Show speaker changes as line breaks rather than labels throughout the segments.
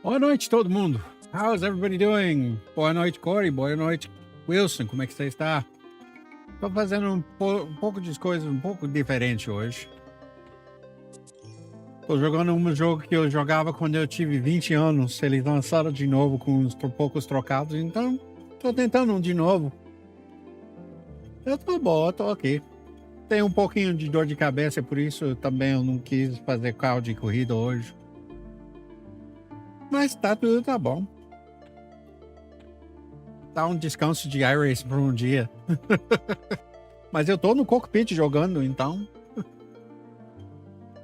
Boa noite, todo mundo. How's everybody doing? Boa noite, Corey. Boa noite, Wilson. Como é que você está? Tô fazendo um pouco de coisas um pouco diferente hoje. Tô jogando um jogo que eu jogava quando eu tive 20 anos. Eles lançaram de novo com uns poucos trocados, então tô tentando de novo. Eu tô bom, eu tô aqui. Tenho um pouquinho de dor de cabeça, por isso também eu não quis fazer carro de corrida hoje. Mas tá bom. Dá um descanso de Iracing por um dia. Mas eu tô no cockpit jogando, então.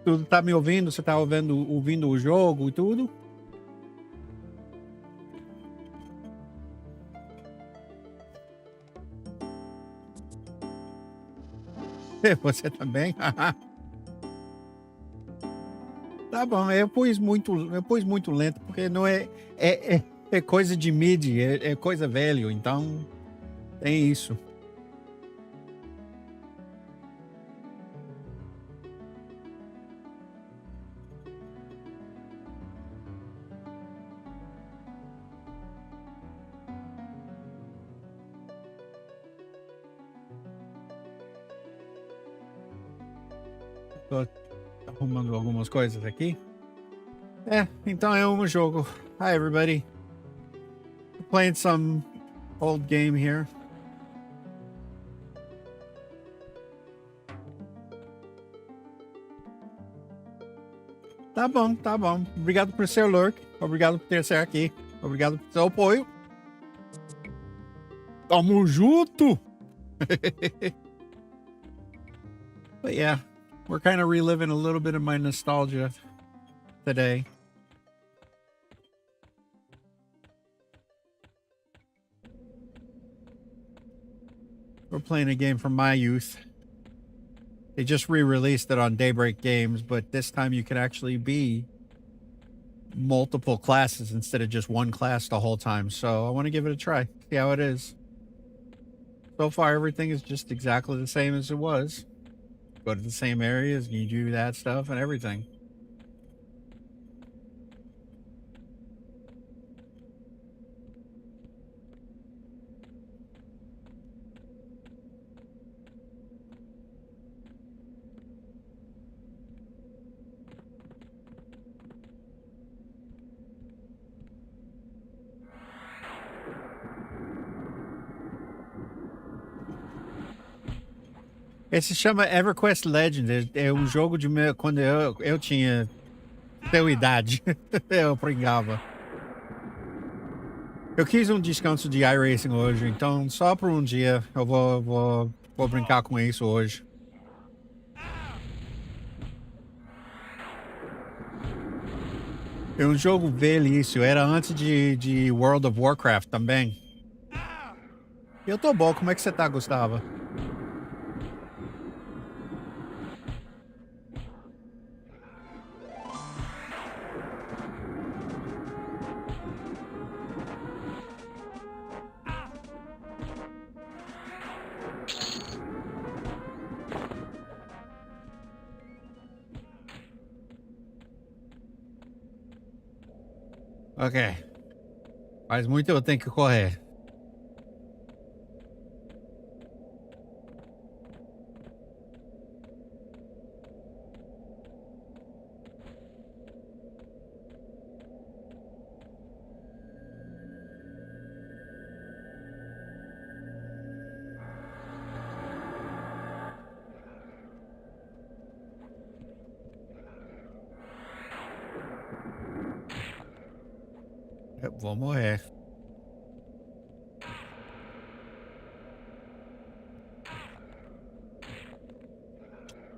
Tu tá me ouvindo? Você tá ouvindo o jogo e tudo? Você também? Tá bom, eu pus muito lento, porque não é coisa de mid, é coisa velho, então tem isso. Tô arrumando algumas coisas aqui. Então é um jogo. Hi everybody. Playing some old game here. Tá bom, tá bom. Obrigado por ser lurk. Obrigado por ter ser aqui. Obrigado por seu apoio. Tamo junto! But yeah, we're kind of reliving a little bit of my nostalgia today. We're playing a game from my youth. They just re-released it on Daybreak Games, but this time you can actually be multiple classes instead of just one class the whole time. So I want to give it a try, see how it is. So far, everything is just exactly the same as it was. Go to the same areas, and you do that stuff and everything. Esse se chama EverQuest Legends. É um jogo de quando eu tinha teu idade. Eu brincava. Eu quis um descanso de iRacing hoje, então só por um dia eu vou brincar com isso hoje. É um jogo velhíssimo, era antes de World of Warcraft também. Eu tô bom, como é que você tá, Gustavo? Ok. Faz muito eu tenho que correr. Eu vou morrer.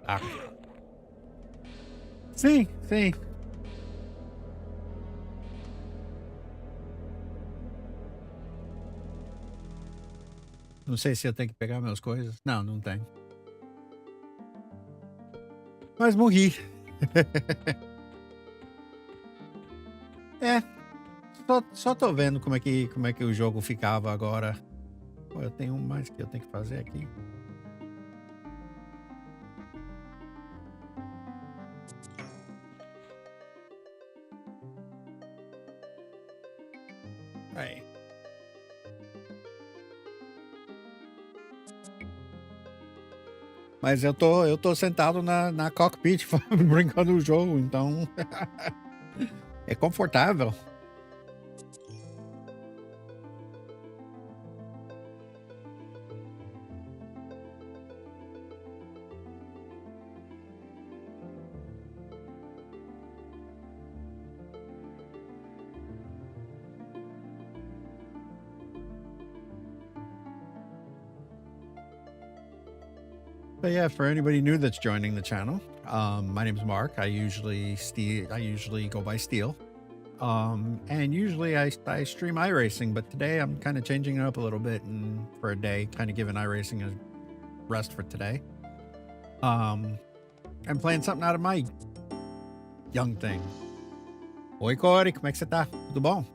Ah. Sim, sim. Não sei se eu tenho que pegar minhas coisas. Não, não tem. Mas morri. É, só tô vendo como é que o jogo ficava agora. Pô, eu tenho mais que eu tenho que fazer aqui. Aí. Mas eu tô sentado na cockpit brincando o jogo, então é confortável. But yeah, for anybody new that's joining the channel, my name's Mark. I usually go by Steel. And usually I stream iRacing, but today I'm kind of changing it up a little bit and for a day, kind of giving iRacing a rest for today. I'm playing something out of my young thing. Oi, Corey, como é que você tá? Tudo bom?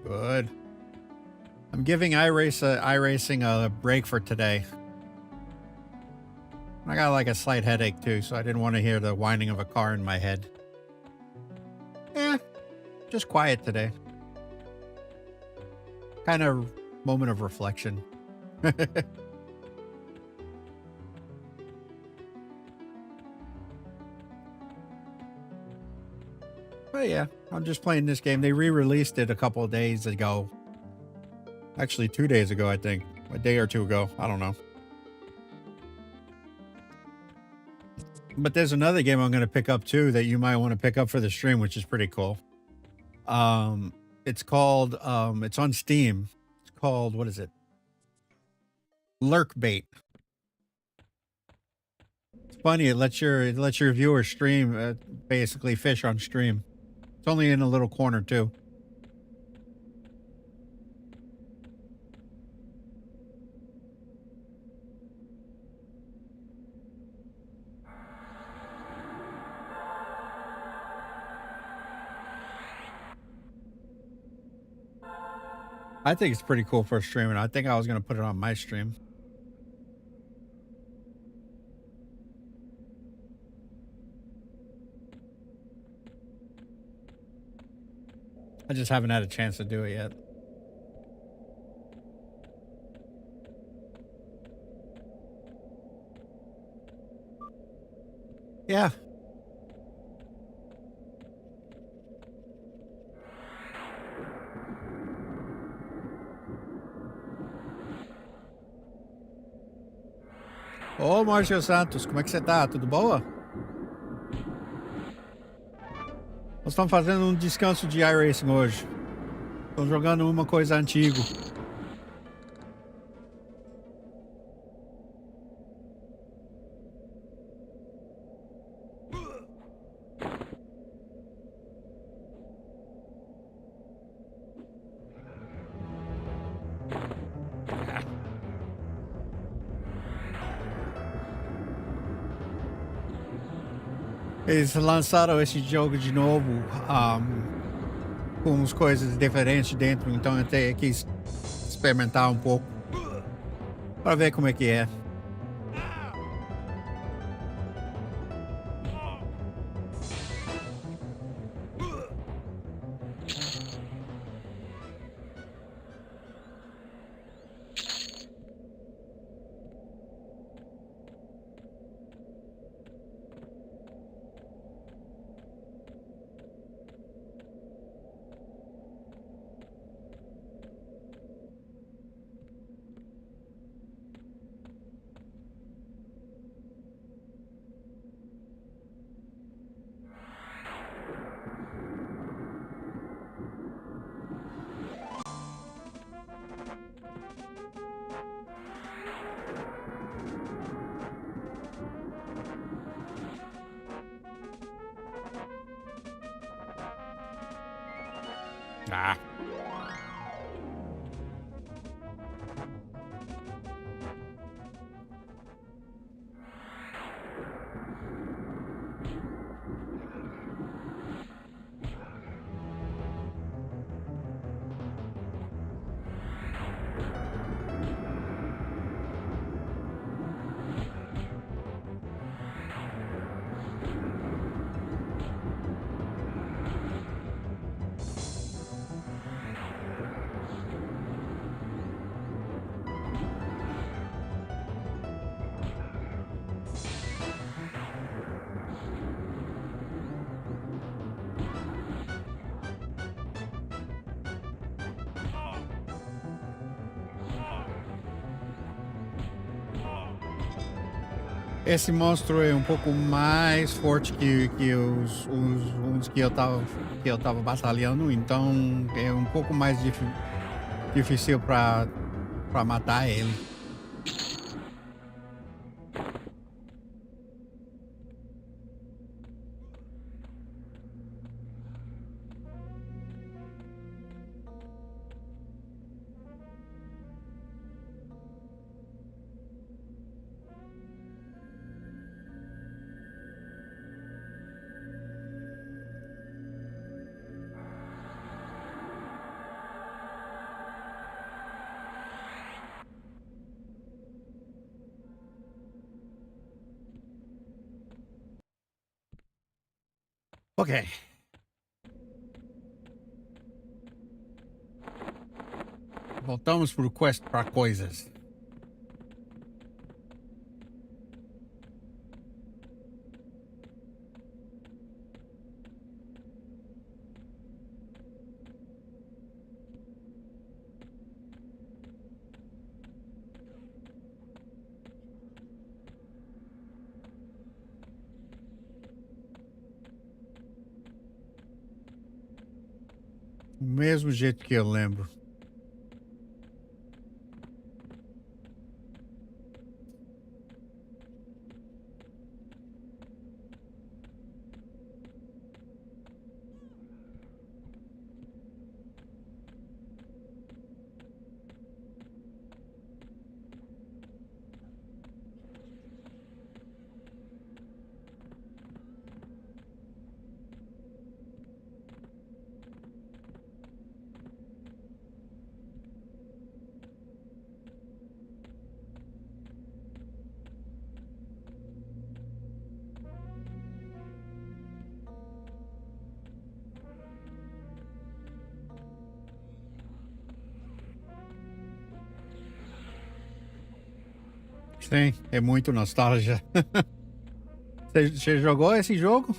Good. I'm giving iRacing a break for today. I got like a slight headache too, so I didn't want to hear the whining of a car in my head. Yeah, just quiet today. Kind of moment of reflection. But yeah, I'm just playing this game. They re-released it a couple of days ago. Actually, 2 days ago, I think. A day or two ago. I don't know. But there's another game I'm going to pick up too that you might want to pick up for the stream, which is pretty cool. It's called, it's on Steam. It's called, what is it? Lurk Bait. It's funny. It lets your viewer stream, basically fish on stream. It's only in a little corner too. I think it's pretty cool for streaming. I think I was going to put it on my stream. I just haven't had a chance to do it yet. Yeah. Ô, Márcio Santos, como é que você tá? Tudo boa? Nós estamos fazendo um descanso de iRacing hoje. Estamos jogando uma coisa antiga. Eles lançaram esse jogo de novo, com umas coisas diferentes dentro, então eu até quis experimentar um pouco para ver como é que é. Ah. Esse monstro é um pouco mais forte que os uns que eu tava batalhando, então é um pouco mais difícil pra matar ele. Ok. Voltamos pro quest pra coisas. Do mesmo jeito que eu lembro. Sim, é muito nostalgia. Você jogou esse jogo?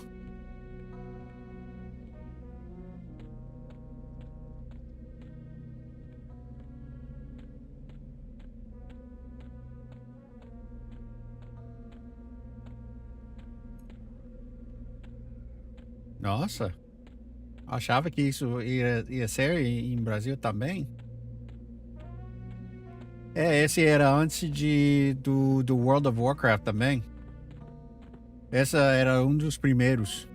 Nossa, achava que isso ia ser em Brasil também. É, esse era antes do World of Warcraft também. Essa era um dos primeiros.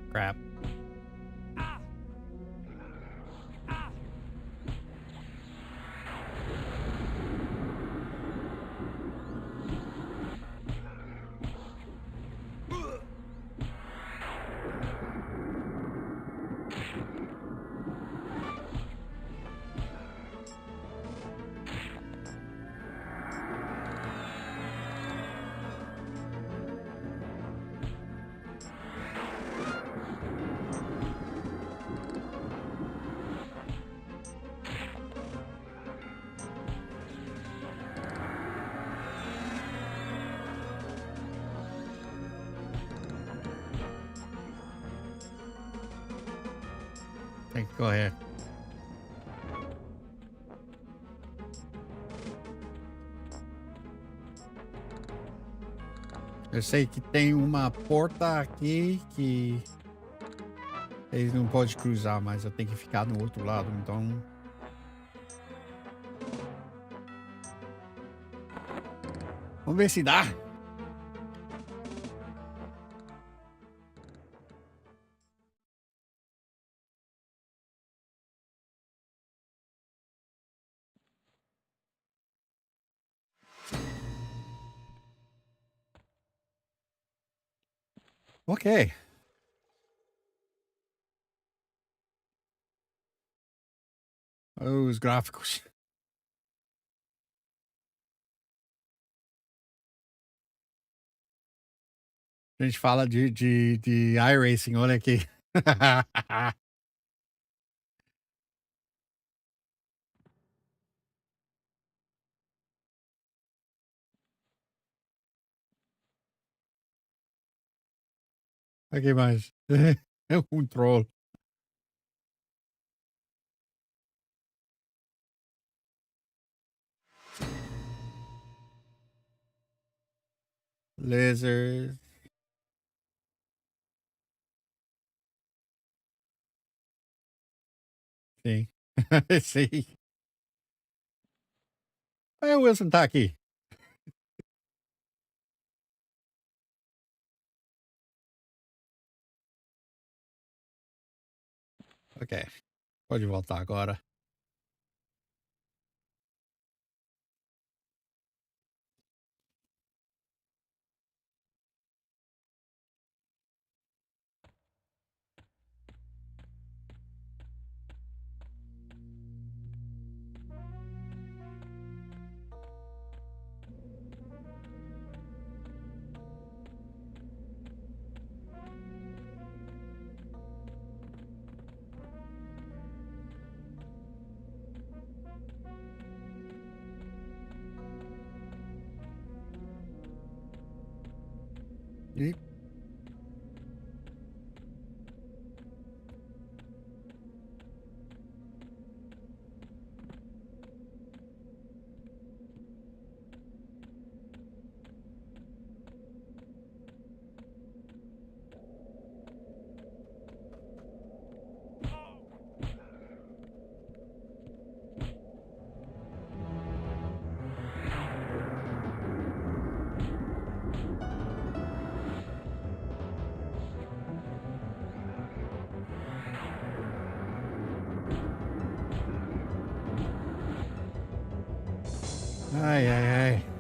Crap. Tem que correr. Eu sei que tem uma porta aqui que eles não podem cruzar, mas eu tenho que ficar no outro lado, então. Vamos ver se dá. Ok. Os gráficos. A gente fala de iRacing, olha aqui. Aqui mais. É um troll. Lizards. Sim. Sim. Aí o Wilson tá aqui. Ok. Pode voltar agora. E ai, ai, ai.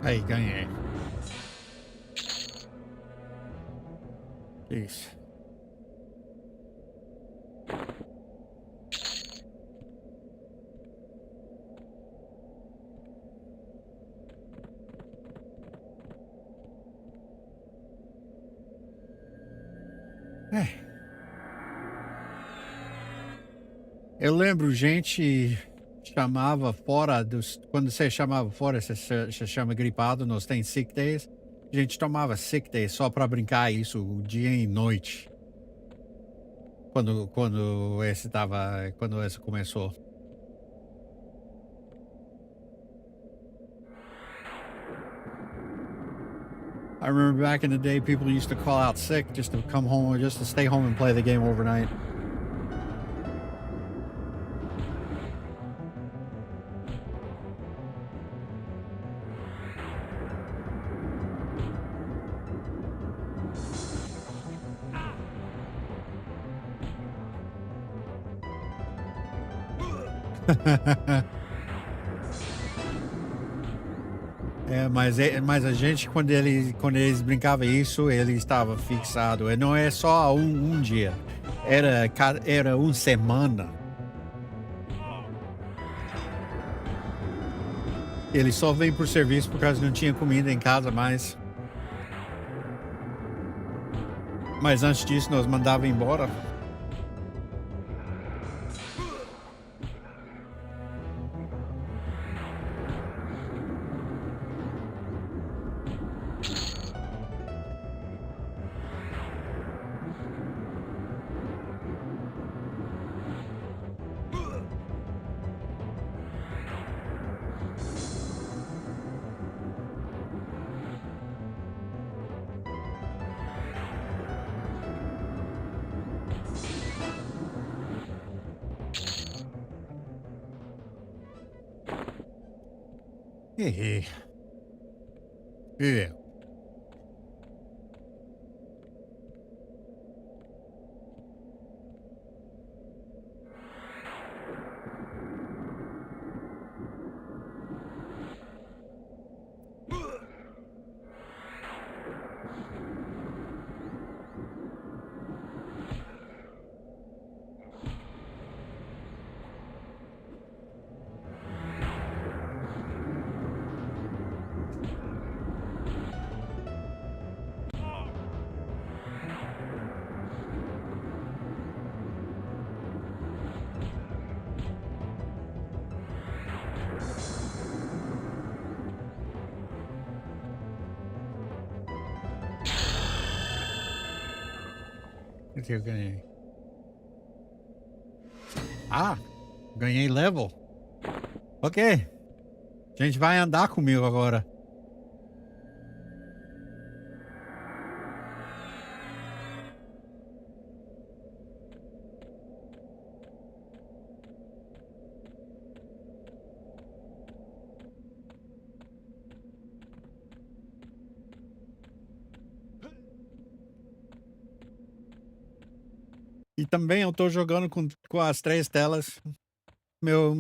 Aí, ganhei. Que isso. É. Eu lembro, gente chamava fora dos. Quando você chamava fora, você chama gripado, nós tem sick days. A gente tomava sick days só pra brincar isso dia e noite. Quando esse começou. I remember back in the day, people used to call out sick just to come home, just to stay home and play the game overnight. Mas a gente, quando eles brincavam isso, ele estava fixado. E não é só um dia, era uma semana. Ele só veio por serviço por causa que não tinha comida em casa mais. Mas antes disso, nós mandava embora. Hehe. Yeah. O que eu ganhei? Ah, ganhei level. Ok. A gente vai andar comigo agora. E também eu tô jogando com as 3 telas. Meu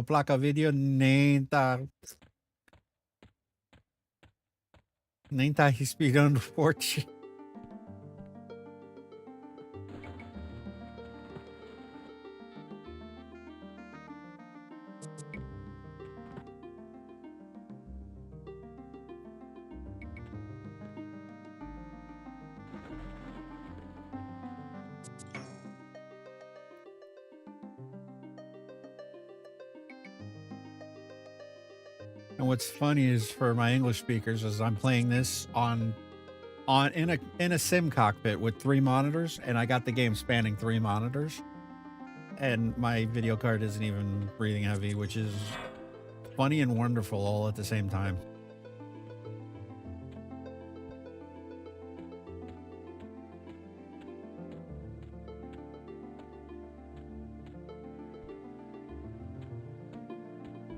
placa vídeo nem tá respirando forte. And what's funny is for my English speakers is I'm playing this in a sim cockpit with 3 monitors, and I got the game spanning 3 monitors, and my video card isn't even breathing heavy, which is funny and wonderful all at the same time.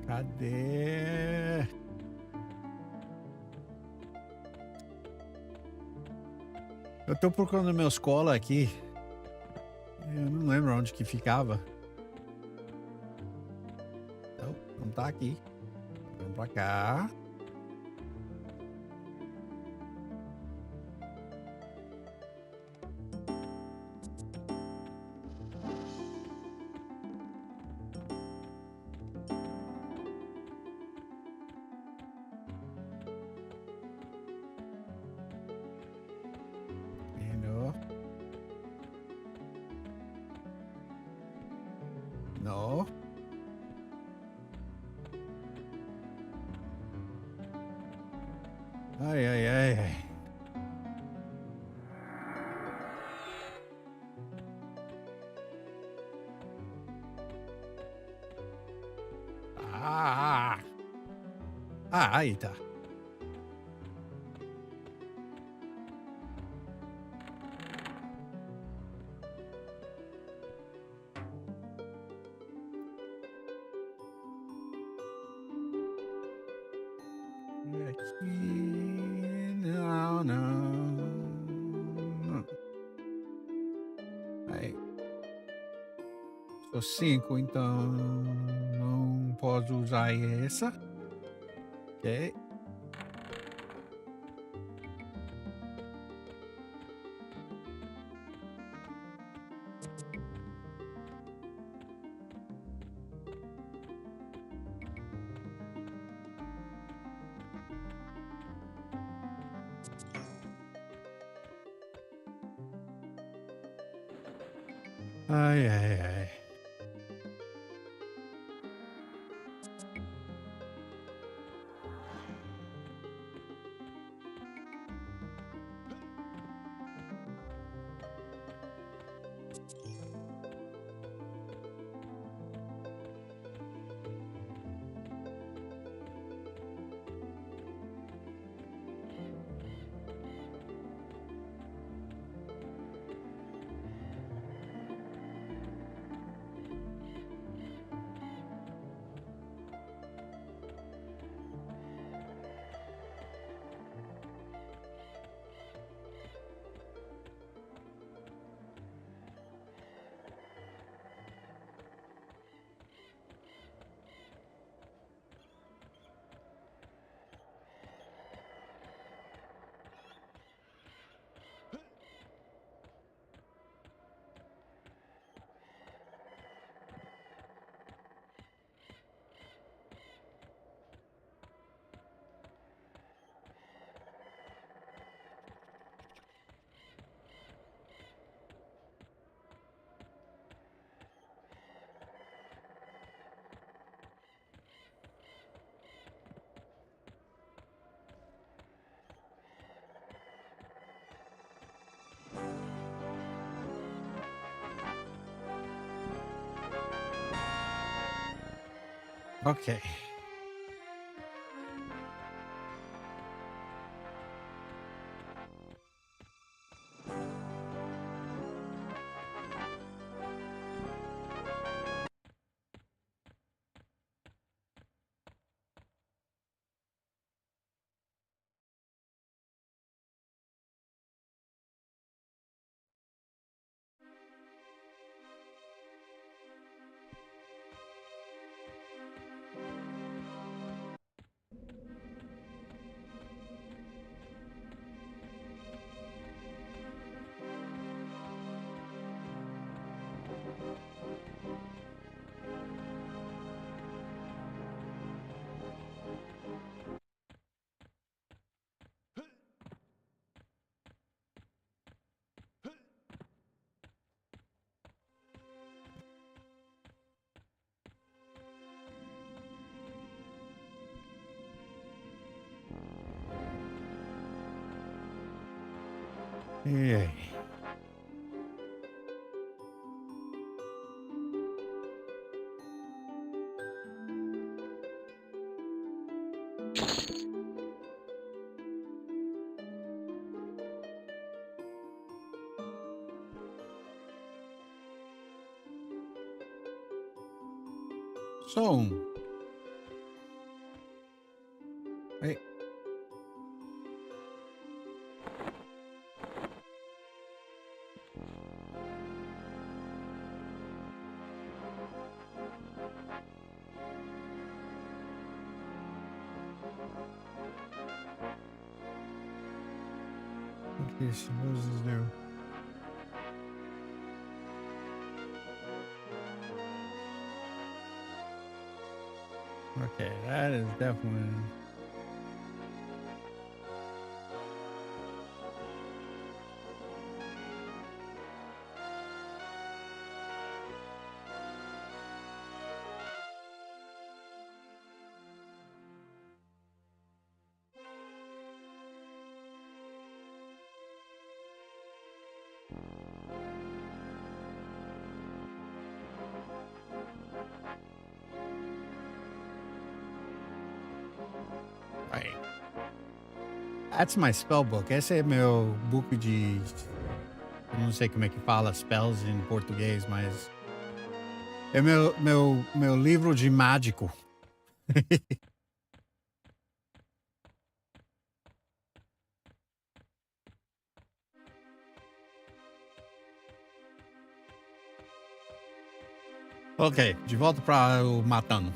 Cadê? Eu tô procurando meus cola aqui. Eu não lembro onde que ficava. Não tá aqui. Vamos pra cá. No. Ai, ai, ai, ai. Aí tá. Aqui. Não. Aí. Sou 5, então não posso usar essa. Ok. Ai, ai, ai. Okay. Yeah. So, wait. Okay, so what does this do? Okay, that is definitely. Right. That's my spell book. Esse é meu book de. Eu não sei como é que fala spells em português, mas. É meu livro de mágico. Ok, de volta para o matando.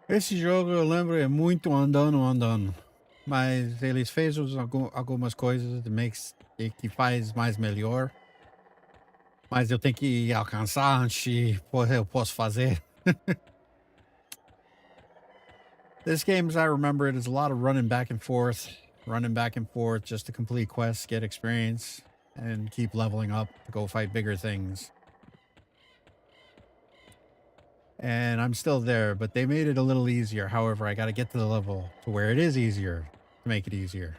Esse jogo eu lembro é muito andando. Mas eles fez algumas coisas que faz mais melhor. Mas eu tenho que alcançar antes eu posso fazer. This game, as I remember it, is a lot of running back and forth just to complete quests, get experience, and keep leveling up to go fight bigger things. And I'm still there, but they made it a little easier. However, I got to get to the level to where it is easier to make it easier.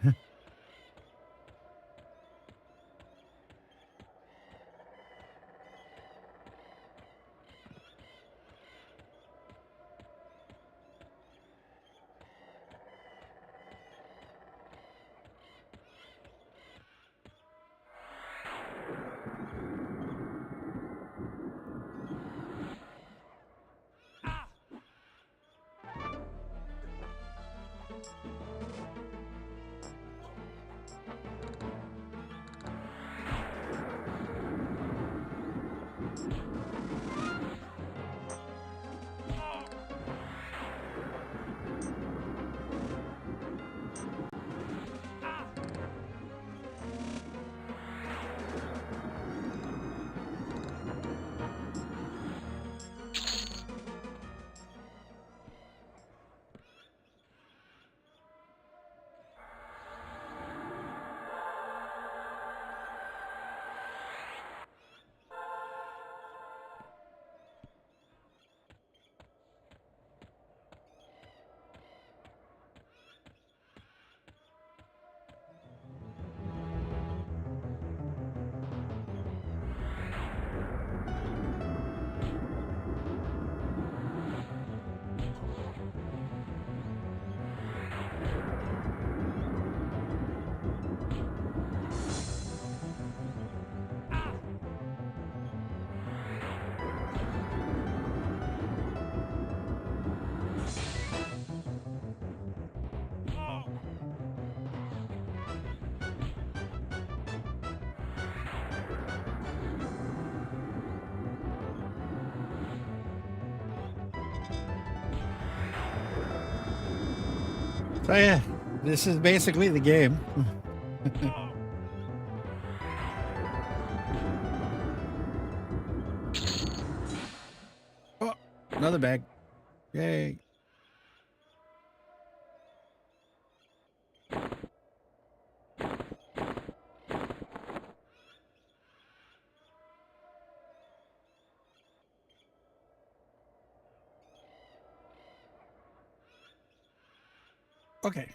So yeah, this is basically the game. Oh, another bag. Yay. Okay.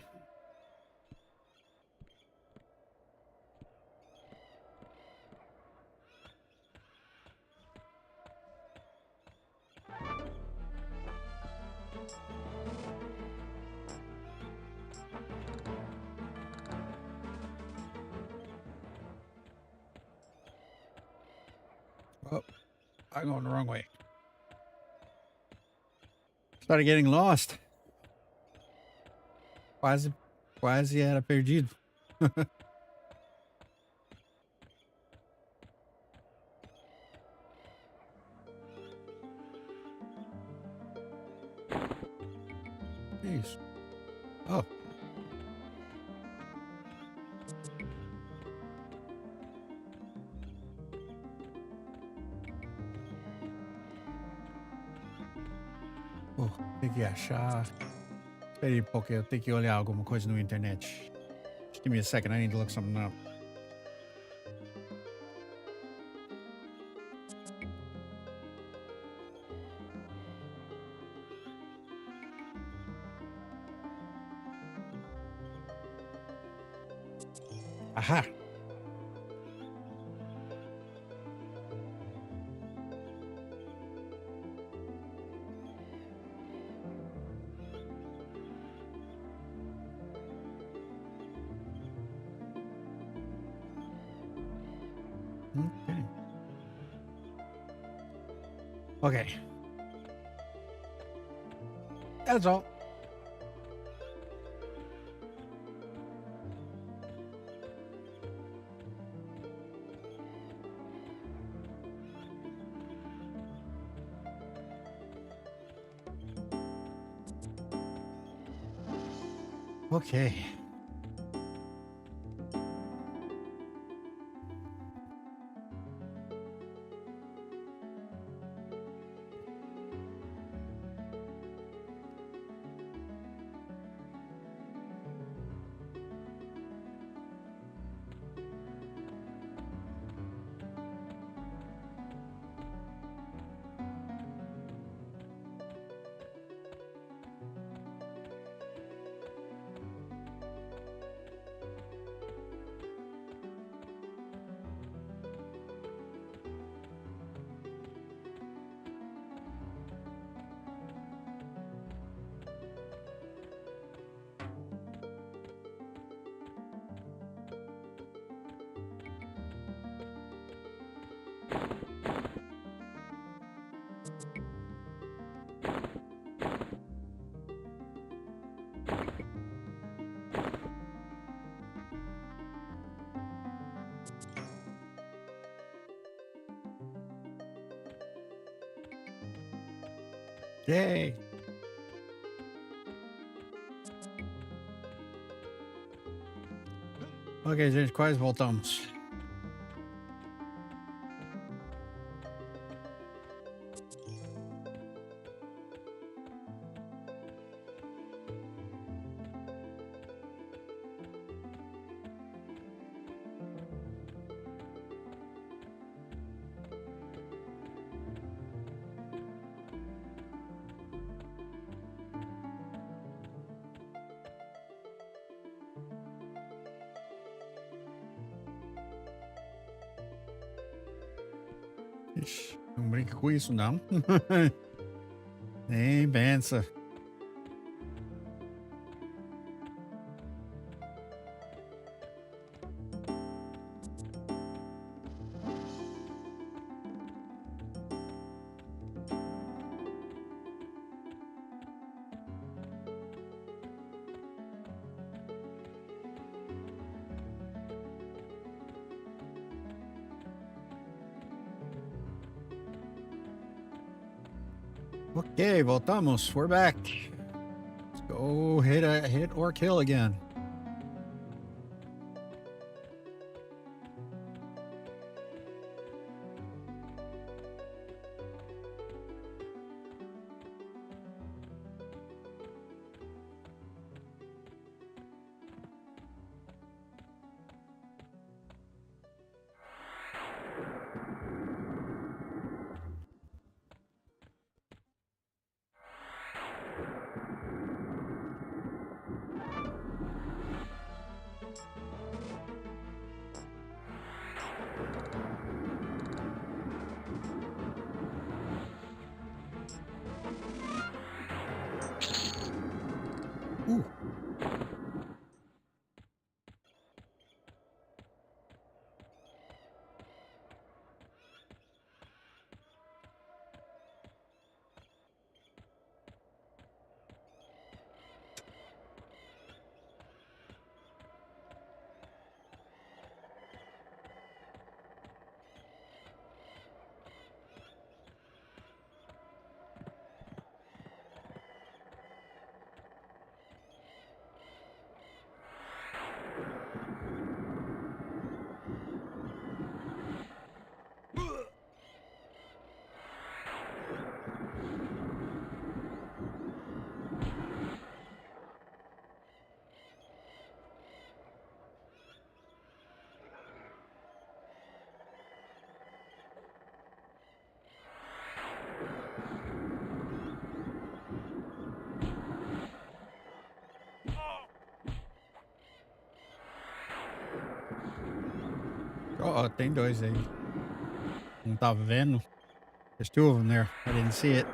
Oh, I'm going the wrong way. Started getting lost. Quase era perdido. Isso. Oh. Oh, tem que achar. Espera aí um pouco, eu tenho que olhar alguma coisa na internet. Just give me a second, I need to look something up. Aha! Okay. Okay. That's all. Okay. Yay! Ok, gente, quase voltamos. Ixi, não brinca com isso, não. Nem pensa. Ok, voltamos. We're back. Let's go Oh, hit or kill again. Ooh. Oh, tem dois aí. Não tava vendo. There's two of them there. I didn't see it.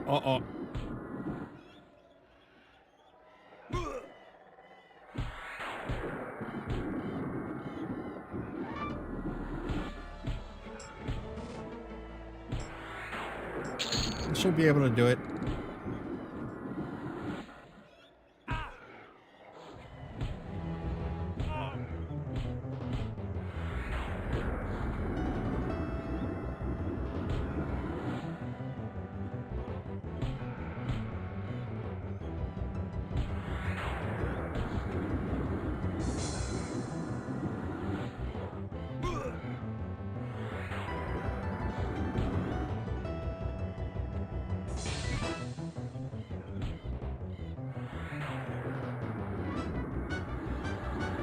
Uh-oh. Should be able to do it.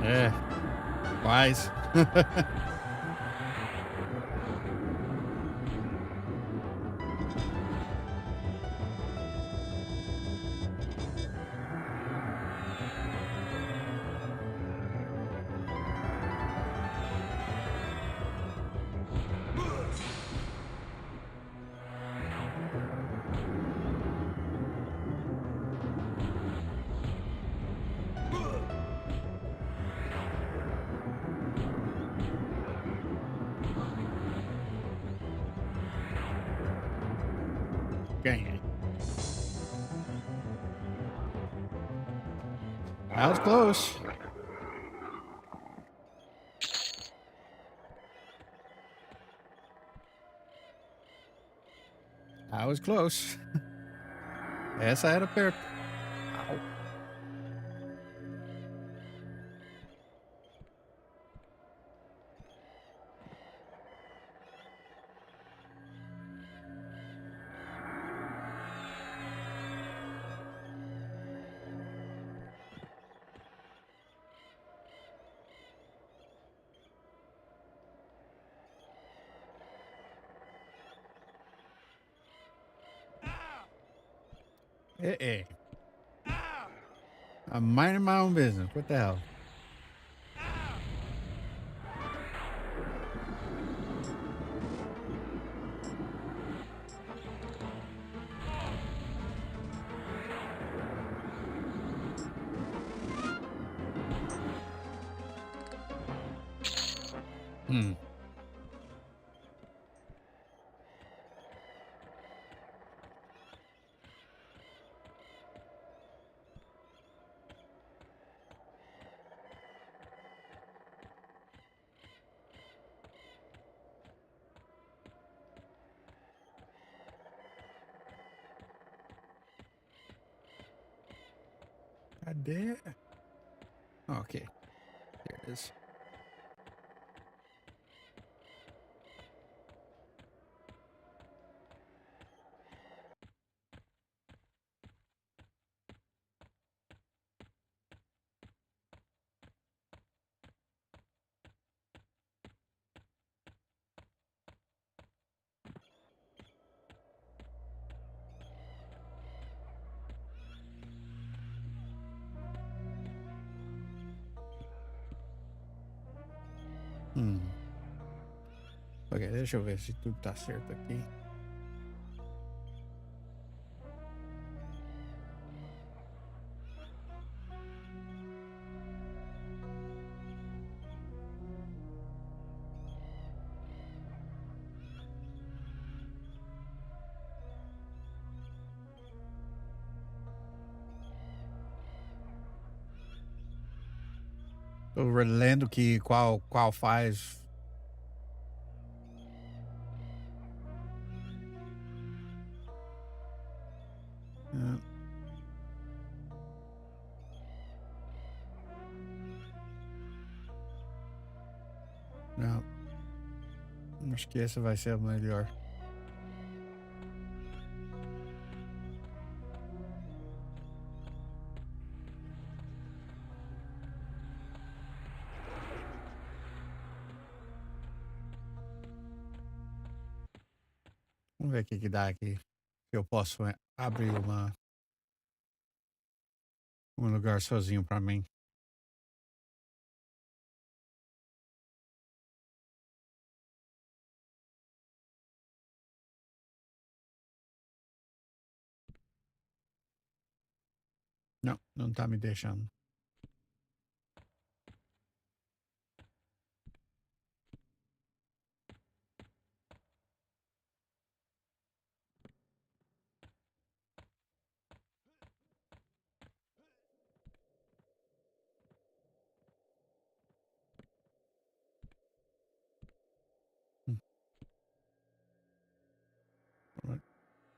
Yeah. Wise. Dang it. That was close. I was close. Yes, I had a pair. Ow. Hey. I'm minding my own business. What the hell? Hmm. God damn. Okay. There it is. Ok, deixa eu ver se tudo tá certo aqui. Tô lendo que qual faz. Não. Acho que essa vai ser a melhor. Vamos ver o que dá aqui. Se eu posso abrir um lugar sozinho pra mim. Não, não tá me deixando.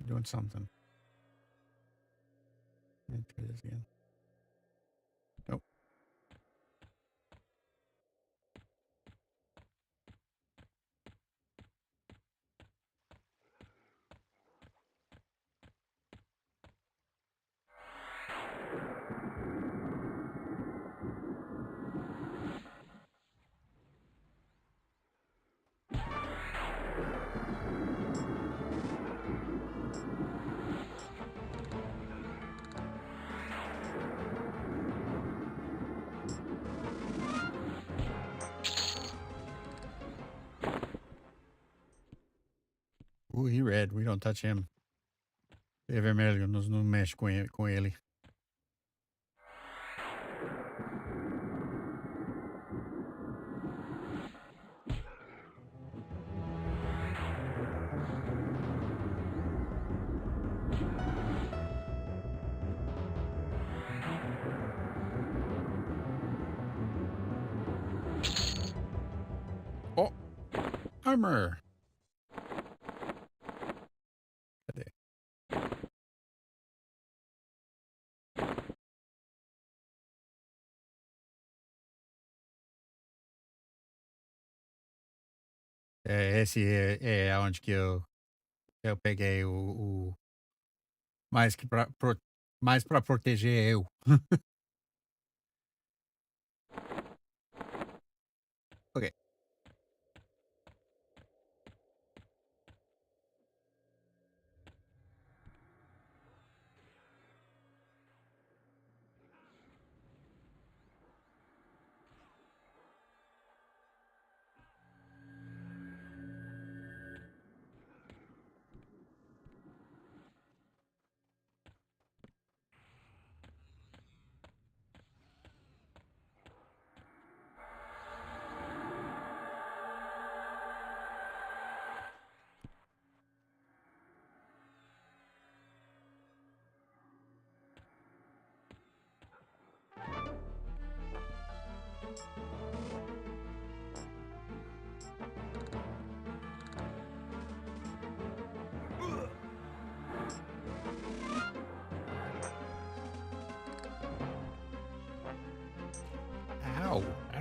Doing something. Let me try this again. Nope. Ooh, he red. We don't touch him. Ele é vermelho, não mexe com ele. Oh! Armor! Cadê? Esse é onde que eu peguei o mais que mais pra proteger eu. Ok.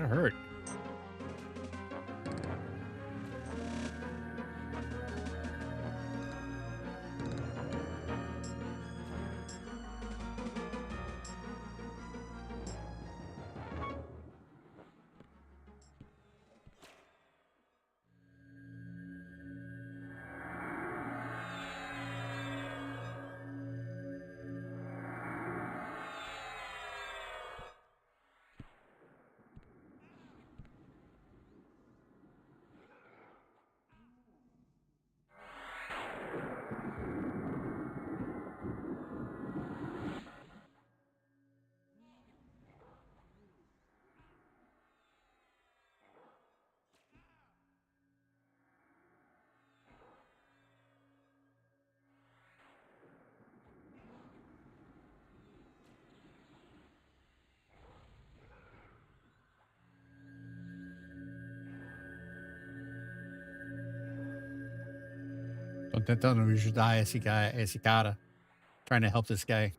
That hurt. Tô tentando ajudar esse cara. Trying to help this guy.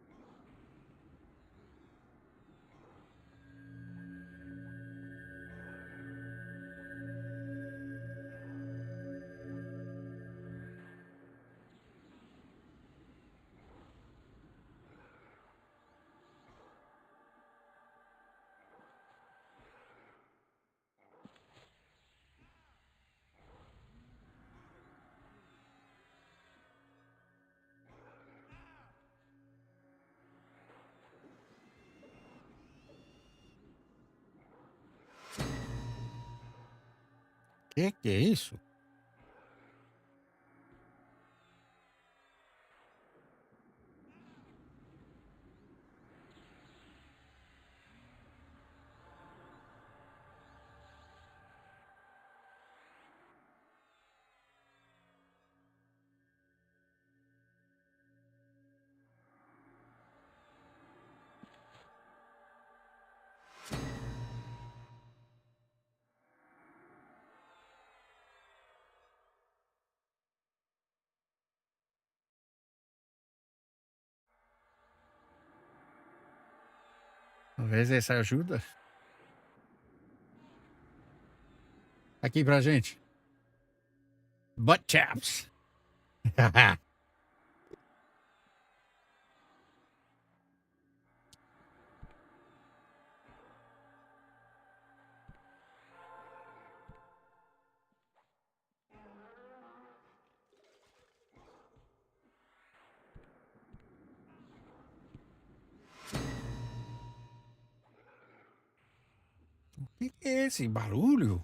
Que é isso? Talvez essa ajuda. Aqui pra gente. Butt chaps. O que é esse barulho?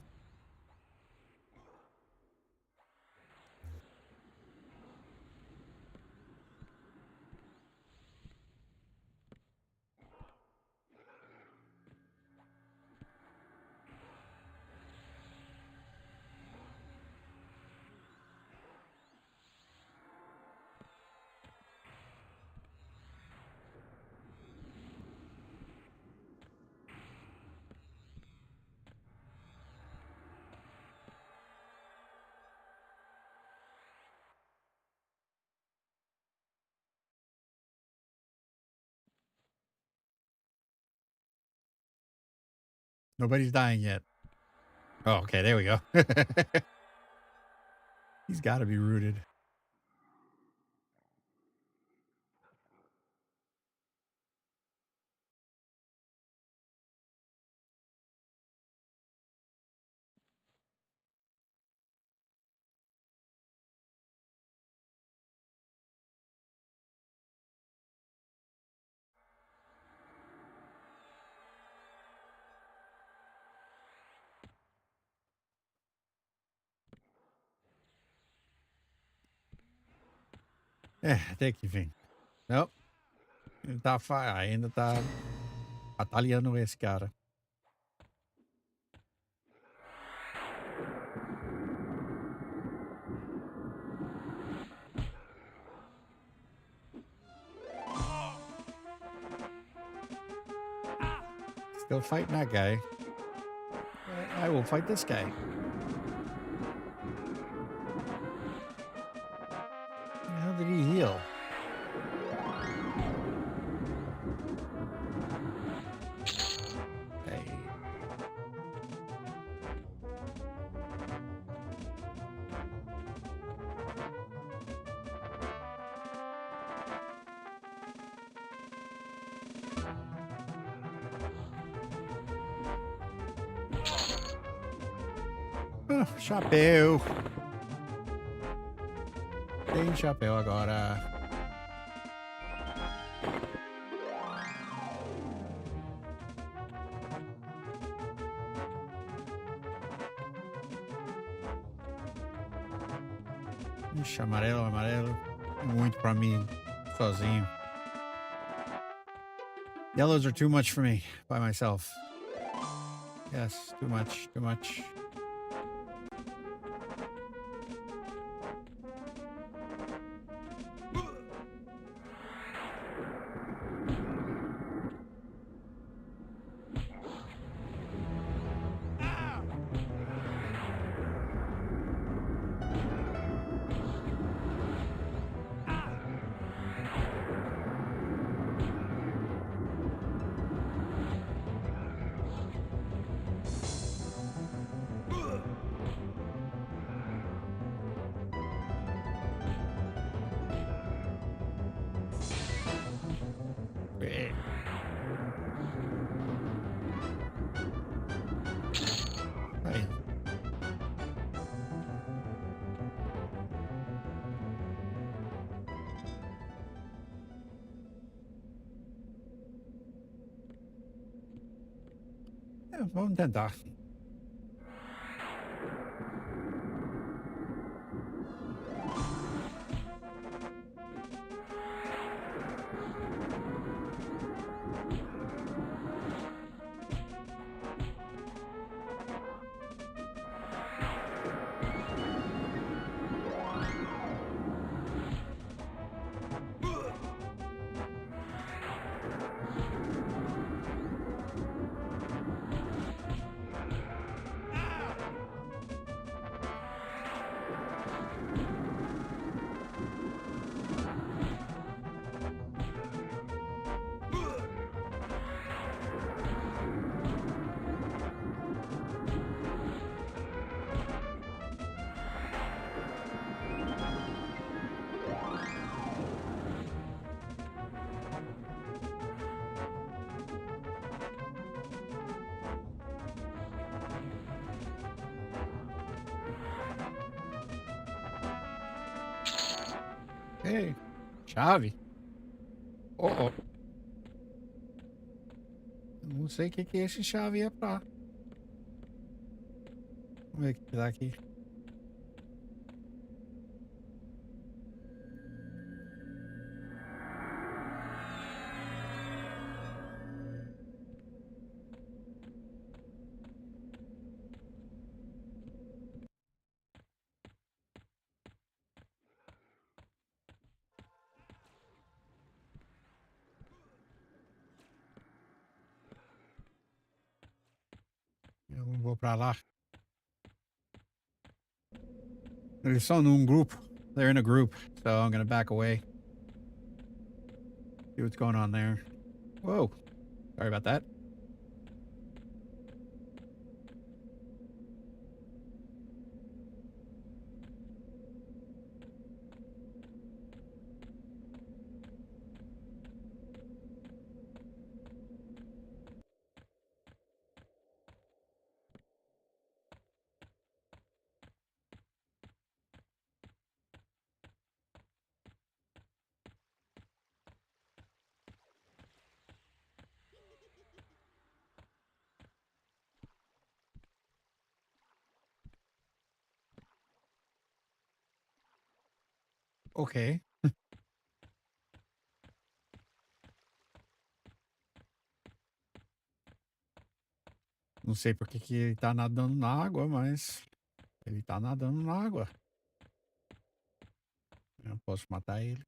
Nobody's dying yet. Oh, okay, there we go. He's got to be rooted. Até que enfim. Não, ainda tá batalhando esse cara. Still fighting that guy. I will fight this guy. How did he heal? Hey. Ah, chapéu. Tem chapéu agora. Ixi, amarelo, amarelo. Muito pra mim, sozinho. Yellows are too much for me, by myself. Yes, too much, too much. Aí. É, vamos tentar. Ei, chave. Oh, oh. Não sei o que esse chave é pra. Vamos ver o que dá aqui. Eu vou pra lá. Eles são num grupo. They're in a group, so I'm gonna back away. See what's going on there. Whoa. Sorry about that. Ok. Não sei por que ele tá nadando na água, mas ele tá nadando na água. Eu posso matar ele.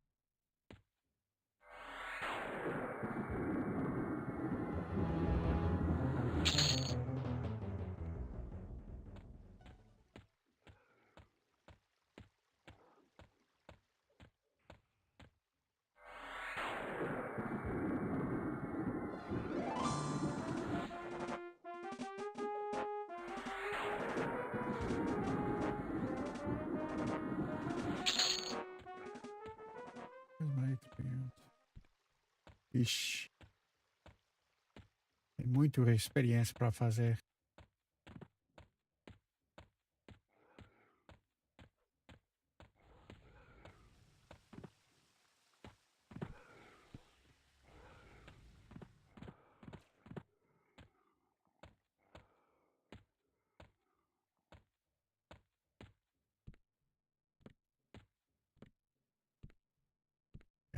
Ixi. Tem muita experiência pra fazer.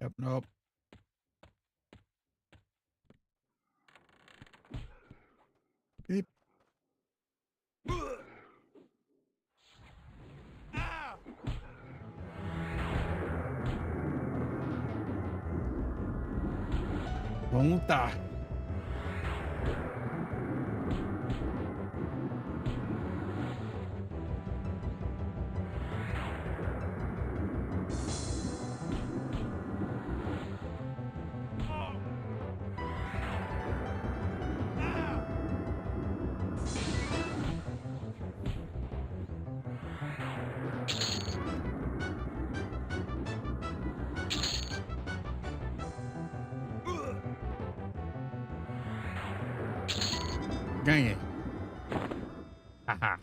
Yep, nope. Beep. Ponta. Ganhei. Haha.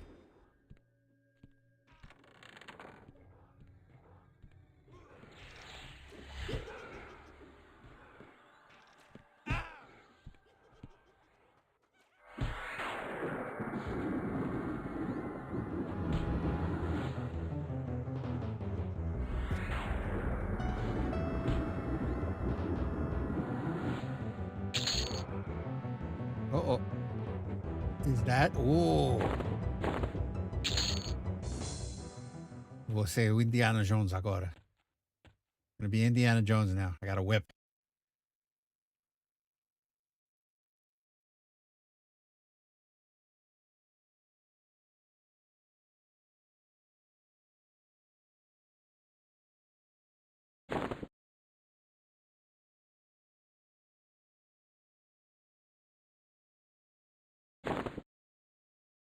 Uh-oh. Is that? Oh. Vou ser o Indiana Jones agora. Gonna be Indiana Jones now. I got a whip.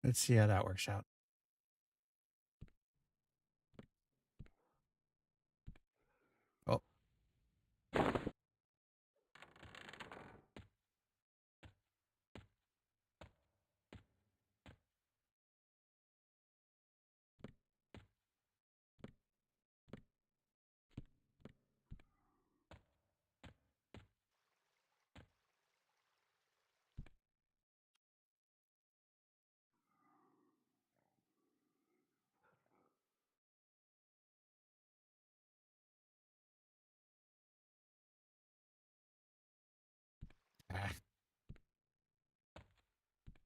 Let's see how that works out. Oh. Ah.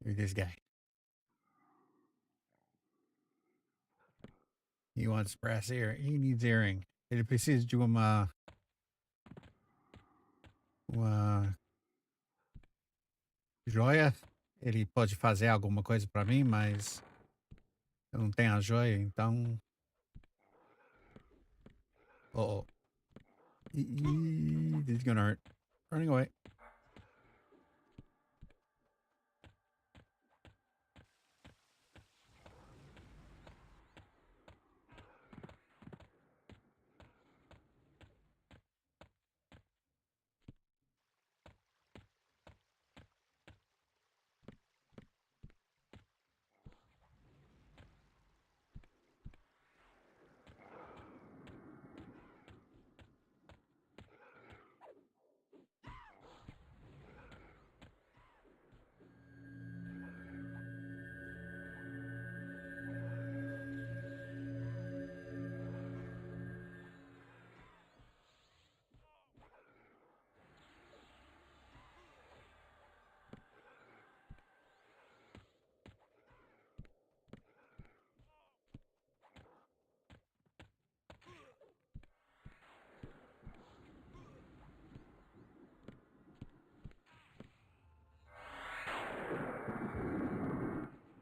Look at this guy. He wants brass ear. He needs earring. Ele precisa de uma joia. Ele pode fazer alguma coisa pra mim, mas eu não tenho a joia, então. Uh-oh. This is gonna hurt. Running away.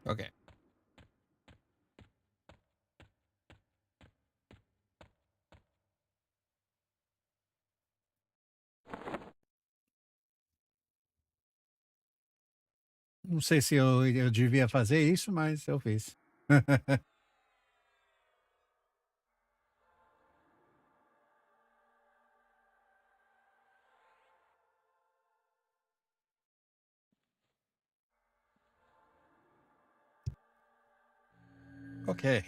Okay. Não sei se eu devia fazer isso, mas eu fiz. Okay.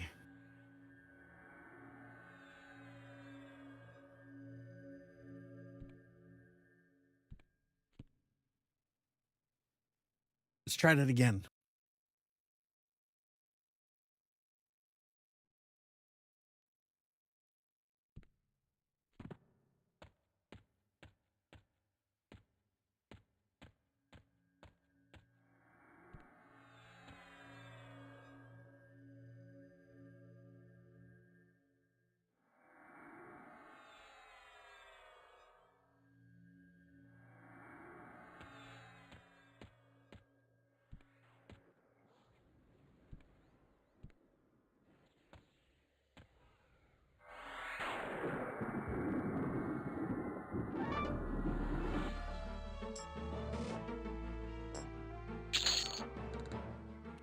Let's try that again.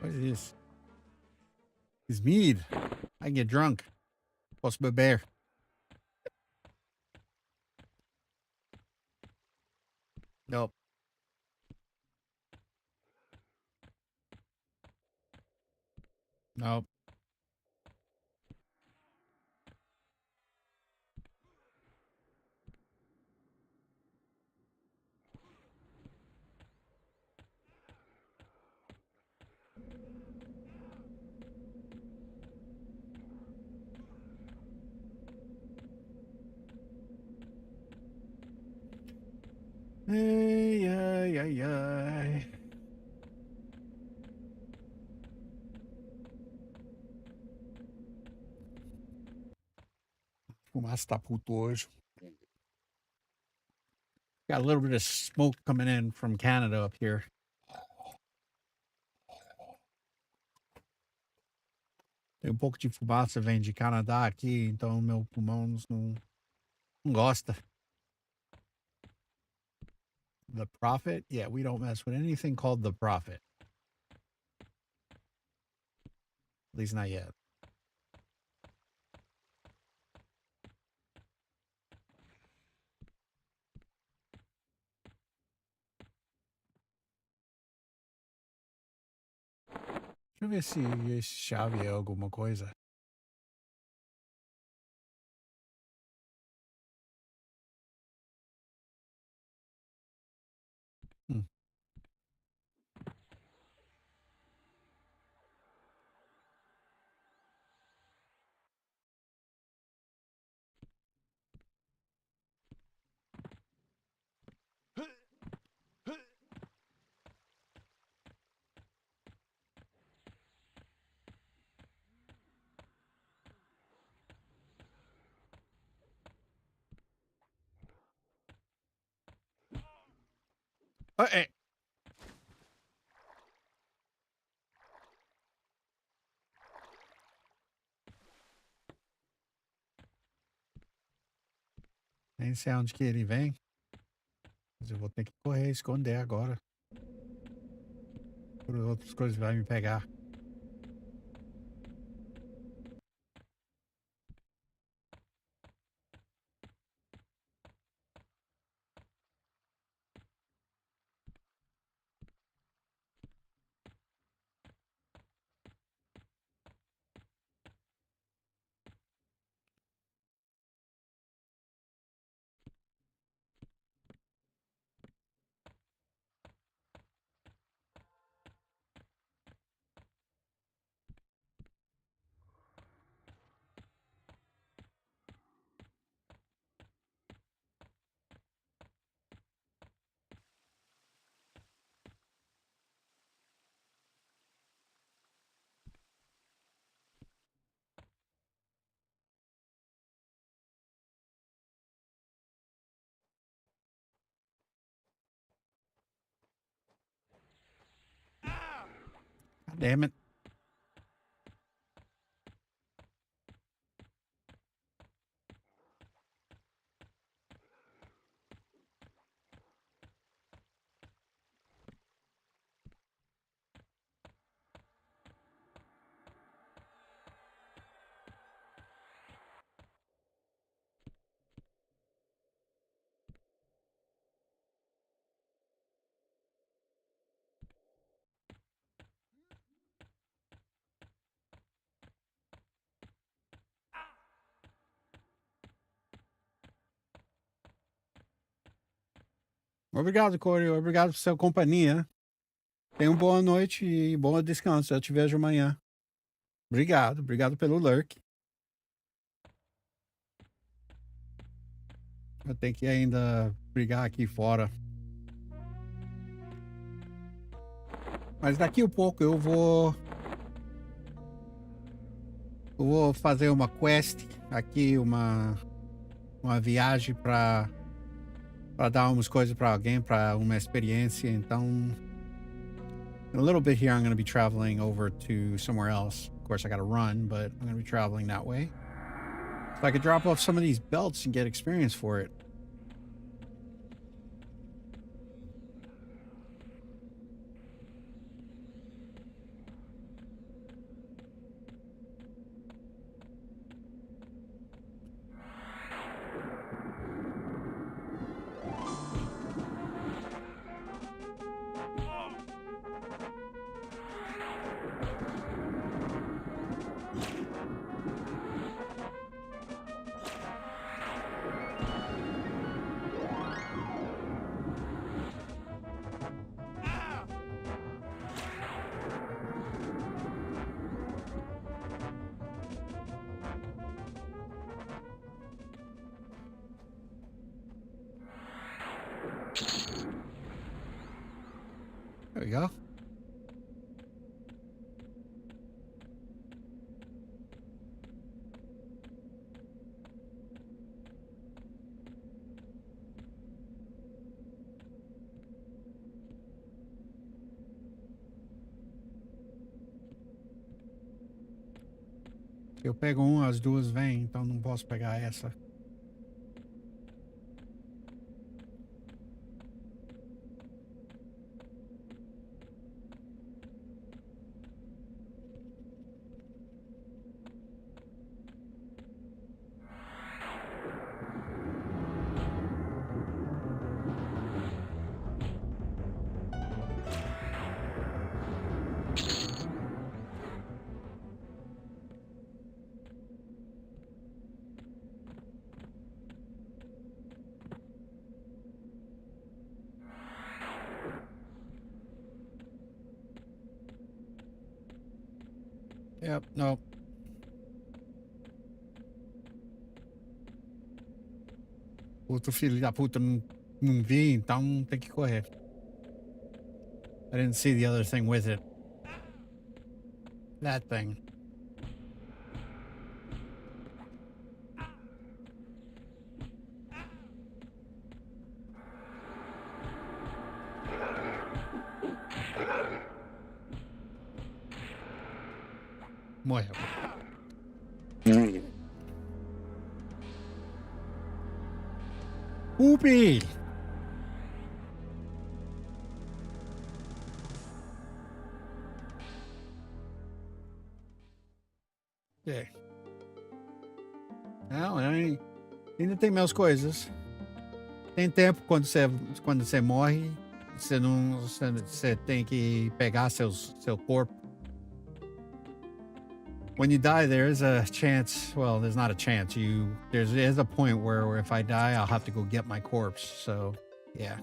What is this? It's mead. I can get drunk. Posso beber. Nope. Nope. Ai, ai, ai, ai. Fumaça tá puto hoje. Got a little bit of smoke coming in from Canada up here. Tem um pouco de fumaça vem de Canadá aqui, então meu pulmão não gosta. The Prophet? Yeah, we don't mess with anything called The Prophet. At least not yet. Deixa eu ver se esse chave é alguma coisa. Hey. Nem sei onde que ele vem. Mas eu vou ter que correr, esconder agora. Por outras coisas vai me pegar. God damn it. Obrigado, Corey. Obrigado por sua companhia. Tenha uma boa noite e bom descanso. Eu te vejo amanhã. Obrigado. Obrigado pelo lurk. Eu tenho que ainda brigar aqui fora. Mas daqui a pouco eu vou fazer uma quest aqui, uma viagem para dar umas coisas para alguém, para uma experiência. Então, in a little bit here, I'm going to be traveling over to somewhere else. Of course, I got to run, but I'm going to be traveling that way. So I could drop off some of these belts and get experience for it. There we go. Se eu pego um, as duas vêm, então não posso pegar essa. Yep, não. Outro filho da puta não vi, então tem que correr. I didn't see the other thing with it. That thing. Morreu. Ubi! É. Não, ainda tem meus coisas. Tem tempo quando você morre, você tem que pegar seu corpo. When you die, there is a chance. Well, there's not a chance. There's a point where if I die, I'll have to go get my corpse. So, yeah.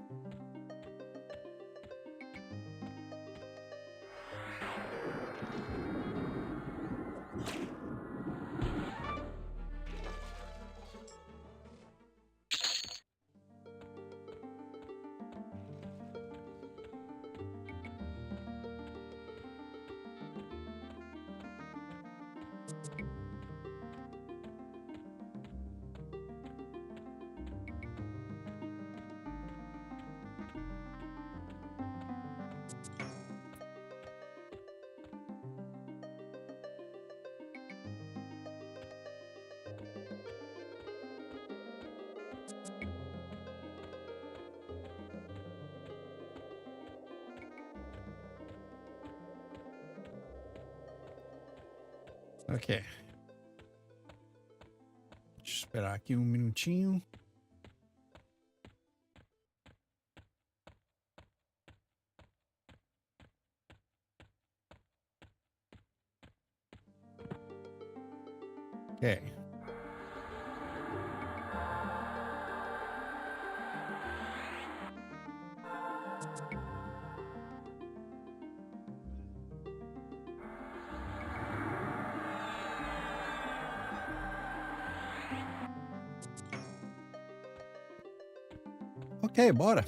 Ok. Deixa eu esperar aqui um minutinho. Ok. Ok, bora.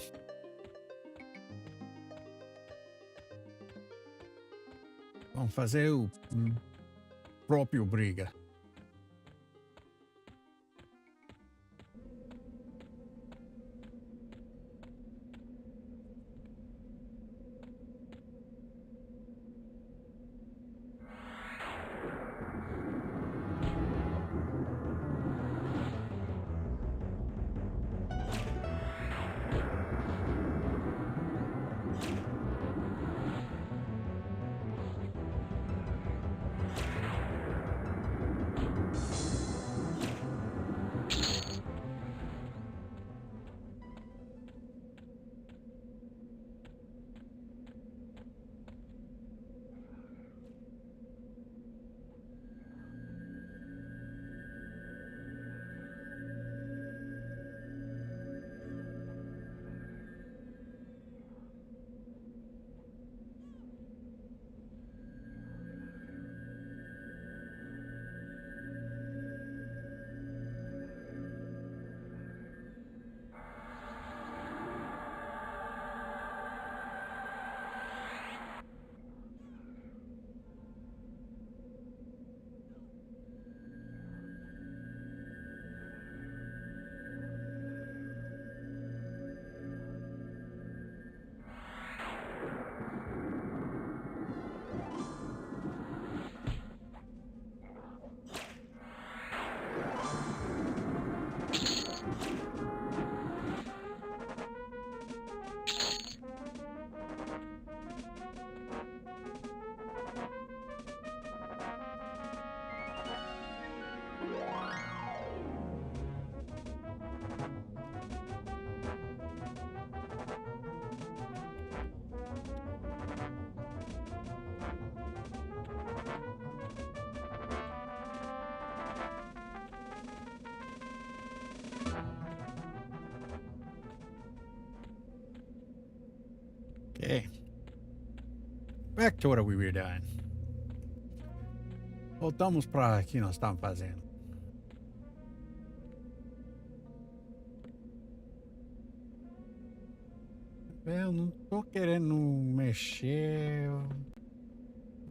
Vamos fazer o próprio briga. Okay. Back to what we were doing. Voltamos para o que nós estávamos fazendo. Eu não tô querendo mexer.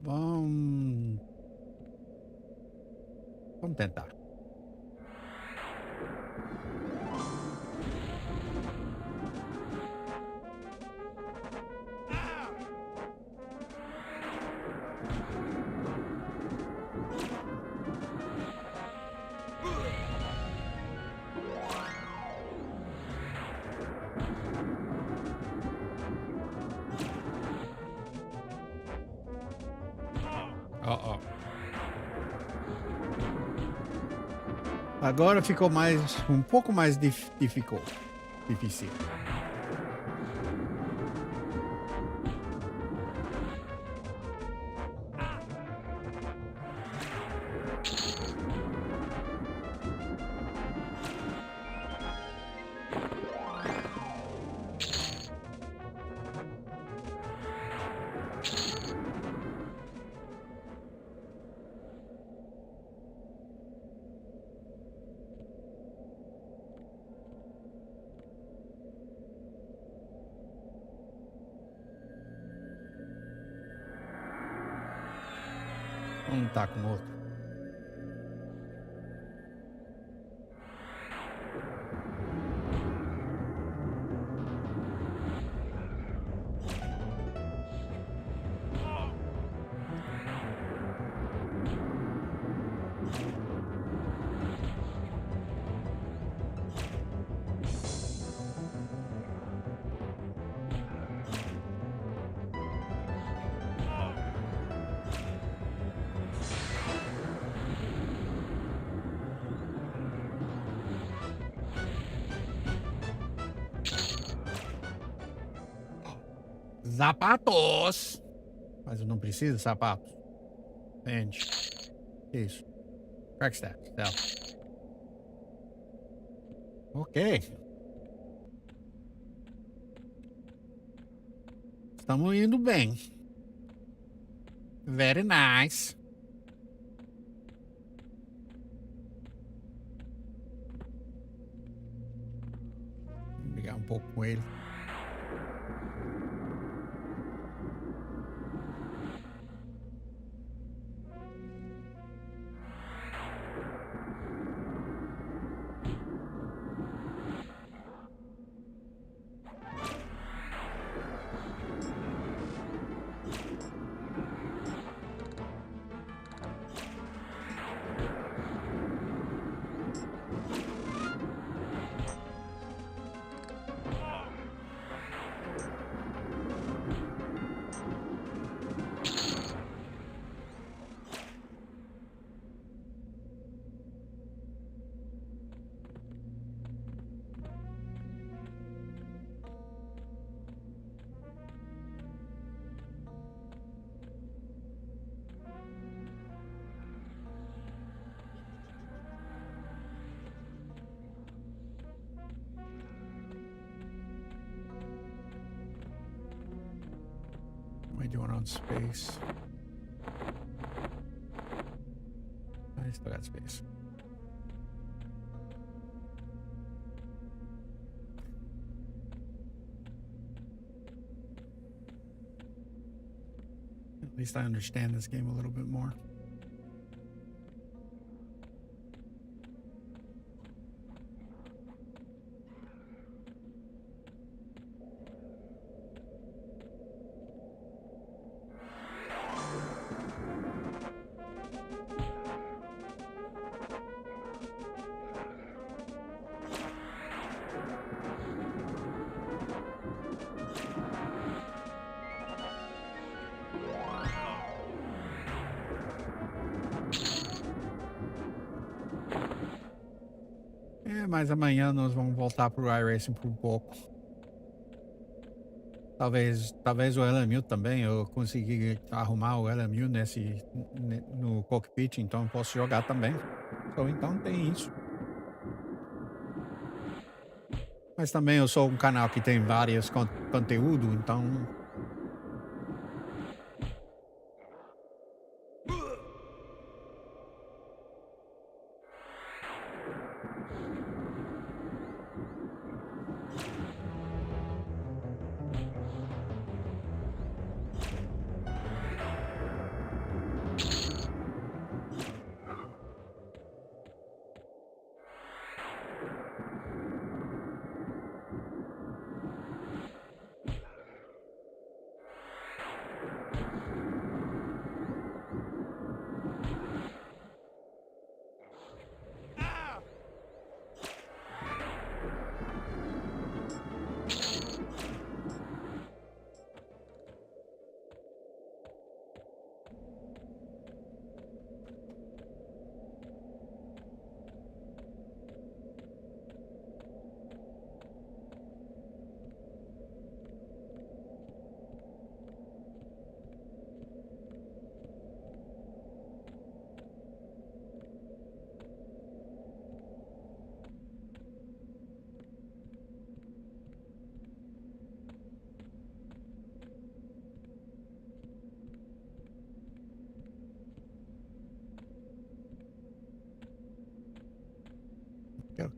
Vamos tentar. Agora ficou um pouco mais difícil. Vamos lutar com o outro. Sapatos! Mas eu não preciso de sapatos. Vende. Isso. Crack stat. Sell. Ok. Estamos indo bem. Very nice. Vou brigar um pouco com ele. What am I doing on space? I still got space. At least I understand this game a little bit more. Mas amanhã nós vamos voltar pro Iracing por um pouco. Talvez o LMU também. Eu consegui arrumar o LMU no cockpit, então eu posso jogar também. Então tem isso. Mas também eu sou um canal que tem vários conteúdo, então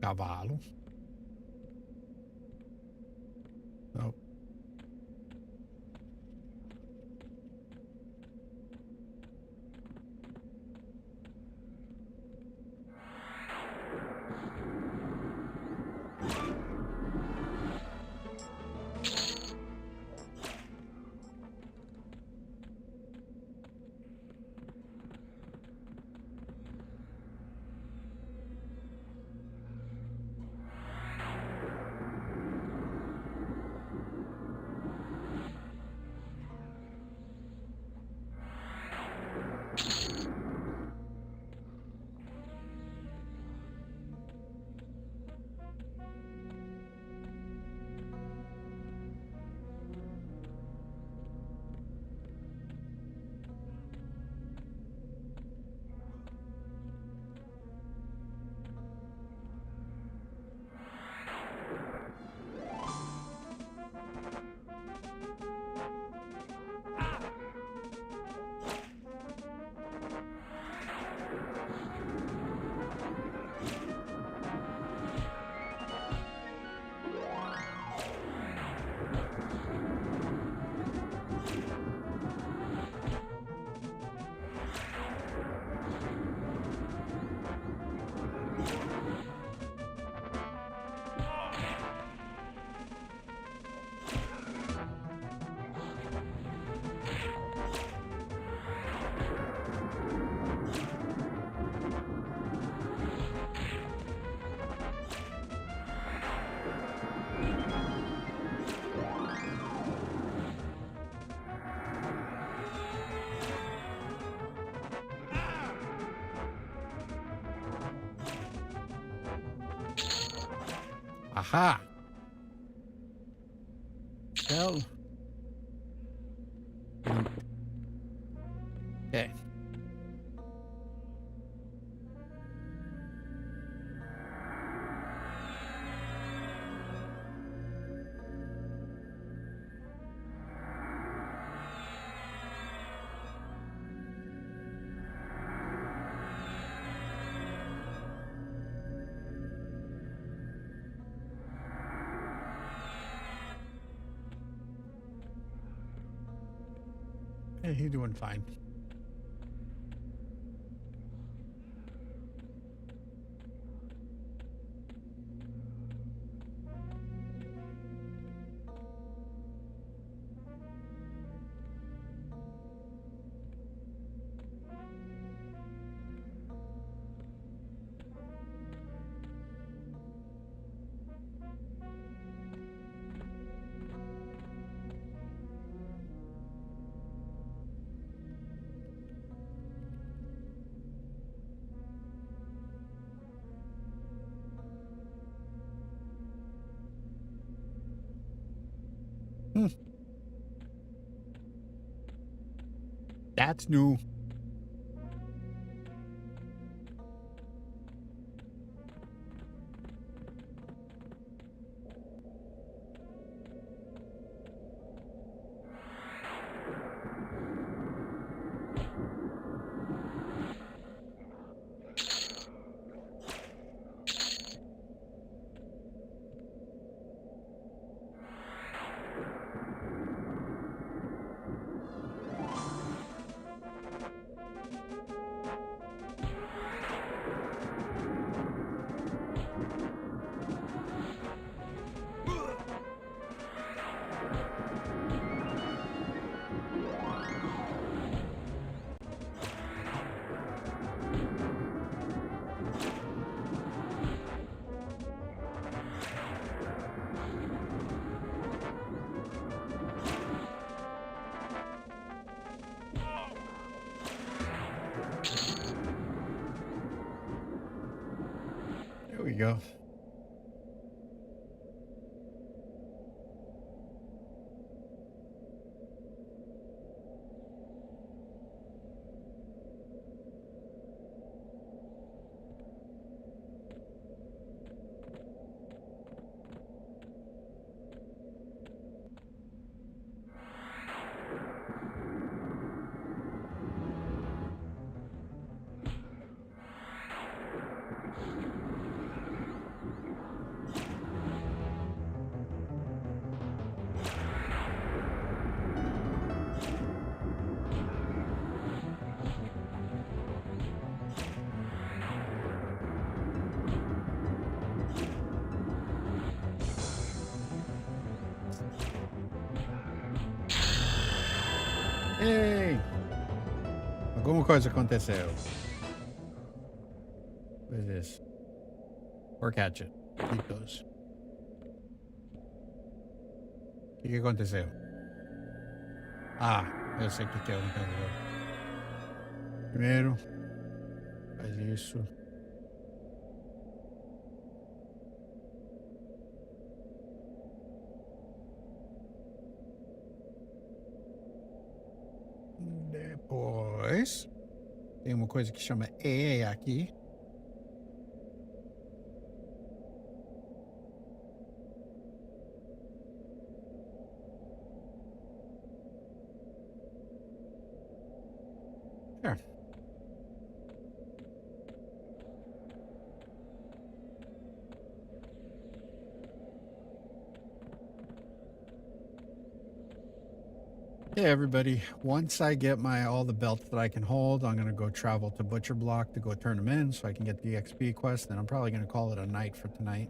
Cavalo. Oh. Aha. Well. Okay. Hey, he's doing fine. That's new. There we go. Ei! Alguma coisa aconteceu. What is this? Or catch it. Keep those. O que aconteceu? Ah, eu sei o que é. Primeiro, faz isso. Depois, tem uma coisa que chama E aqui. Sure. Hey everybody, once I get all the belts that I can hold, I'm gonna go travel to Butcher Block to go turn them in so I can get the XP quest, and I'm probably gonna call it a night for tonight.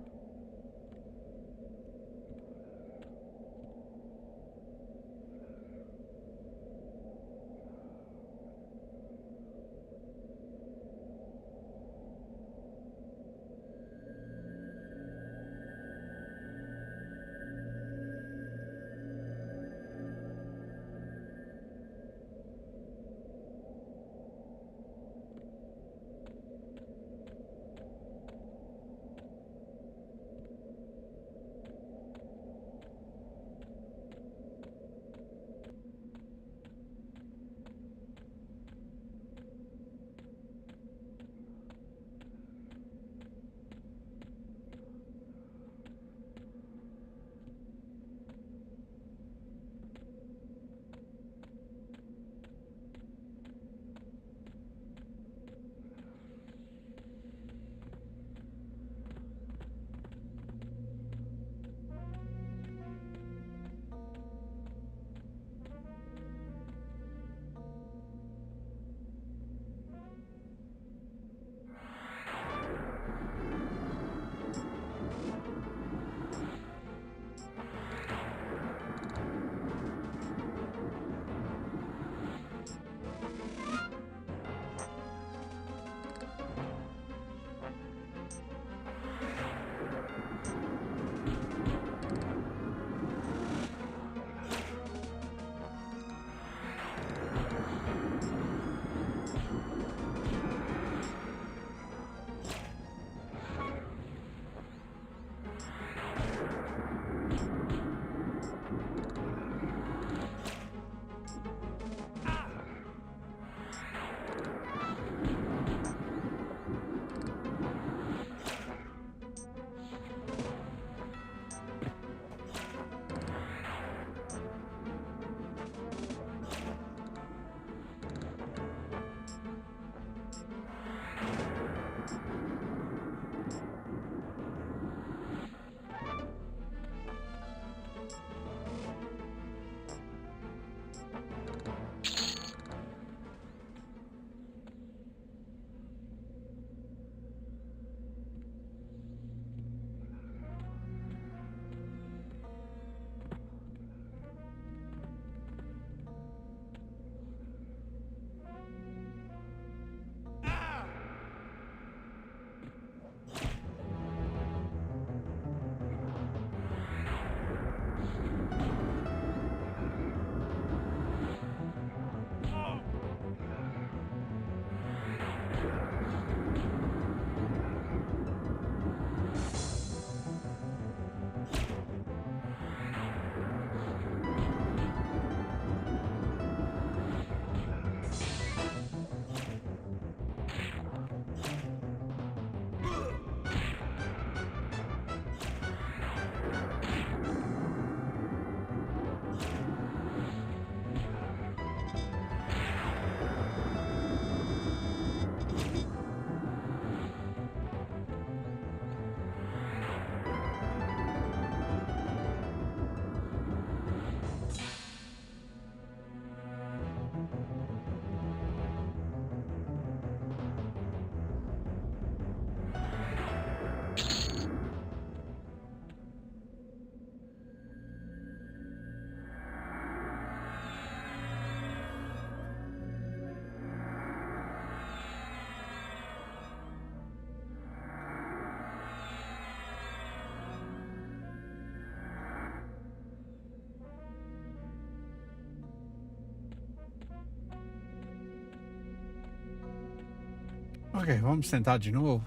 Ok, vamos tentar de novo.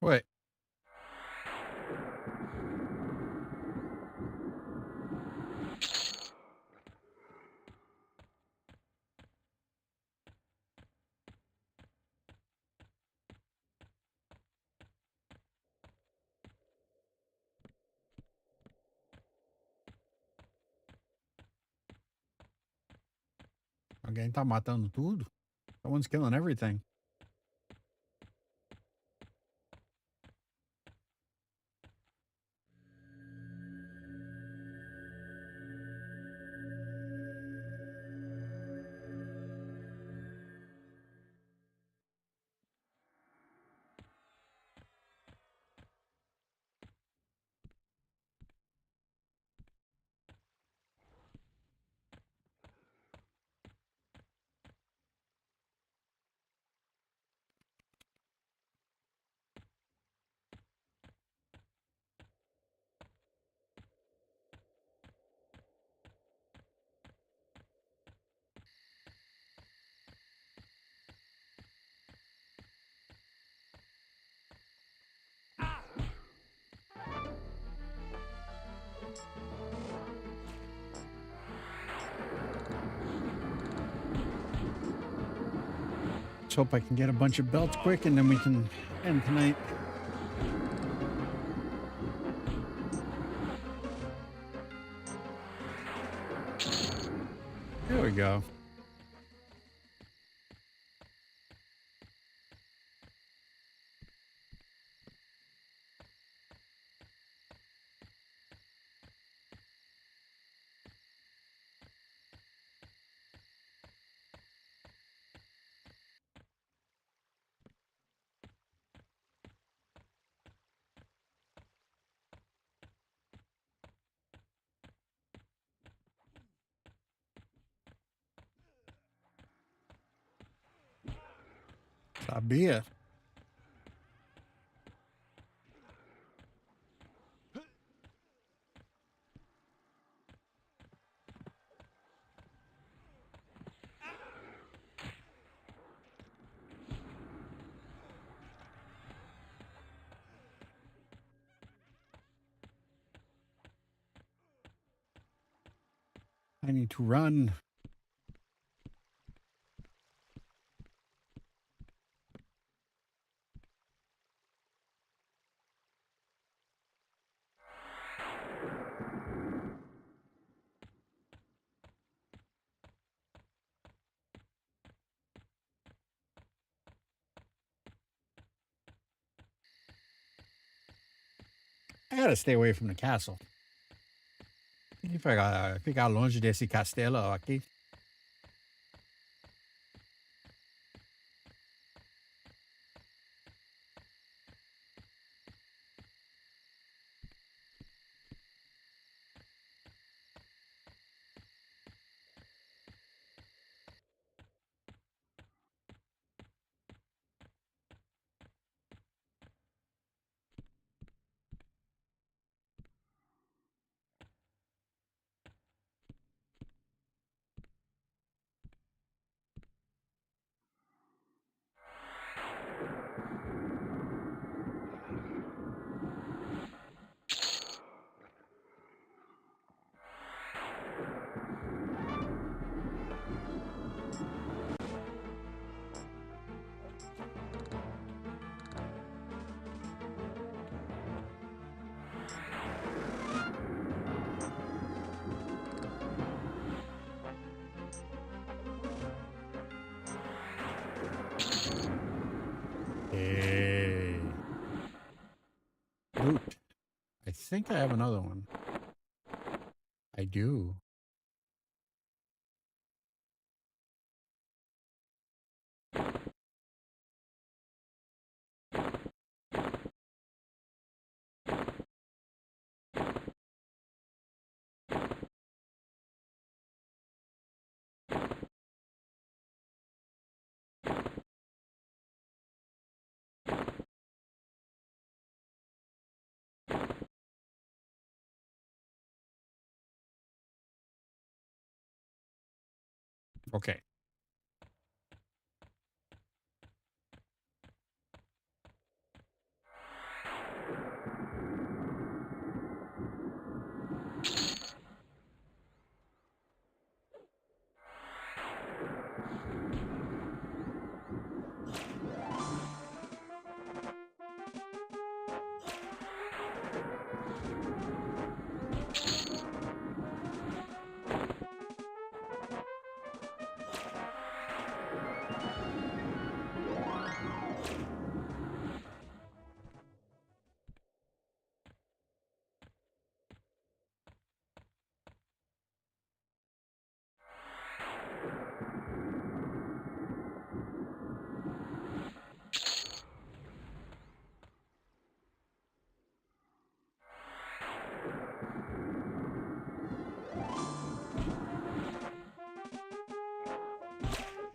Wait. Alguém tá matando tudo? Someone's killing everything. Let's hope I can get a bunch of belts quick and then we can end tonight. There we go. Sabia. I need to run. I gotta stay away from the castle. Tem que ficar longe desse castelo aqui. think I have another one. I do. Okay.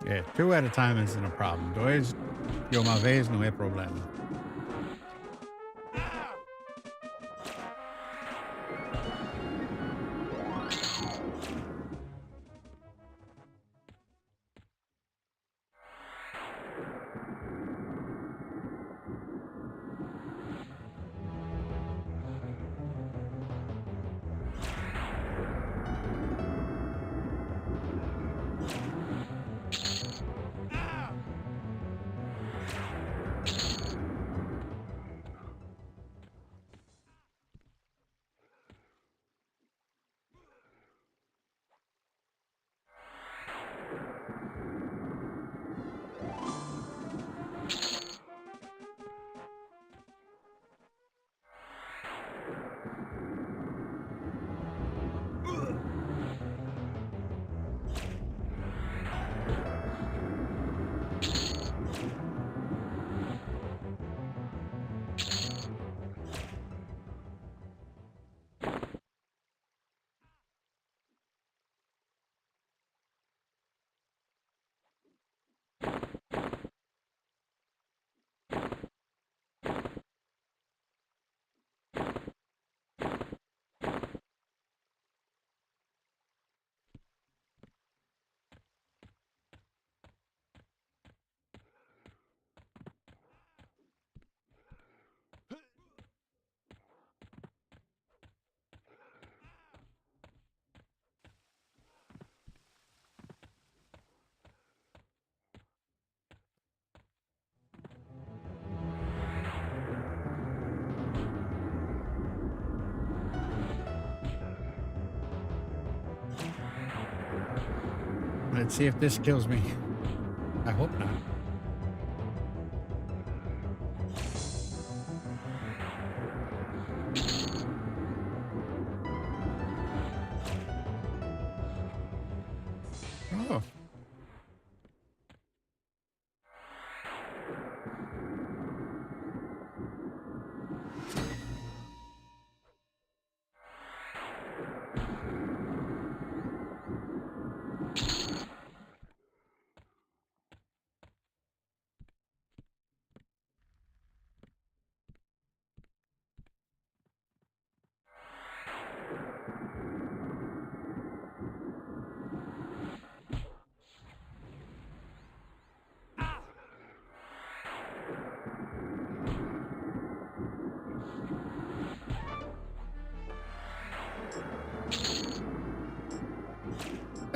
Yeah, 2 at a time isn't a problem. Dois de uma vez não é problema. Let's see if this kills me. I hope not. Oh.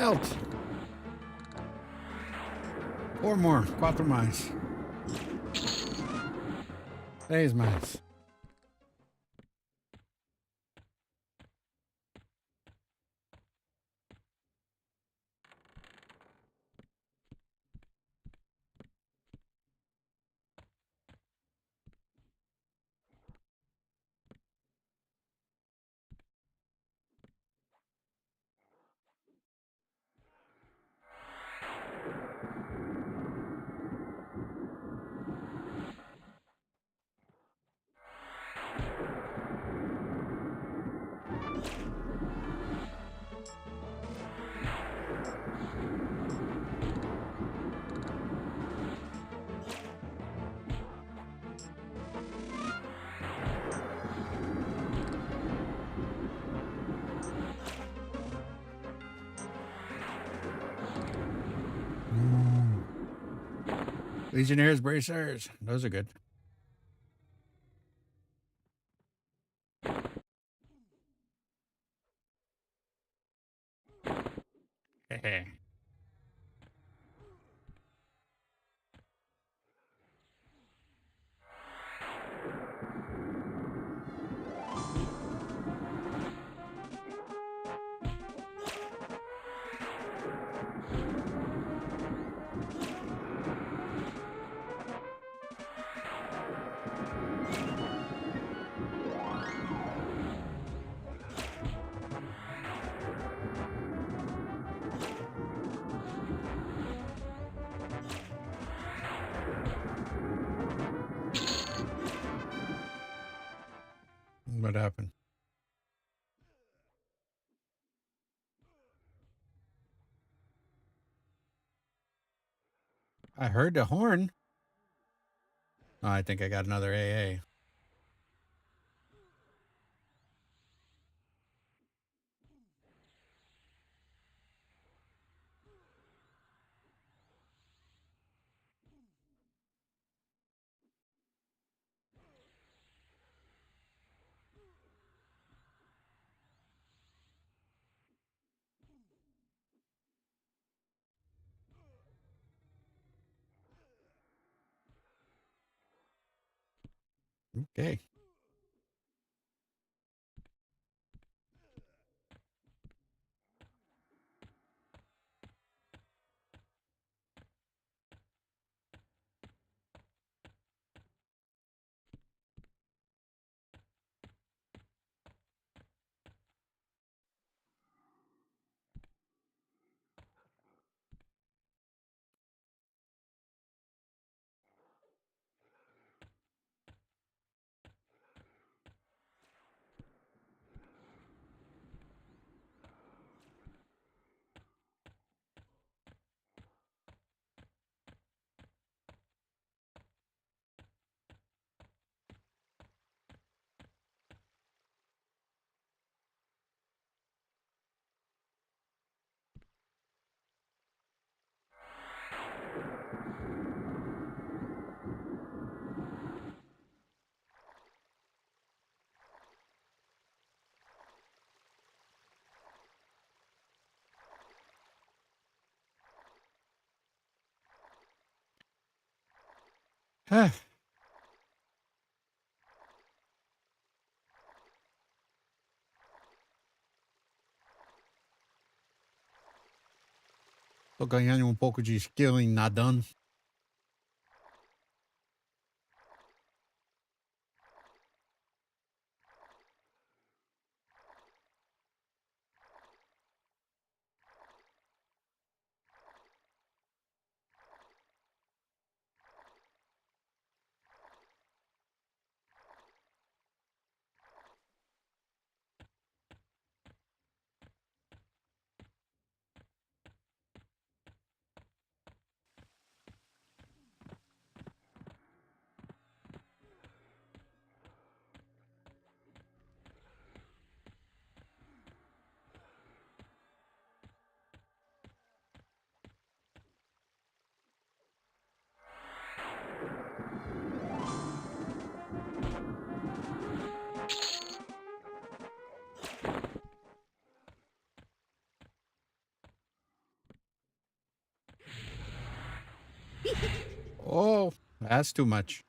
Belt. 4 more. 4 mais. 3 mais. Legionnaires, bracers. Those are good. Hey. What happened? I heard the horn. Oh, I think I got another AA. Okay. Tô ganhando um pouco de skill em nadando. Oh, that's too much.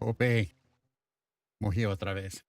Ope. Mojé otra vez.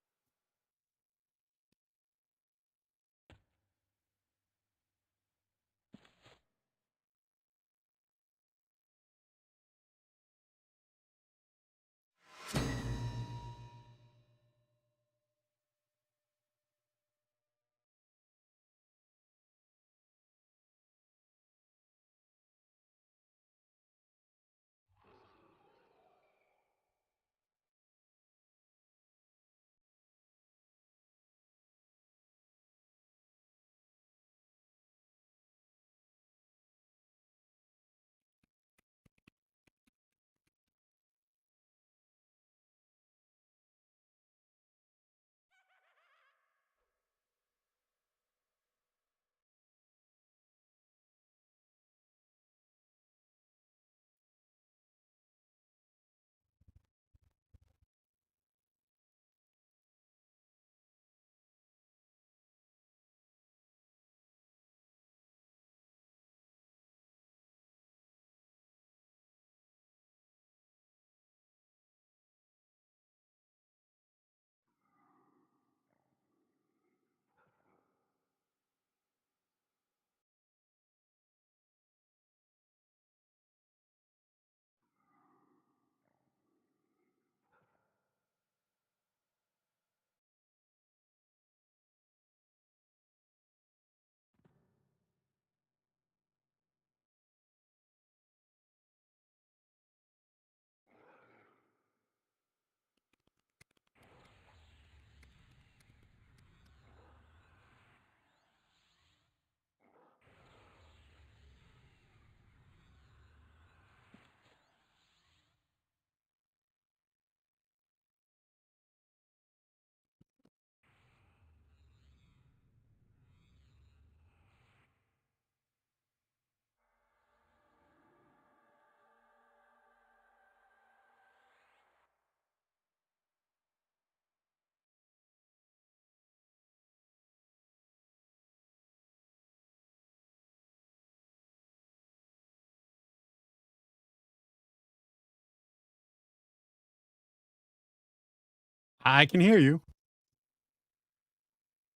I can hear you.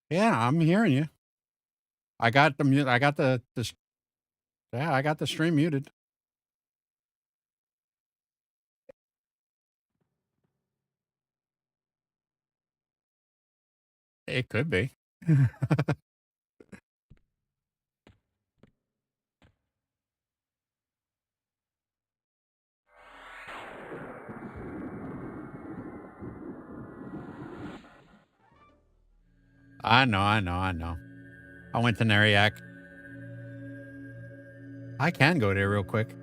Yeah, I'm hearing you. I got the mute. I got yeah, I got the stream muted. It could be. I know, I know, I know. I went to Nariak. I can go there real quick.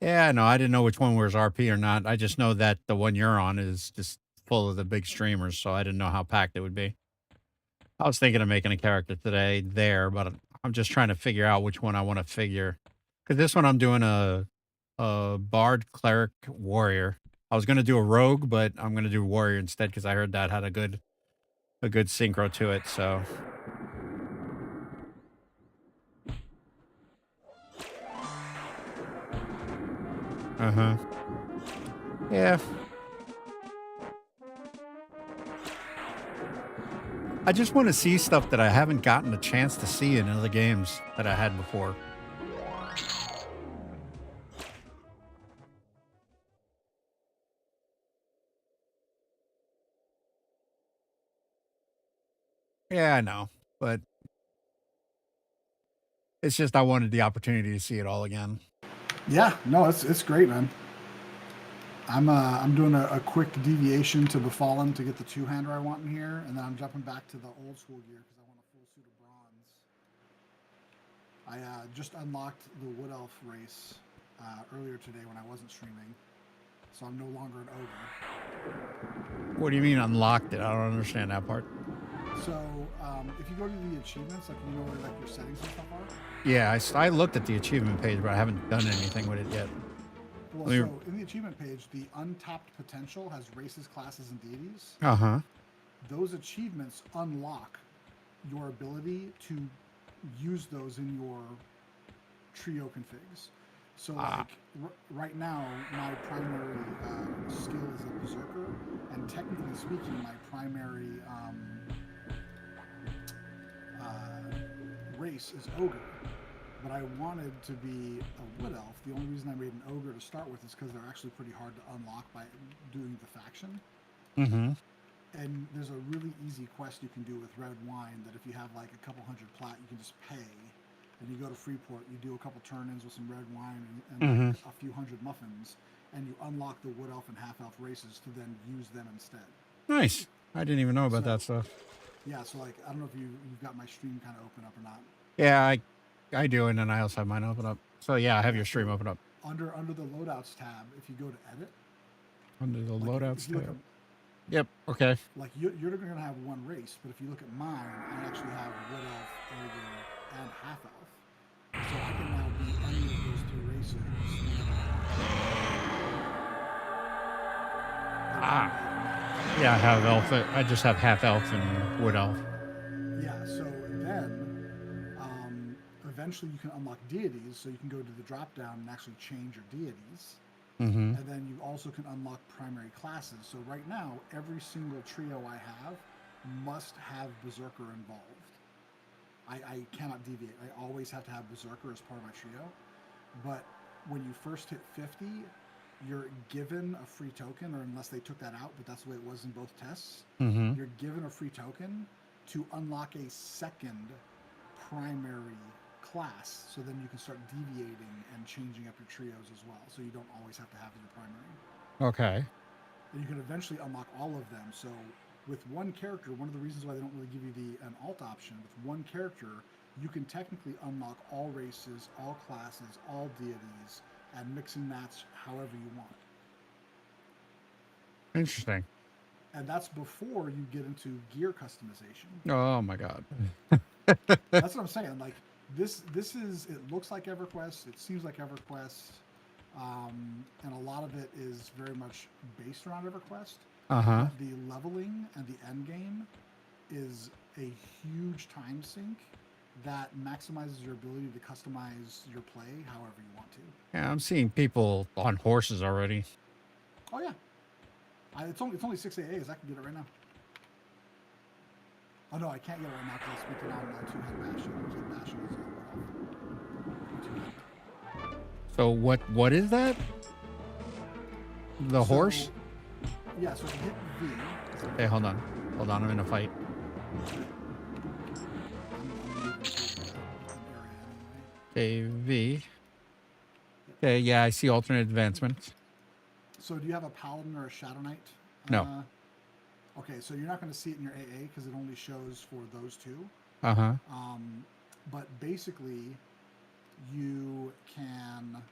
Yeah, no, I didn't know which one was RP or not. I just know that the one you're on is just full of the big streamers, so I didn't know how packed it would be. I was thinking of making a character today there, but I'm just trying to figure out which one I want to figure. Because this one I'm doing a bard, cleric, warrior. I was gonna do a rogue, but I'm gonna do warrior instead because I heard that had a good synchro to it. So, yeah. I just want to see stuff that I haven't gotten a chance to see in other games that I had before. Yeah, I know, but it's just I wanted the opportunity to see it all again.
Yeah, no, it's great, man. I'm doing a quick deviation to the Fallen to get the two-hander I want in here, and then I'm jumping back to the old school gear because I want a full suit of bronze. I just unlocked the Wood Elf race earlier today when I wasn't streaming, so I'm no longer an ogre.
What do you mean unlocked it? I don't understand that part.
So if you go to the achievements, like you know where like your settings and stuff are.
Yeah, I looked at the achievement page, but I haven't done anything with it yet.
Well, so in the achievement page, the untapped potential has races, classes, and deities.
Uh-huh.
Those achievements unlock your ability to use those in your trio configs. So
Ah.
like right now, my primary skill is a berserker, and technically speaking, my primary race is ogre. But I wanted to be a wood elf. The only reason I made an ogre to start with is because they're actually pretty hard to unlock by doing the faction.
Mm-hmm.
And there's a really easy quest you can do with red wine that if you have like a couple hundred plat, you can just pay. And you go to Freeport, you do a couple turn-ins with some red wine and like a few hundred muffins, and you unlock the wood elf and half elf races to then use them instead.
Nice. I didn't even know about that stuff.
Yeah, so like I don't know if you've got my stream kind of open up or not.
Yeah, I do, and then I also have mine open up. So yeah, I have your stream open up.
Under the loadouts tab, if you go to edit.
Under the
like
loadouts tab.
At,
yep. Okay.
Like you're going to have one race, but if you look at mine, I actually have wood elf, ogre, and half elf. So I can now be any of those three races.
Yeah, I have elf. I just have half elf and wood elf.
Yeah, so then eventually you can unlock deities, so you can go to the drop down and actually change your deities.
Mm-hmm.
And then you also can unlock primary classes. So right now, every single trio I have must have berserker involved. I cannot deviate. I always have to have berserker as part of my trio. But when you first hit 50, you're given a free token, or unless they took that out, but that's the way it was in both tests.
Mm-hmm.
You're given a free token to unlock a second primary class, so then you can start deviating and changing up your trios as well, so you don't always have to have your primary.
Okay.
And you can eventually unlock all of them. So with one character, one of the reasons why they don't really give you an alt option, with one character, you can technically unlock all races, all classes, all deities, and mix and match however you want.
Interesting.
And that's before you get into gear customization.
Oh my god.
That's what I'm saying. Like this is, it looks like EverQuest, it seems like EverQuest, and a lot of it is very much based around EverQuest.
Uh-huh.
The leveling and the end game is a huge time sink that maximizes your ability to customize your play however you want to.
Yeah, I'm seeing people on horses already.
Oh yeah, it's only 6 AAs. I can get it right now. Oh no, I can't get it right now because I'm speaking on two-hand bashing.
So what is that? The horse?
Yeah, so if you hit V.
Hey, hold on. I'm in a fight. Okay, V. Okay, yeah, I see alternate advancements.
So do you have a paladin or a shadow knight?
No.
Okay, so you're not going to see it in your AA because it only shows for those two.
Uh-huh.
But basically, you can,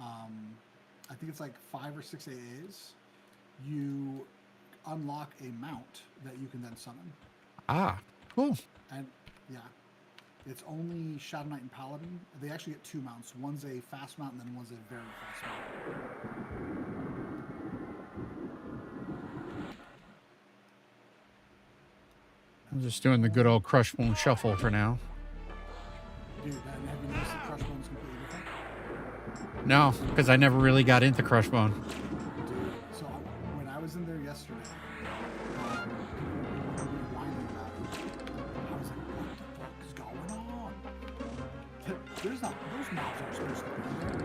I think it's like 5 or 6 AAs. You unlock a mount that you can then summon.
Ah, cool.
And yeah, it's only Shadow Knight and Paladin. They actually get 2 mounts. One's a fast mount and then one's a very fast mount.
I'm just doing the good old Crushbone shuffle for now.
Dude, have you noticed that Crushbone's completely different?
No, because I never really got into Crushbone.
Dude, so when I was in there yesterday, people were whining about it. I was like, what the fuck is going on? There's not, those mobs aren't supposed to be there.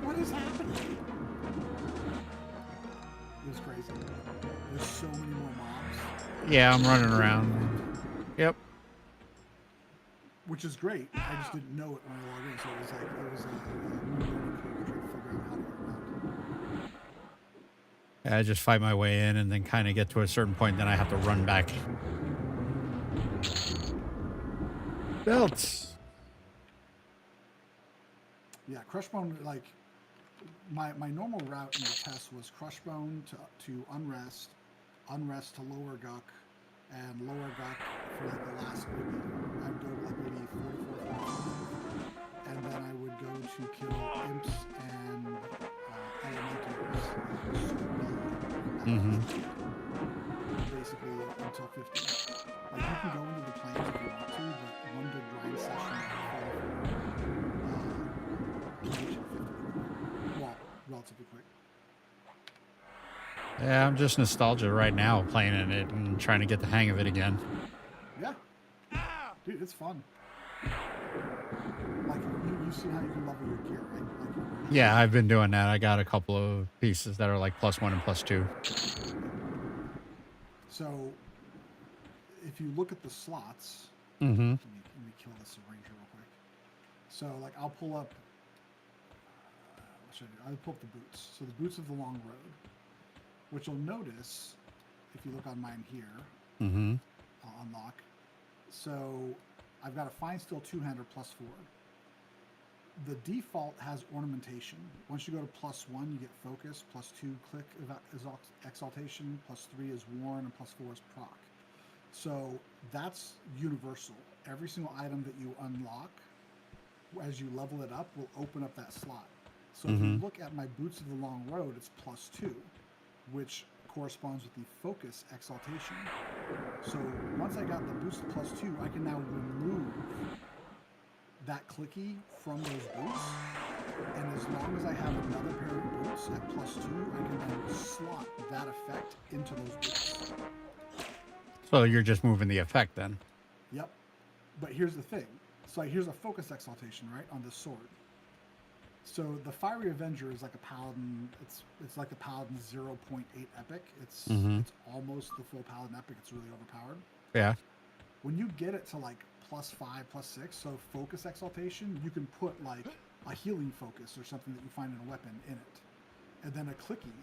What is happening? It was crazy. There's so many more mobs.
Yeah, I'm running around. Yep.
Which is great. I just didn't know it when I logged in, so it was like, it was a new learning curve to try to figure out how to get around.
Yeah, I just fight my way in and then kind of get to a certain point, then I have to run back. Belts.
Yeah, Crushbone, like, my normal route in the test was Crushbone to Unrest, Unrest to Lower Guck, and Lower Guck for like the last maybe, I would go to like maybe 44, 45, and then I would go to kill Imps and Elementals. Basically until 50. Like you can go into the plains if you want to, but one big grind
Yeah, I'm just nostalgia right now playing in it and trying to get the hang of it again.
Yeah, dude, it's fun. Like you see how you can level your gear, right? Like
Yeah, I've been doing that. I got a couple of pieces that are like +1 and +2.
so if you look at the slots,
Mm-hmm.
let me kill this Ranger real quick. So like I'll pull up. What should I do? I'll pull up the boots. So the boots of the long road, which you'll notice if you look on mine here,
Mm-hmm.
I'll unlock. So I've got a fine steel two-hander +4. The default has ornamentation. Once you go to +1, you get focus, +2 click exaltation, +3 is worn, and +4 is proc. So that's universal. Every single item that you unlock as you level it up will open up that slot. So if you
Mm-hmm.
look at my boots of the long road, it's +2, which corresponds with the focus exaltation. So once I got the boost +2, I can now remove that clicky from those boots, and as long as I have another pair of boots at +2, I can then slot that effect into those boots.
So you're just moving the effect then.
Yep. But here's the thing. So here's a focus exaltation, right, on this sword. So the Fiery Avenger is like a paladin. It's like the paladin 0.8 epic.
Mm-hmm.
It's almost the full paladin epic. It's really overpowered.
Yeah.
When you get it to like +5, +6, so focus exaltation, you can put like a healing focus or something that you find in a weapon in it, and then a clicky.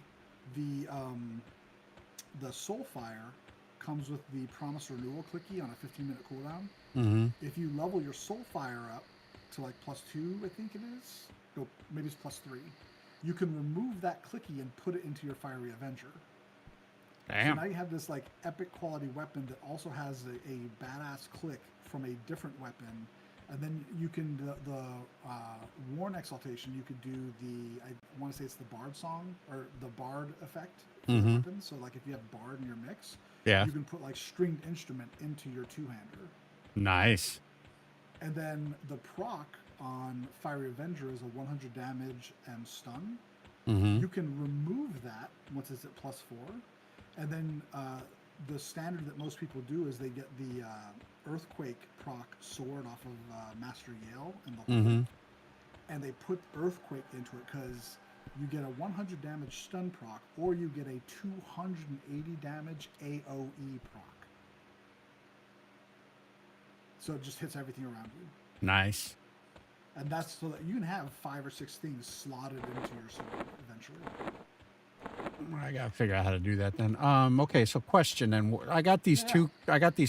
The Soulfire comes with the Promise Renewal clicky on a 15-minute cooldown.
Mm-hmm.
If you level your Soulfire up to like +2, I think it is. No, maybe it's +3. You can remove that clicky and put it into your Fiery Avenger.
Damn.
So now you have this like epic quality weapon that also has a badass click from a different weapon, and then you can the Worn Exaltation. You could do I want to say it's the Bard song or the Bard effect for the
Mm-hmm.
weapon. So like if you have Bard in your mix,
Yeah.
you can put like stringed instrument into your two-hander.
Nice.
And then the proc on Fiery Avenger is a 100 damage and stun.
Mm-hmm.
You can remove that once it's at +4. And then the standard that most people do is they get the Earthquake proc sword off of Master Yale and the
Mm-hmm.
and they put Earthquake into it because you get a 100 damage stun proc or you get a 280 damage AoE proc. So it just hits everything around you.
Nice.
And that's so that you can have 5 or 6 things slotted into your sword eventually.
I gotta figure out how to do that then. Okay, so question then. I got these
Yeah.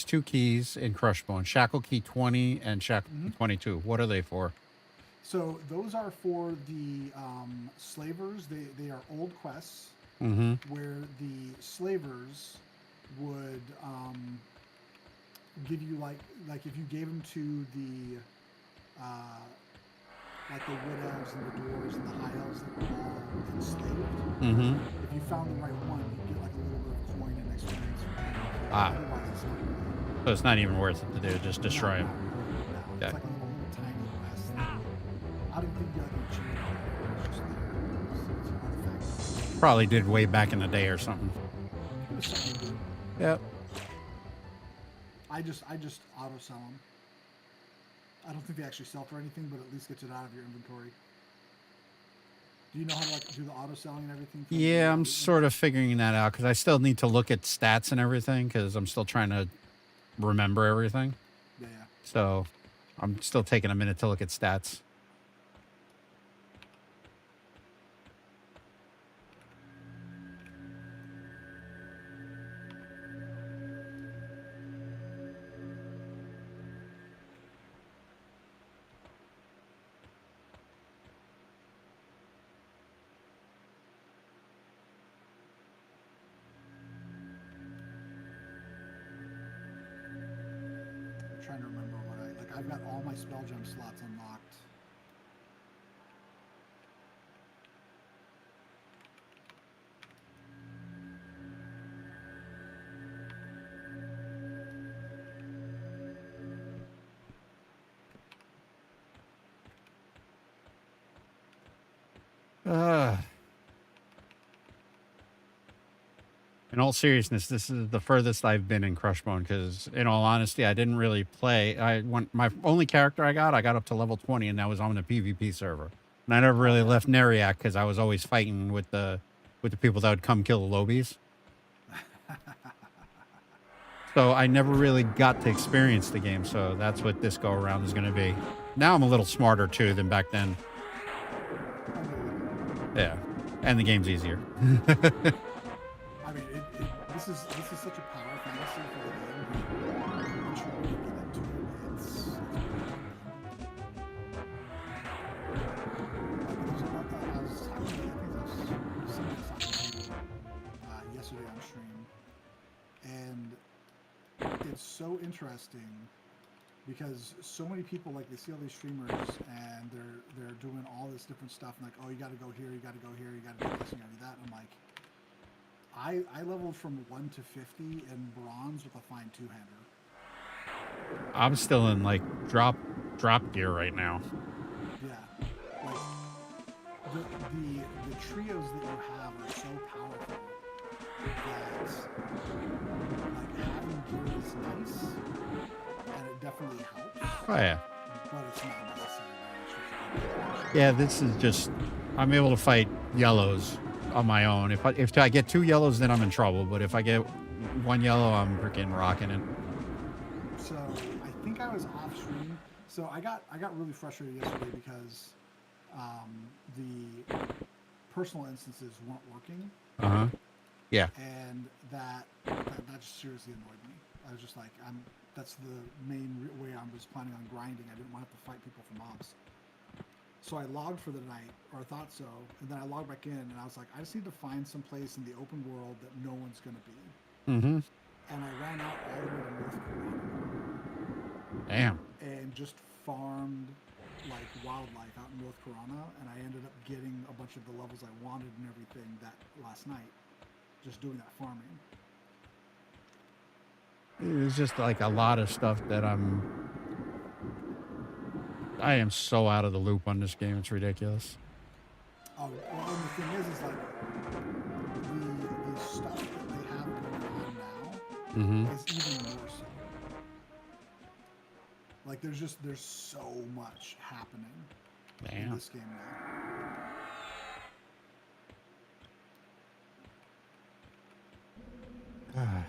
two keys in Crushbone, Shackle Key 20 and Shackle Key
Mm-hmm.
22. What are they for?
So those are for the slavers. They are old quests
Mm-hmm.
where the slavers would give you like if you gave them to the like the wood elves and the dwarves and the high elves that were all enslaved.
Mm-hmm.
If you found the right one, you'd get like a little bit of coin and experience from them.
Ah,
Otherwise, it's not really.
so it's not even worth it to do. Just
No,
destroy
not
them.
really. No,
Okay.
it's like a little tiny quest. I don't think you get like an achievement. It's just there. It's an artifact.
Probably did way back in the day or something.
It was something to do.
Yep.
I just auto sell them. I don't think they actually sell for anything, but at least gets it out of your inventory. Do you know how to like do the auto selling and everything?
Yeah, I'm sort of figuring that out because I still need to look at stats and everything because I'm still trying to remember everything.
Yeah.
So I'm still taking a minute to look at stats.
I'm trying to remember what I've got all my spell gem slots unlocked.
In all seriousness, this is the furthest I've been in Crushbone because, in all honesty, I didn't really play. My only character I got up to level 20, and that was on the PvP server. And I never
Oh
really
yeah.
left Neriak because I was always fighting with the people that would come kill the lobies. So I never really got to experience the game. So that's what this go around is going to be. Now I'm a little smarter too than back then. Yeah, and the game's easier.
I mean, this is such a power fantasy for the game. Once you really get into it, it's yesterday on stream, and it's so interesting because so many people, like, they see all these streamers and they're doing all this different stuff, and like, oh, you got to go here, you got to go here, you got to do this, you got to do that. And I'm like, I leveled from 1 to 50 in bronze with a fine two-hander.
I'm still in like drop gear right now.
Yeah, like the trios that you have are so powerful that like having gear is nice and it definitely helps.
Oh yeah.
But it's not necessary.
Yeah, this is just I'm able to fight yellows on my own. If I get 2 yellows, then I'm in trouble. But if I get 1 yellow, I'm freaking rocking it.
So I think I was off stream. So I got really frustrated yesterday because the personal instances weren't working.
Yeah.
And that just seriously annoyed me. I was just like, that's the main way I was planning on grinding. I didn't want to have to fight people for mobs. So I logged for the night, or I thought so, and then I logged back in, and I was like, I just need to find some place in the open world that no one's going to be. And I ran out all the way to North Korea.
Damn.
And just farmed like wildlife out in North Corona, and I ended up getting a bunch of the levels I wanted and everything that last night, just doing that farming.
It's just like a lot of stuff that I am so out of the loop on this game. It's ridiculous.
Oh, well, and the thing is like the stuff that they have going on now is even more so. Like there's so much happening in this game now.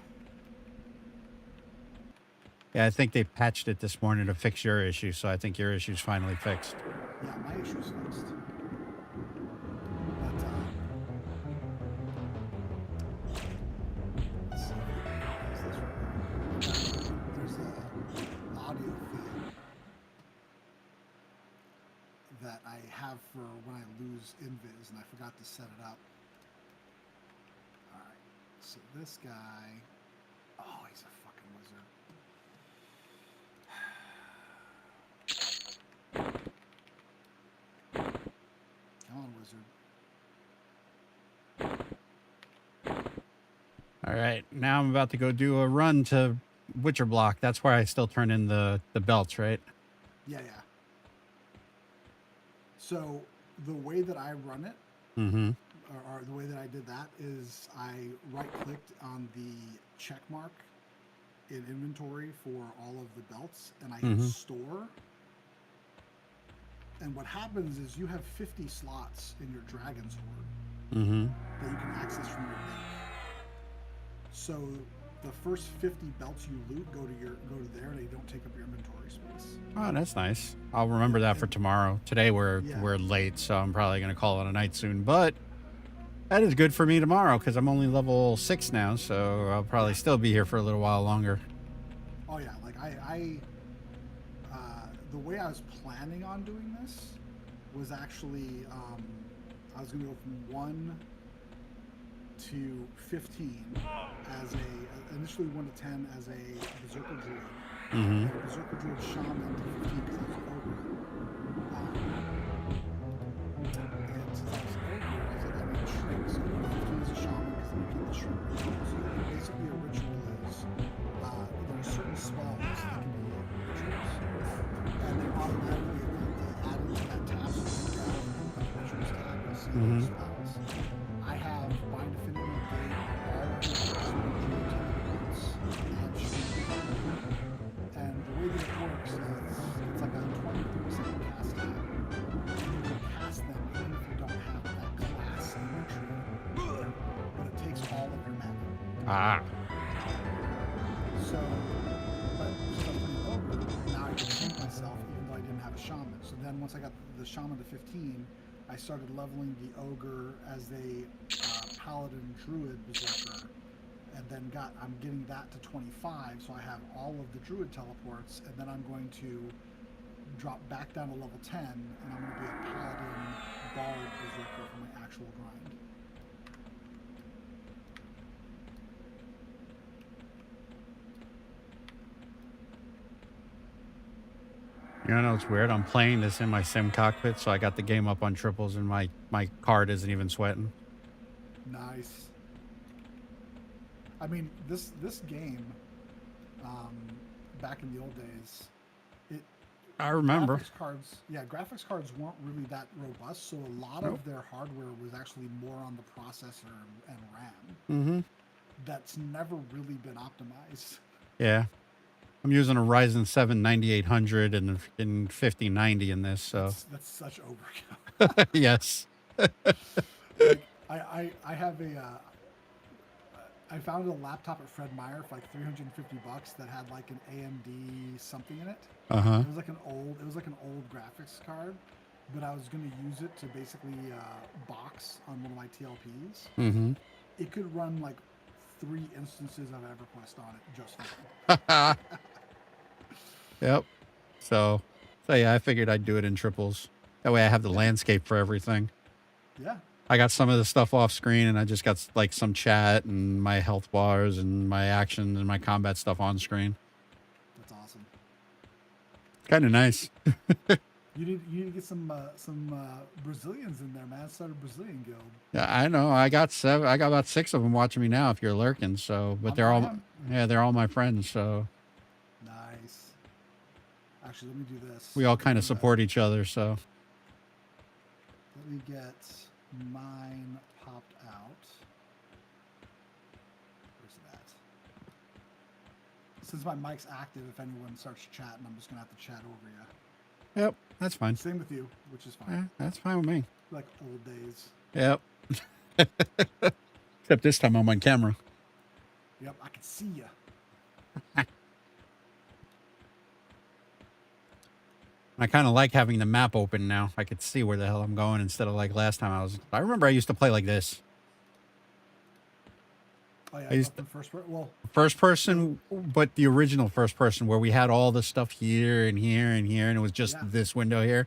Yeah, I think they patched it this morning to fix your issue, so I think your issue's finally fixed.
Yeah, my issue's fixed. But let's see if there's an audio feed that I have for when I lose invis, and I forgot to set it up. All right, so this guy, oh, he's a fucking wizard. Come on, wizard.
All right, now I'm about to go do a run to Witcher Block. That's where I still turn in the belts, right?
Yeah. So the way that I run it, or the way that I did that, is I right-clicked on the check mark in inventory for all of the belts, and I hit store. And what happens is you have 50 slots in your Dragon's Hoard that you can access from your bank. So the first 50 belts you loot go to there, and they don't take up your inventory space.
Oh, that's nice. I'll remember that for tomorrow. Today we're late, so I'm probably going to call it a night soon. But that is good for me tomorrow because I'm only level 6 now, so I'll probably still be here for a little while longer.
Oh yeah, like the way I was planning on doing this was actually I was going to go from 1 to 15 as initially 1 to 10 as a Berserker Druid. And a Berserker Druid Shaman to 15 because I was Ogre. And since I was Ogre, I was like, I need Shrink, so 15 is a Shaman because then you get the Shrink ritual. So basically a ritual is there are certain spells that can be rituals, and they're automatically added to that tab, so you can grab the rituals tab and see those spells. I have Bind Affinity, Gate, all of the
Ah.
So, but since I was playing ogre, now I could tank myself even though I didn't have a shaman. So then once I got the shaman to 15, I started leveling the ogre as a paladin druid berserker, and then I'm getting that to 25. So I have all of the druid teleports, and then I'm going to drop back down to level 10, and I'm going to be a paladin bard berserker for my actual grind.
You know what's weird? I'm playing this in my sim cockpit, so I got the game up on triples, and my card isn't even sweating.
Nice. I mean, this game, back in the old days,
I remember.
Graphics cards weren't really that robust, so a lot of their hardware was actually more on the processor and RAM.
Mm-hmm.
That's never really been optimized.
Yeah. I'm using a Ryzen 7 9800 and 5090 in this, so.
That's such overkill.
Yes.
Like, I have I found a laptop at Fred Meyer for like $350 that had like an AMD something in it.
Uh-huh.
It was like an old graphics card, but I was going to use it to basically box on one of my TLPs.
Mm-hmm.
It could run like 3 instances of EverQuest on it just fine.
Yep. So yeah, I figured I'd do it in triples. That way I have the landscape for everything.
Yeah.
I got some of the stuff off screen, and I just got like some chat and my health bars and my action and my combat stuff on screen.
That's awesome.
Kind of nice.
You need to get some Brazilians in there, man. Start a Brazilian guild.
Yeah, I know. I got about 6 of them watching me now. If you're lurking, so but they're all my friends. So
nice. Actually, let me do this.
We all kind of support each other. So
let me get mine popped out. Where's that? Since my mic's active, if anyone starts chatting, I'm just gonna have to chat over you.
Yep, that's fine.
Same with you, which is fine.
Yeah, that's fine with me.
Like old days.
Yep. Except this time I'm on camera.
Yep, I can see you.
I kind of like having the map open now. I could see where the hell I'm going instead of like last time I remember I used to play like this.
Oh yeah,
I used
first
person, but the original first person where we had all the stuff here and here and here, and it was just this window here.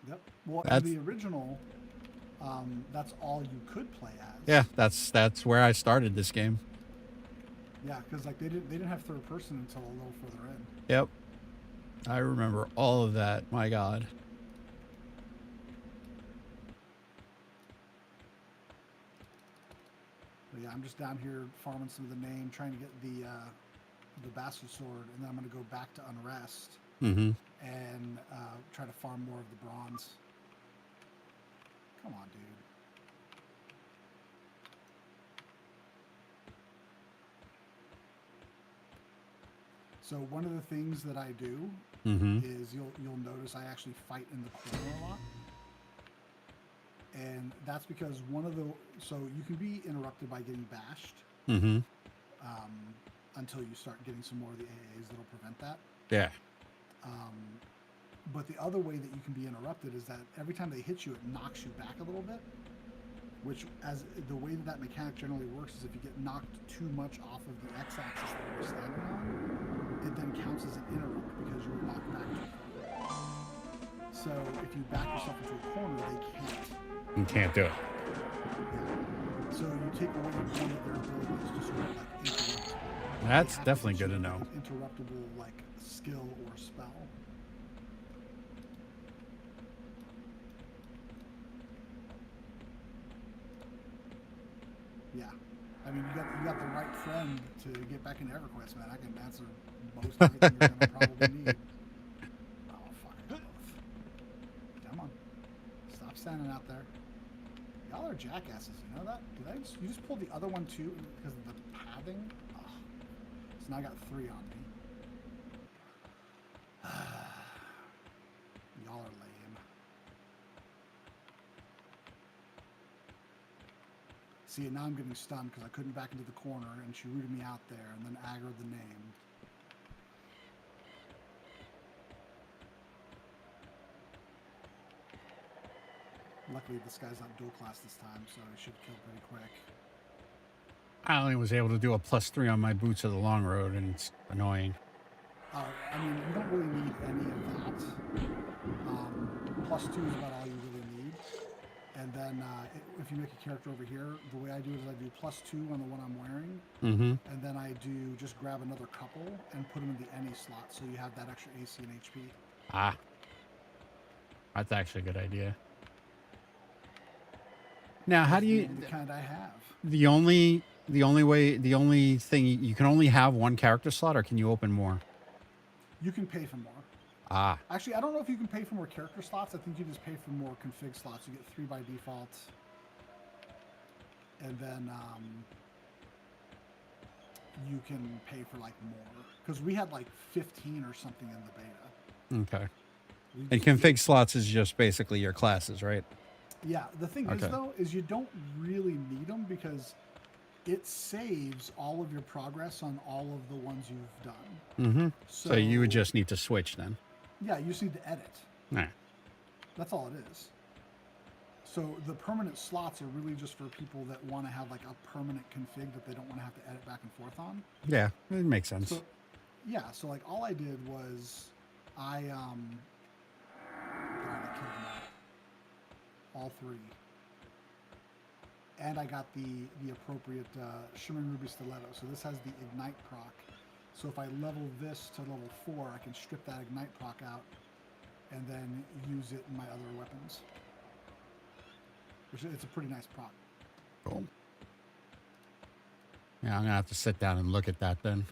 Yep. Well, in the original, that's all you could play as.
Yeah, that's where I started this game.
Yeah, because like they didn't have third person until a little further in.
Yep. I remember all of that. My God.
But yeah, I'm just down here farming some of the name, trying to get the bastard sword, and then I'm going to go back to Unrest and try to farm more of the bronze. Come on, dude. So one of the things that I do is you'll notice I actually fight in the corner a lot. And that's because so you can be interrupted by getting bashed until you start getting some more of the AAs that'll prevent that.
Yeah.
But the other way that you can be interrupted is that every time they hit you, it knocks you back a little bit. Which, as the way that mechanic generally works, is if you get knocked too much off of the x-axis that you're standing on, it then counts as an interrupt because you were knocked back too far. So if you back yourself into a corner, they can't.
You can't do it.
Yeah. So you take away one of their abilities to sort of like interrupt.
That's definitely good to know.
Like an interruptible like skill or spell. Yeah. I mean, you got the right friend to get back into EverQuest, man. I can answer most everything you're going to probably need. Oh, fuck it both. Come on. Stop standing out there. Y'all are jackasses, you know that? You just pulled the other one too because of the pathing? Oh. So now I got 3 on me. Y'all are lame. See, now I'm getting stunned because I couldn't back into the corner, and she rooted me out there, and then aggroed the name. Luckily, this guy's not dual class this time, so he should kill pretty quick.
I only was able to do a +3 on my boots of the long road, and it's annoying.
I mean, you don't really need any of that. +2 is about all you really need. And then if you make a character over here, the way I do it is I do +2 on the one I'm wearing, and then I do just grab another couple and put them in the any slot, so you have that extra AC and HP.
Ah, that's actually a good idea. Now, how do you?
The kind I have.
The only thing you can only have one character slot, or can you open more?
You can pay for more.
Ah,
Actually, I don't know if you can pay for more character slots. I think you just pay for more config slots. You get 3 by default. And then you can pay for like more. Because we had like 15 or something in the beta.
okay. And config slots is just basically your classes, right?
Yeah, the thing is
Okay.
though, is you don't really need them because it saves all of your progress on all of the ones you've done.
So you would just need to switch then.
Yeah, you just need to edit.
Nah.
That's all it is. So the permanent slots are really just for people that want to have like a permanent config that they don't want to have to edit back and forth on.
Yeah, it makes sense.
So yeah, so like all I did was I God, I killed them all 3. And I got the appropriate Shimmering Ruby Stiletto. So this has the Ignite proc. So if I level this to level 4, I can strip that Ignite proc out and then use it in my other weapons. Which it's a pretty nice proc.
Cool. Yeah, I'm gonna have to sit down and look at that then.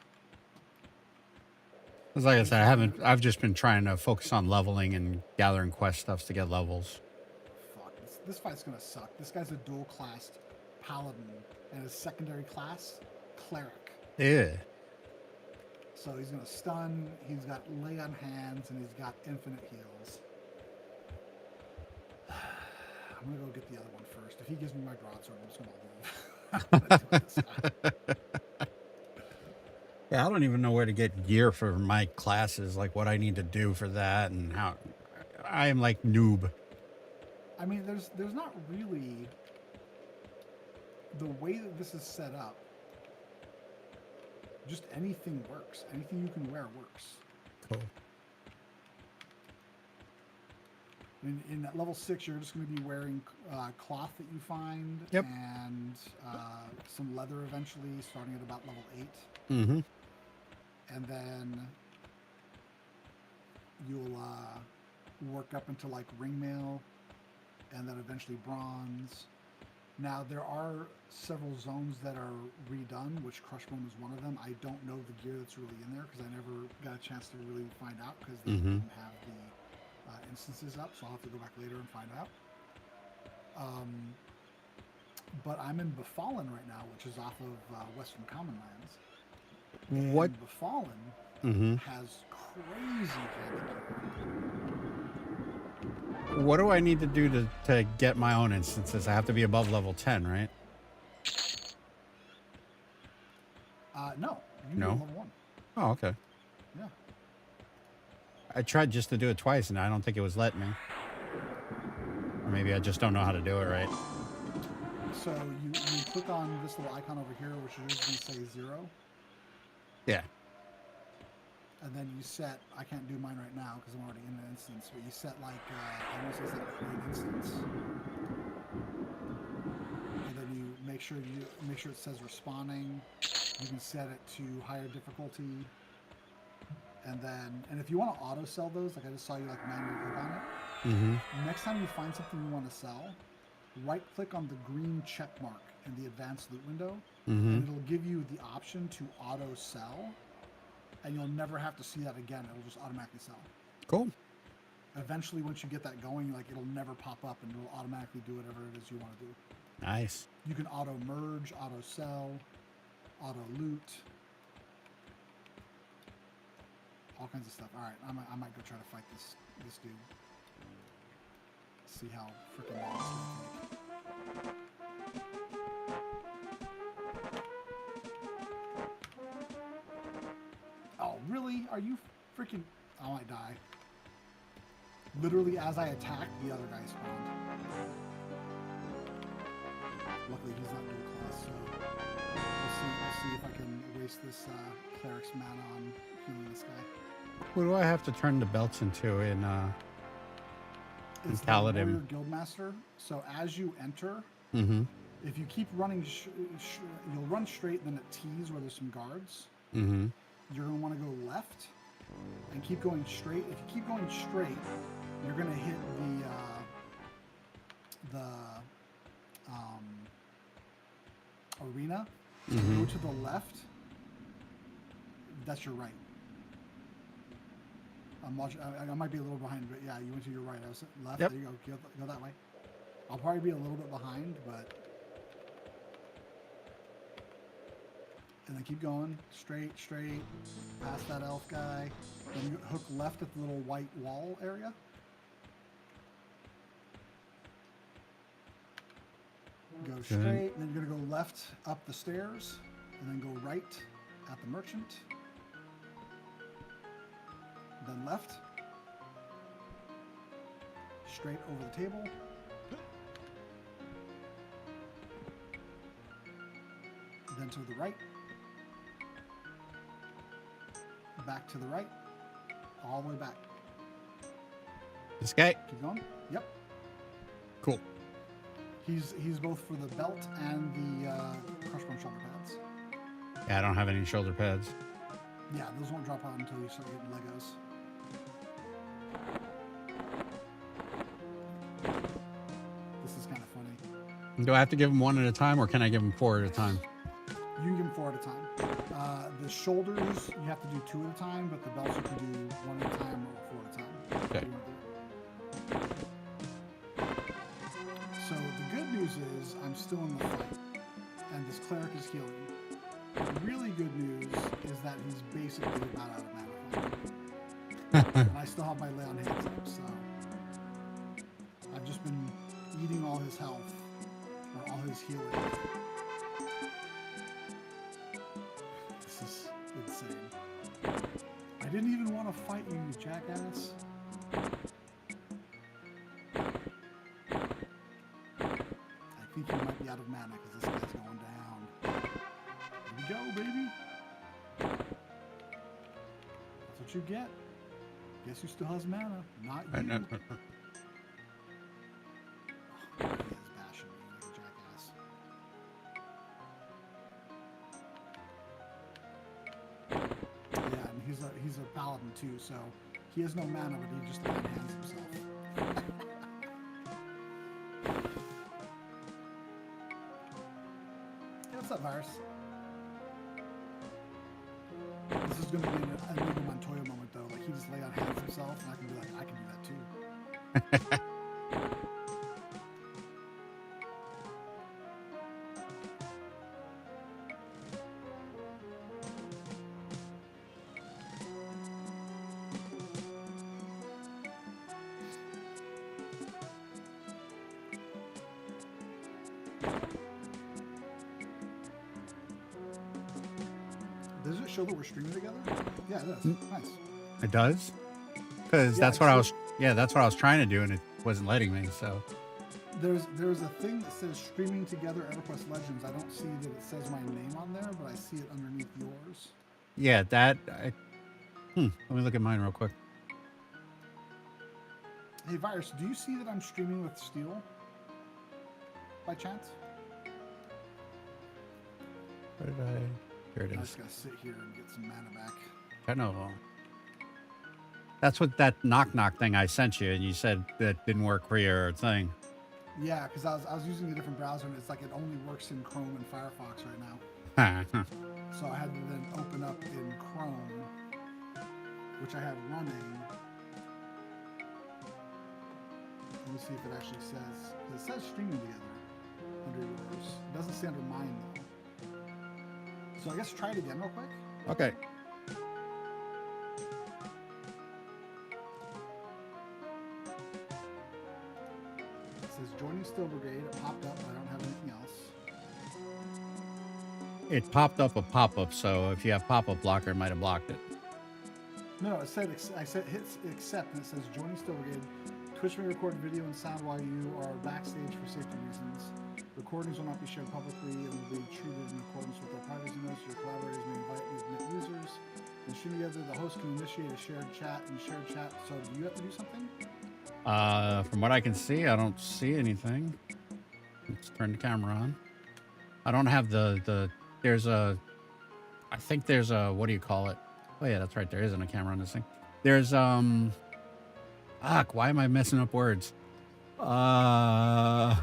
Because like I said, I've just been trying to focus on leveling and gathering quest stuffs to get levels.
Fuck, this fight's gonna suck. This guy's a dual classed paladin and his secondary class, cleric.
Yeah.
So he's gonna stun, he's got lay on hands, and he's got infinite heals. I'm gonna go get the other one first. If he gives me my broadsword, I'm just gonna leave. I'm gonna do it this time.
Yeah, I don't even know where to get gear for my classes, like what I need to do for that and how. I am like noob.
I mean, there's not really the way that this is set up. Just anything works. Anything you can wear works.
Cool.
In at level 6, you're just going to be wearing cloth that you find,
Yep.
and some leather eventually, starting at about level 8.
Mm-hmm.
And then you'll work up into like ringmail, and then eventually bronze. Now there are several zones that are redone, which Crushbone is one of them. I don't know the gear that's really in there because I never got a chance to really find out because they didn't have the instances up, so I'll have to go back later and find out. But I'm in Befallen right now, which is off of Western Commonlands.
What?
And Befallen has crazy handicap.
What do I need to do to get my own instances? I have to be above level 10, right?
No. You
No?
go level 1.
Oh, okay.
Yeah.
I tried just to do it twice, and I don't think it was letting me. Or maybe I just don't know how to do it right.
So you click on this little icon over here, which is going to say 0.
Yeah.
And then you set, I can't do mine right now because I'm already in an instance, but you set like, I want to say set create instance. And then you make sure it says respawning. You can set it to higher difficulty. And if you want to auto sell those, like I just saw you like manually click on it. Next time you find something you want to sell, right click on the green check mark in the advanced loot window, and it'll give you the option to auto sell. And you'll never have to see that again. It'll just automatically sell.
Cool.
Eventually, once you get that going, like it'll never pop up, and it'll automatically do whatever it is you want to do.
Nice.
You can auto merge, auto sell, auto loot, all kinds of stuff. All right, I might go try to fight this dude. See how freaking long it's gonna take. Really? Are you freaking... I might die. Literally, as I attacked, the other guy spawned. Luckily, he's not dual class, so we'll see if I can waste this cleric's mana on healing this guy.
Who do I have to turn the belts into in
It's the
Paladin?
Warrior Guildmaster. So as you enter,
Mm-hmm.
if you keep running, you'll run straight, then at T's where there's some guards.
Mm-hmm.
You're going to want to go left and keep going straight. If you keep going straight, you're going to hit the arena.
Mm-hmm.
Go to the left. That's your right. I'm watching, I might be a little behind, but yeah, you went to your right. I was left.
Yep.
There you go. Go that way. I'll probably be a little bit behind, but... And then keep going. Straight, past that elf guy. Then you hook left at the little white wall area. Go straight, and then you're going to go left up the stairs, and then go right at the merchant. Then left. Straight over the table. Then to the right. Back to the right. All the way back.
This guy?
Keep going. Yep.
Cool.
He's both for the belt and the Crushbone shoulder pads.
Yeah, I don't have any shoulder pads.
Yeah, those won't drop out until you start getting Legos. This is kind of funny.
Do I have to give them one at a time, or can I give them 4 at a time?
You can give them 4 at a time. The shoulders, you have to do 2 at a time, but the belts you can do 1 at a time or 4 at a time.
Okay.
So the good news is I'm still in the fight, and this cleric is healing. The really good news is that he's basically about out of mana. And I still have my lay on hands up, so I've just been eating all his health, or all his healing. This is insane. I didn't even want to fight you, you jackass. I think he might be out of mana because this guy's going down. Here we go, baby. That's what you get. Guess who still has mana? Not you. He is bashing me like a jackass. Yeah, and he's a paladin too, so he has no mana, but he just hands himself. Hey, what's up, Virus? This is going to be an Inigo Montoya moment, though. Like, he just lay on hands himself, and I can be like, I can do that too. Does it show that we're streaming together? Yeah, it does. Nice.
It does? Because that's what I was. Yeah, that's what I was trying to do, and it wasn't letting me. So
There's a thing that says streaming together EverQuest Legends. I don't see that it says my name on there, but I see it underneath yours.
yeah, that. Let me look at mine real quick.
Hey, Virus, do you see that I'm streaming with Steel? By chance?
Where did I? Here it
I
is.
just gotta sit here and get some mana back.
I know. That's what that knock thing I sent you, and you said that didn't work for your thing.
Yeah, because I was using a different browser, and it's like it only works in Chrome and Firefox right now. So I had to then open up in Chrome, which I have running. Let me see if it actually says. It says streaming together under yours. It doesn't say under mine though. So I guess try it again real quick.
Okay.
It says joining Steel Brigade. It popped up, but I don't have anything else.
It popped up a pop-up, so if you have pop-up blocker, it might have blocked it.
No, it said I said hit accept, and it says joining Still Brigade. Twitch may record video and sound while you are backstage for safety reasons. Recordings will not be shared publicly and will be treated in accordance with their privacy notes. Your collaborators may invite and admit users. And stream together, the host can initiate a shared chat and shared chat. So do you have to do something?
From what I can see, I don't see anything. Let's turn the camera on. I don't have there's a, I think there's a, what do you call it? Oh yeah, that's right. There isn't a camera on this thing. There's, why am I messing up words?
Because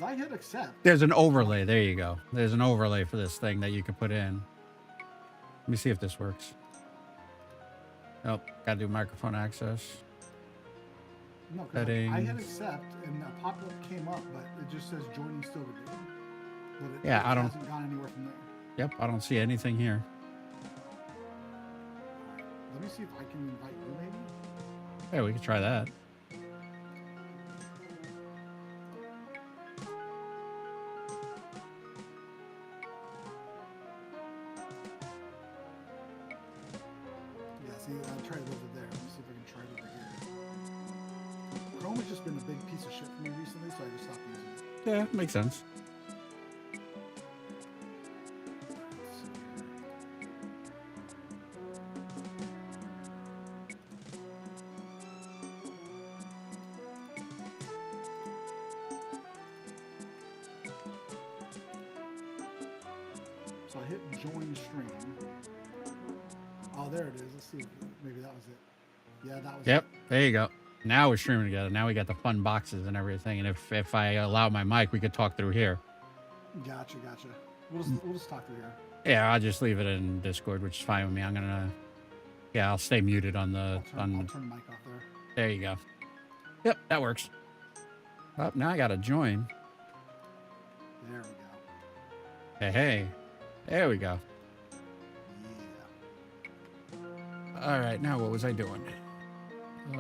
I hit accept.
There's an overlay. There you go. There's an overlay for this thing that you can put in. Let me see if this works. Nope. Got to do microphone access.
No, because I hit accept and a pop-up came up, but it just says joining Still Brigade. But it hasn't gone anywhere from there.
Yep, I don't see anything here.
Right. Let me see if I can invite you, maybe.
Yeah, we could try that.
Yeah, see, I tried it over there. Let me see if I can try it over here. Chrome has just been a big piece of shit for me recently, so I just stopped using it.
Yeah, makes sense.
So I hit join stream. Oh, there it is. Let's see. Maybe that was it. Yeah, that was
Yep,
it.
there you go. Now we're streaming together. Now we got the fun boxes and everything. And if I allow my mic, we could talk through here.
Gotcha. We'll just talk through here.
Yeah, I'll just leave it in Discord, which is fine with me. I'm gonna, yeah, I'll stay muted on the
I'll turn the mic off there.
There you go. Yep, that works. Oh, now I gotta join.
There we go.
Hey, there we go.
Yeah.
All right, now what was I doing? I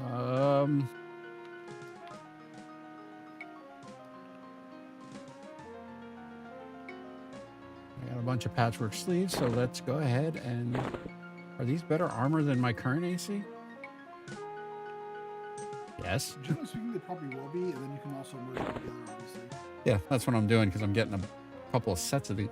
got a bunch of patchwork sleeves, so let's go ahead and... Are these better armor than my current AC? Yes.
Generally speaking, they probably will be, and then you can also merge them together, obviously.
Yeah, that's what I'm doing, because I'm getting a couple of sets of these.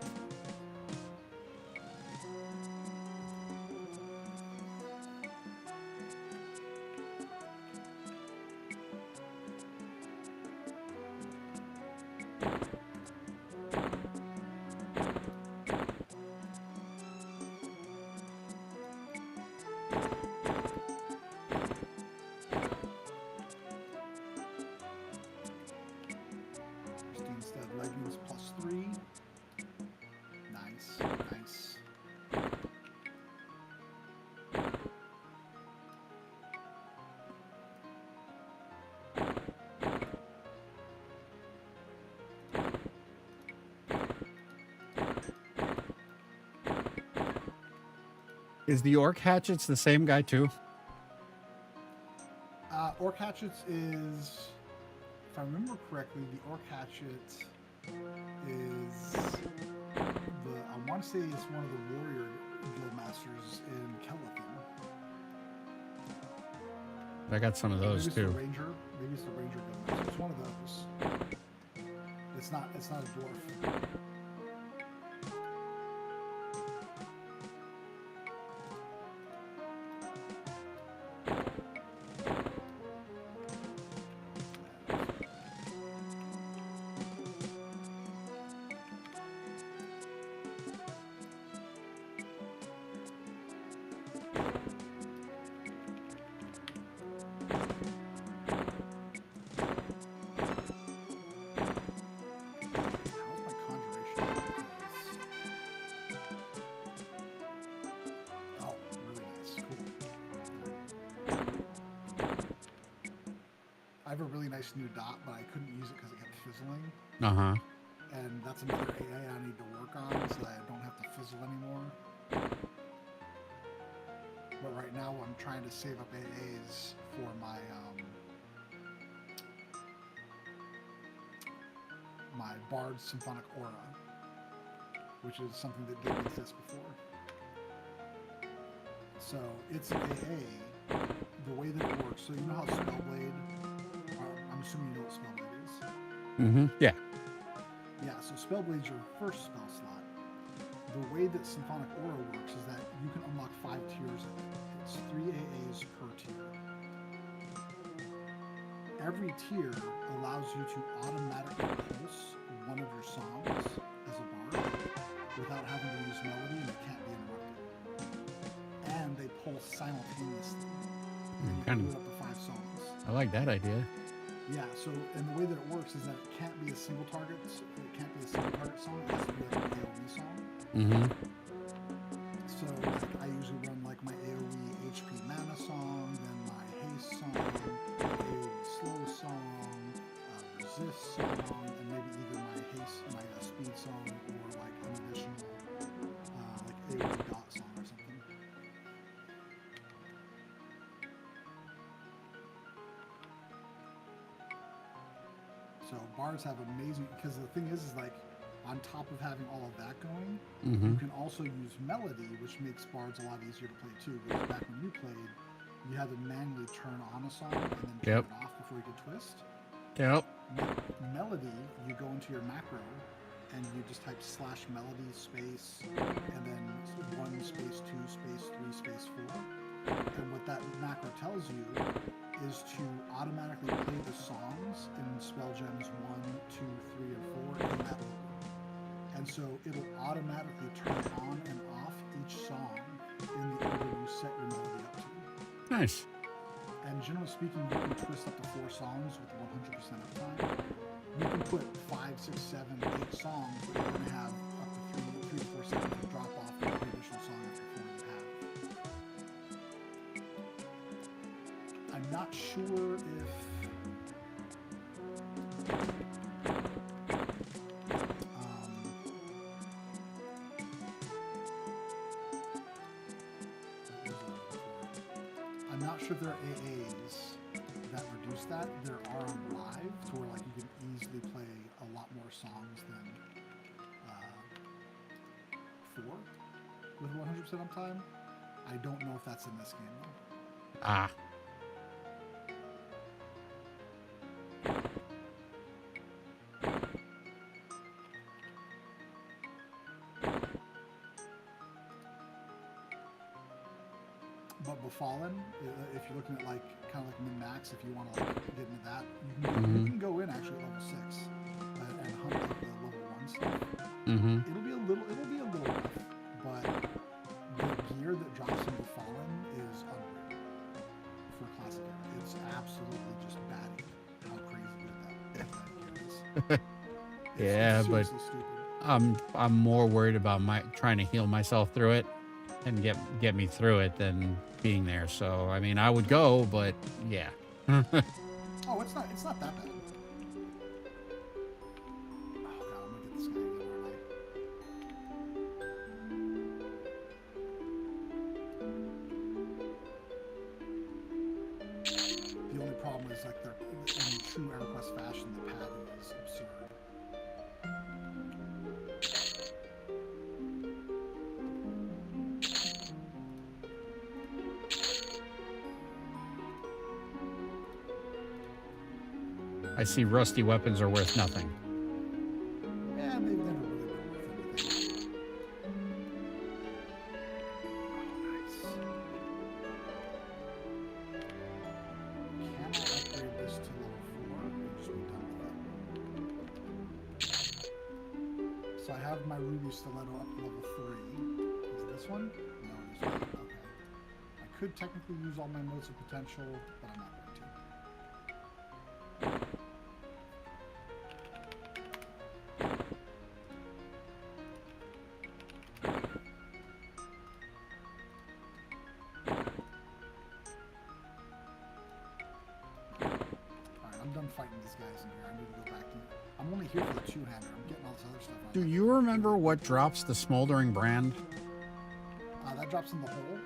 Instead, leggings +3. Nice.
Is the Orc Hatchets the same guy too?
Orc Hatchets is, if I remember correctly, the Orc Hatchet is I want to say it's one of the warrior guild masters in Kellethin.
I got some of those
maybe
too.
Maybe it's the Ranger guild master. It's one of those. It's not a dwarf. I have a really nice new dot, but I couldn't use it because it kept fizzling.
Uh-huh.
And that's another AA I need to work on so that I don't have to fizzle anymore. But right now I'm trying to save up AAs for my my Bard Symphonic Aura, which is something that gave me this before. So it's AA. The way that it works. So you know how Spellblade. I'm assuming you know what Spellblade is.
Mm-hmm. Yeah.
Yeah. So Spellblade's your first spell slot. The way that Symphonic Aura works is that you can unlock 5 tiers of it. It's 3 AAs per tier. Every tier allows you to automatically pulse one of your songs as a bard without having to use melody, and it can't be interrupted. And they pulse simultaneously. And you can do it up to 5 songs.
I like that idea.
Yeah, so, and the way that it works is that it can't be a single target, it can't be a single target song, it has to be like an AoE song.
Mm-hmm.
So, like, I usually run like my AoE HP mana song, then my haste song, AoE slow song, resist song, and maybe either my haste, my speed song, or like an additional, like AoE dot song or something. So bards have amazing, because the thing is like, on top of having all of that going,
Mm-hmm.
you can also use melody, which makes bards a lot easier to play too. Because back when you played, you had to manually turn on a song and then turn it off before you could twist.
Yep.
Melody, you go into your macro and you just type /melody space and then 1 space 2 space 3 space 4. And what that macro tells you is to automatically play the songs in spell gems 1, 2, 3, or 4 in that order. And so it'll automatically turn on and off each song in the order you set your melody up to.
Nice.
And generally speaking, you can twist up to 4 songs with 100% uptime. You can put 5, 6, 7, 8 songs, but you're going to have up to 3 to 4 seconds of drop off for every additional song after 4 you have. I'm not sure if if there are AAs that reduce that. There are on live to where like you can easily play a lot more songs than 4 with 100% uptime. I don't know if that's in this game though.
Ah.
But Befallen, if you're looking at like kind of like min-max, if you want to like get into that, you can go in actually at level 6 and hunt like the level 1 stuff.
Mm-hmm.
It'll be a little rough, but the gear that drops in Befallen is unreal for a classic era. It's absolutely just batty how crazy good that gear is.
Yeah,
it's
but
stupid.
I'm more worried about trying to heal myself through it and get me through it than being there. So I mean, I would go, but yeah.
Oh, it's not that bad. Oh god, I'm gonna get this guy again, aren't I? The only problem is like they're in true EverQuest fashion, the padding is absurd.
I see rusty weapons are worth nothing.
Yeah, they've never really been worth anything. Oh, nice. Can I upgrade this to level 4 and just be done with it? So I have my ruby stiletto up to level 3. Is it this one? No, it isn't. Okay. I could technically use all my modes of potential, but I'm not going to. I'm done fighting these guys in here. I need to go back to... I'm only here for the two-hander. I'm getting all this other stuff on.
Do you remember what drops the smoldering brand?
That drops in the hole.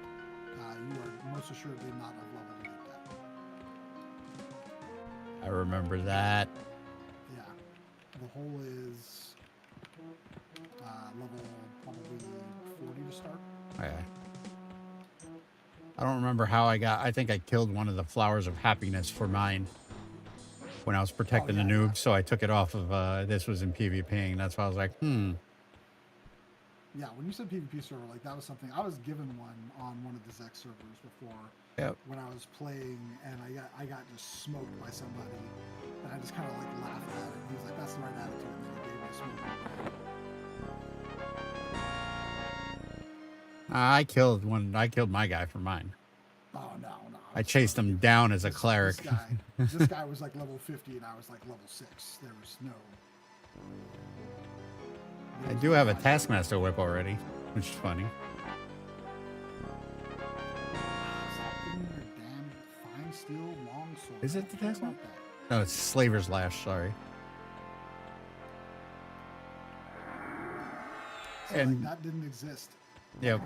You are most assuredly not of level 8 yet.
I remember that.
Yeah. The hole is level probably 40 to start.
Yeah. I don't remember how I think I killed one of the flowers of happiness for mine when I was protecting the noob. So I took it off of, this was in PvPing. That's why I was like,
Yeah, when you said PvP server, like that was something I was given one on one of the Zek servers before.
Yep.
When I was playing and I got just smoked by somebody, and I just kind of like laughed at it. He was like, "That's the right attitude," and then he gave me a smoke.
I killed my guy for mine.
Oh no!
I chased him down as a cleric.
This guy was like level 50 and I was like level 6. There was no.
I do have a Taskmaster whip already, which is funny.
Stop giving your damn fine steel long sword.
Is it the Taskmaster? No, it's Slaver's Lash. Sorry.
So
And
like, that didn't exist.
Yep.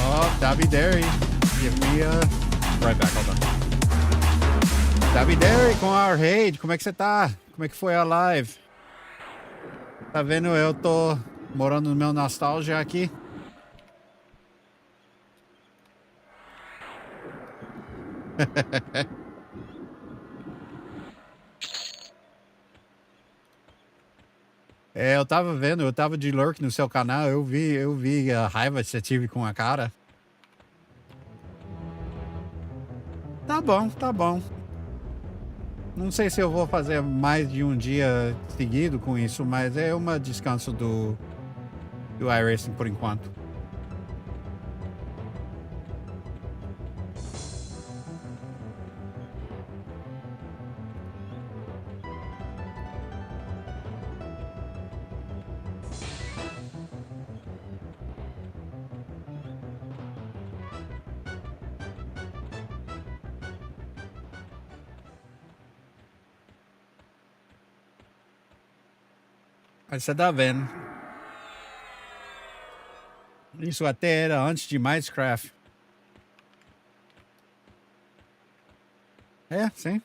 Oh, Davideri. Give me right back, hold on. Davideri com our Raid, como é que você tá? Como é que foi a live? Tá vendo? Eu tô morando no meu nostalgia aqui. É, eu tava de lurk no seu canal, eu vi a raiva que você tive com a cara. Tá bom, tá bom. Não sei se eu vou fazer mais de um dia seguido com isso, mas é um descanso do Iracing por enquanto. Aí você tá vendo. Isso até era antes de Minecraft. É, sim.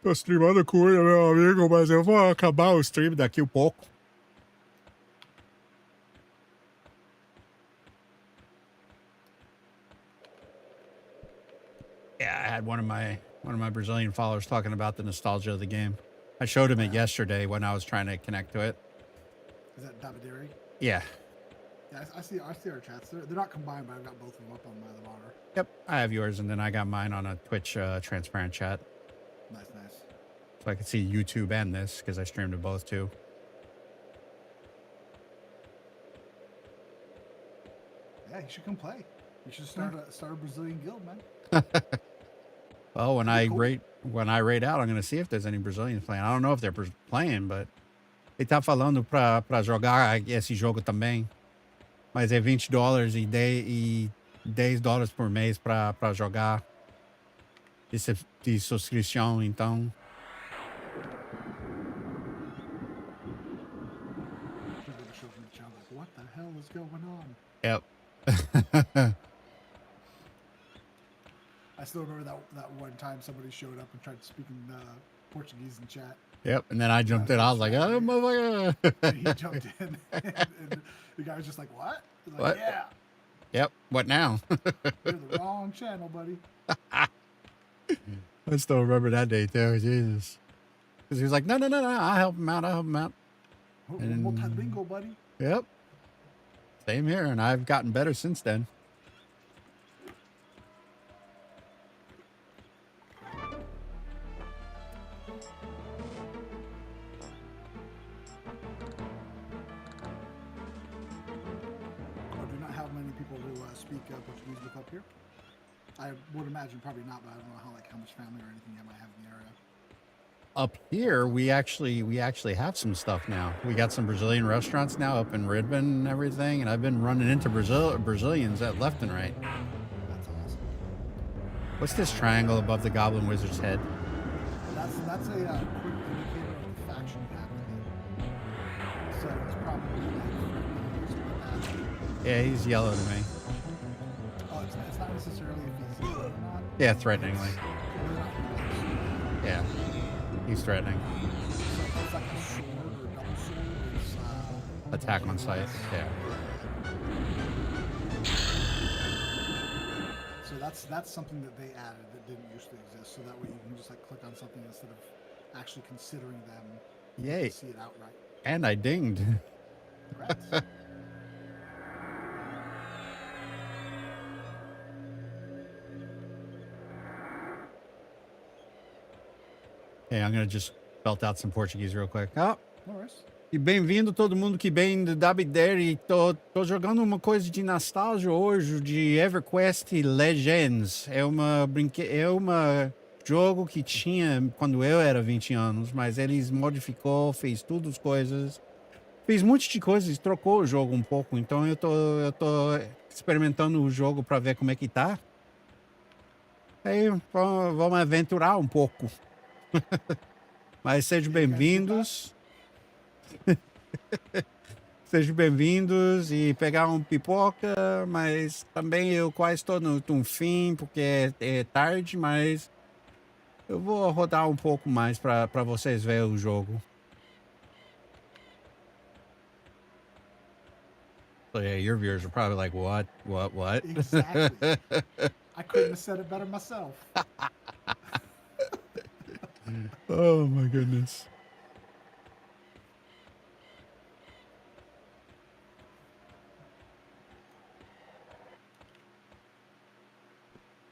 Tô streamando com ele, meu amigo, mas eu vou acabar o stream daqui um pouco. Yeah, I had one of my Brazilian followers talking about the nostalgia of the game. I showed him it yesterday when I was trying to connect to it.
Is that Davideri?
Yeah.
Yeah, I see our chats. They're not combined, but I've got both of them up on my other monitor.
Yep, I have yours, and then I got mine on a Twitch transparent chat.
Nice.
So I can see YouTube and this, because I streamed to both too.
Yeah, you should come play. You should start a Brazilian guild, man.
Well, when I rate out, I'm going to see if there's any Brazilians playing. I don't know if they're playing, but ele tá falando pra jogar esse jogo também. Mas é $20 e $10 por mês pra jogar de subscrição, então.
What the hell is going on?
Yep.
I still remember that one time somebody showed up and tried to speak in Portuguese in chat.
Yep, and then I jumped in. I was like, "Oh, motherfucker!"
And he jumped in, and the guy was just like, "What?" Like,
what?
Yeah.
Yep. What now?
You're the wrong channel, buddy.
I still remember that day too. Jesus, because he was like, "No, I'll help him out.
Multilingual, buddy.
Yep. Same here, and I've gotten better since then.
Speak Portuguese with up here? I would imagine probably not, but I don't know how much family or anything you might have in the area.
Up here, we actually have some stuff now. We got some Brazilian restaurants now up in Ridman and everything, and I've been running into Brazilians at left and right.
That's awesome.
What's this triangle above the Goblin Wizard's head?
That's a quick indicator of the faction happening. So it's probably like
Yeah, he's yellow to me.
It's not necessarily if he's or not.
Yeah, threateningly. Yeah, he's threatening.
So it's like a sword
attack on sight. Yeah.
So that's something that they added that didn't usually exist. So that way you can just like click on something instead of actually considering them. You
Yay.
can see it outright.
And I dinged.
Correct.
Hey, I'm gonna just belt out some Portuguese real quick. Oh,
No worries.
e bem-vindo todo mundo que vem da Bideri. Tô jogando uma coisa de nostalgia hoje de EverQuest Legends. É uma jogo que tinha quando eu era 20 anos, mas eles modificou, fez tudo as coisas. Fez um monte de coisas, trocou o jogo um pouco. Então eu tô experimentando o jogo para ver como é que tá. Aí vamos aventurar um pouco. Mas sejam bem-vindos. Sejam bem-vindos e pegar um pipoca, mas também eu quase estou no fim, porque é tarde, mas eu vou rodar um pouco mais para vocês verem o jogo. So yeah, your viewers are probably like, what?
Exactly. I couldn't have said it better myself.
Oh my goodness.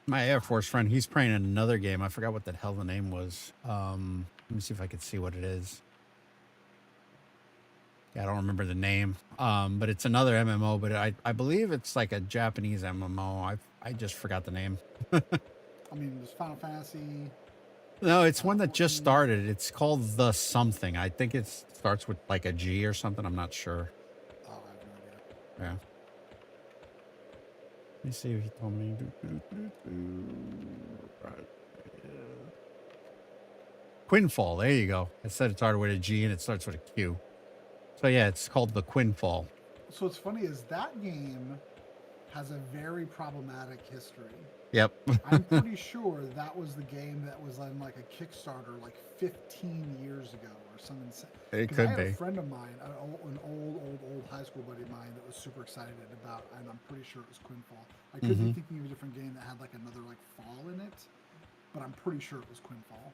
My Air Force friend, he's playing another game. I forgot what the hell the name was. Let me see if I could see what it is. Yeah, I don't remember the name. But it's another MMO, but I believe it's like a Japanese MMO. I just forgot the name.
I mean, there's Final Fantasy.
No, it's one that just
14.
started. It's called The Something. I think it starts with like a G or something. I'm not sure.
Oh, I have no idea.
Yeah. Let me see if he told me. Quinfall. There you go. It said it started with a G and it starts with a Q. So yeah, it's called the Quinfall.
So what's funny is that game has a very problematic history.
Yep.
I'm pretty sure that was the game that was on like a Kickstarter like 15 years ago or something.
It
'Cause
could
I had
be.
a friend of mine, an old high school buddy of mine that was super excited about, and I'm pretty sure it was Quinfall. I could be thinking of a different game that had like another like fall in it, but I'm pretty sure it was Quinfall.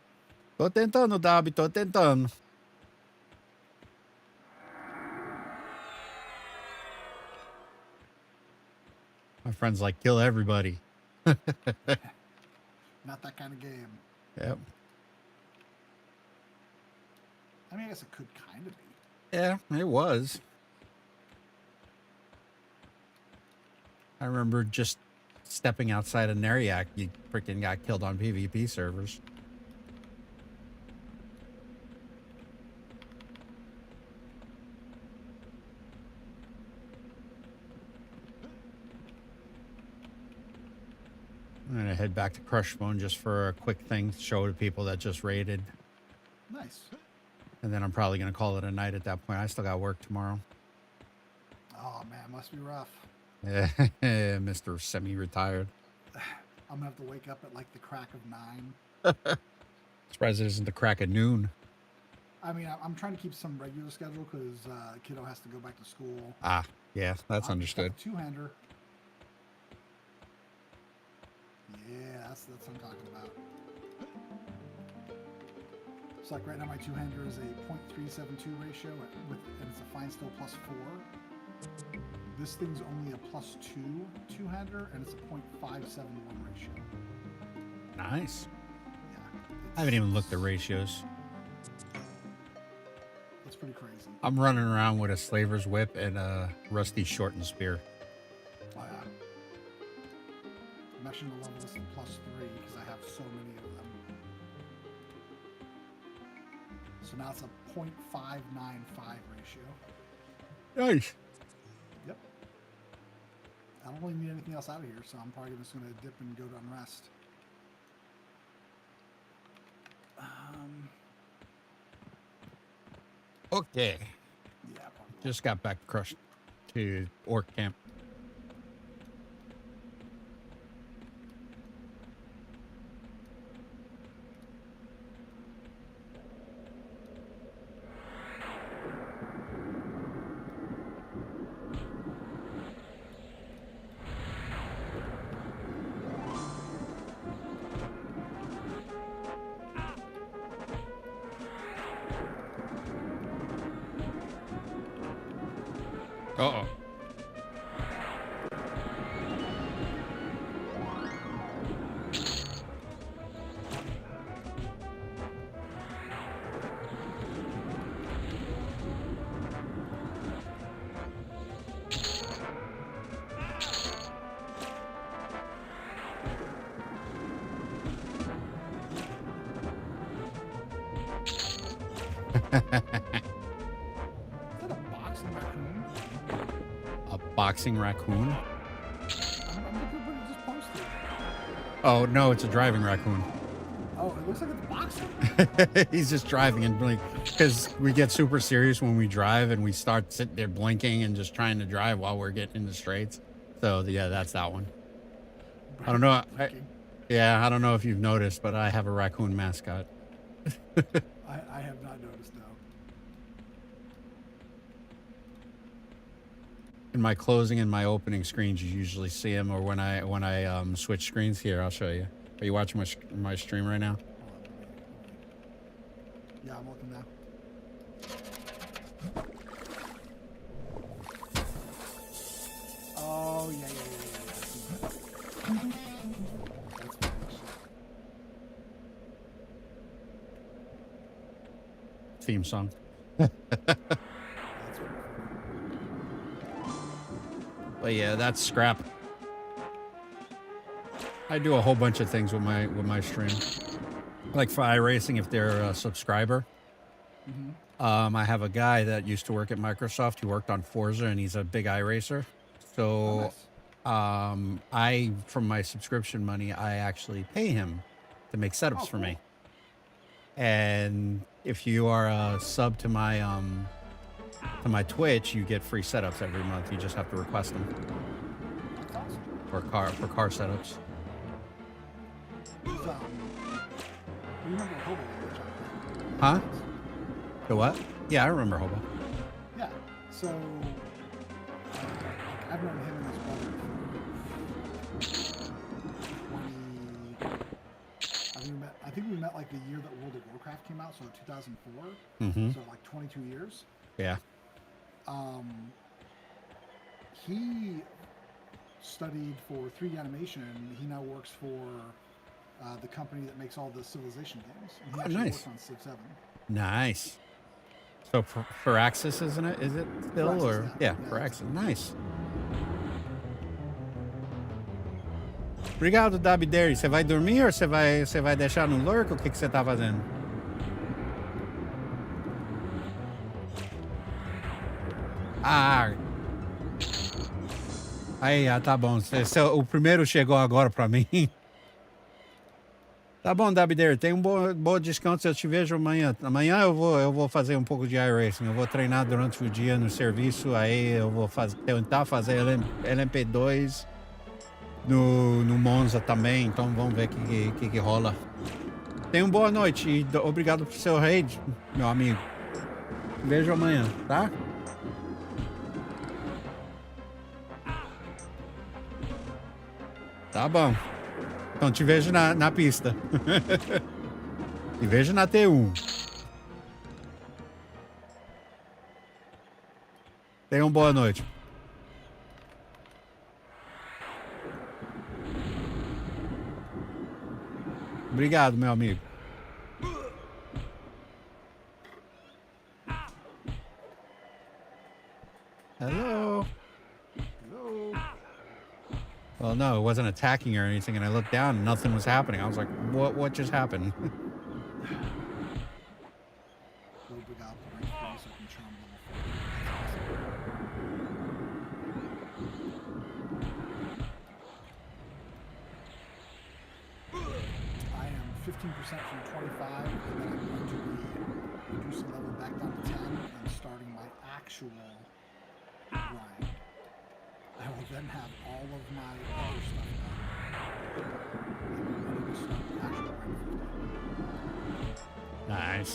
Tô tentando, Dabi, tô tentando. My friend's like, kill everybody.
Not that kind of game.
Yep.
I mean, I guess it could kind of be.
Yeah, it was. I remember just stepping outside of Neriak, you freaking got killed on PvP servers. I'm gonna head back to Crushbone just for a quick thing to show to people that just raided.
Nice.
And then I'm probably gonna call it a night at that point. I still got work tomorrow.
Oh man, must be rough.
Yeah, Mr. Semi-retired.
I'm gonna have to wake up at like the crack of 9.
Surprised it isn't the crack of noon.
I mean, I'm trying to keep some regular schedule because kiddo has to go back to school.
Ah, yeah, that's understood.
Two-hander. Yeah, that's what I'm talking about. It's like right now my two-hander is a .372 ratio, and it's a fine steel +4. This thing's only a +2 two-hander, and it's a .571 ratio.
Nice.
Yeah.
I haven't even looked at ratios.
That's pretty crazy.
I'm running around with a slaver's whip and a rusty shortened spear.
Oh, yeah. I'm actually going to level this to +3 because I have so many of them. So now it's a .595 ratio.
Nice.
Yep. I don't really need anything else out of here, so I'm probably just going to dip and go to unrest.
Okay.
Yeah, probably.
Just got back to Orc Camp. Uh-oh.
Is that a boxing raccoon?
A boxing raccoon?
I'm looking at what it just posted.
Oh, no, it's a driving raccoon.
Oh, it looks like it's boxing.
He's just driving and blink because we get super serious when we drive and we start sitting there blinking and just trying to drive while we're getting in the straights. So yeah, that's that one. I don't know. I don't know if you've noticed, but I have a raccoon mascot.
I have not noticed, no.
In my closing and my opening screens, you usually see him, or when I switch screens. Here, I'll show you. Are you watching my stream right now?
Yeah, I'm looking now. Oh, yeah. That's funny.
Theme song.
That's funny.
But yeah, that's scrap. I do a whole bunch of things with my stream. Like for Iracing, if they're a subscriber. I have a guy that used to work at Microsoft. He worked on Forza, and he's a big iRacer. So,
Nice.
from my subscription money, I actually pay him to make setups for me. And if you are a sub to my Twitch, you get free setups every month. You just have to request them
That's awesome.
for car setups.
You remember Hobo?
Huh? The what? Yeah, I remember Hobo.
Yeah. So, I've known him and his brother for I think we met like the year that World of Warcraft came out, so 2004.
Mm-hmm.
So like 22 years.
Yeah.
He studied for 3D animation. He now works for the company that makes all the Civilization games. And he actually
nice.
worked on Civ 7.
Nice. So for Axis, isn't it? Is it still
Firaxis,
or
yeah.
for Axis? Nice. Obrigado, Dabideri. Você vai dormir ou você vai deixar no lurk? O que você tá fazendo? Ah. Aí, tá bom. O primeiro chegou agora pra mim. Tá bom, Dabideri. Tem bom descanso. Se eu te vejo amanhã. Amanhã eu vou fazer um pouco de iRacing. Eu vou treinar durante o dia no serviço. Aí eu vou tentar fazer LMP2 no Monza também. Então vamos ver o que rola. Tenha uma boa noite e obrigado por seu raid, meu amigo. Vejo amanhã, tá? Tá bom. Então te vejo na pista. Te vejo na T1. Tenha uma boa noite. Obrigado, meu amigo. Hello.
Hello.
Well, no, it wasn't attacking or anything, and I looked down and nothing was happening. I was like, what just happened?
Obrigado por isso com charm level 4. I am 15% from 25, and then I'm going to be reducing level back down to 10 and starting my actual grind. I will then have all of my other stuff done. And I'm ready to start the actual grind 15.
Nice.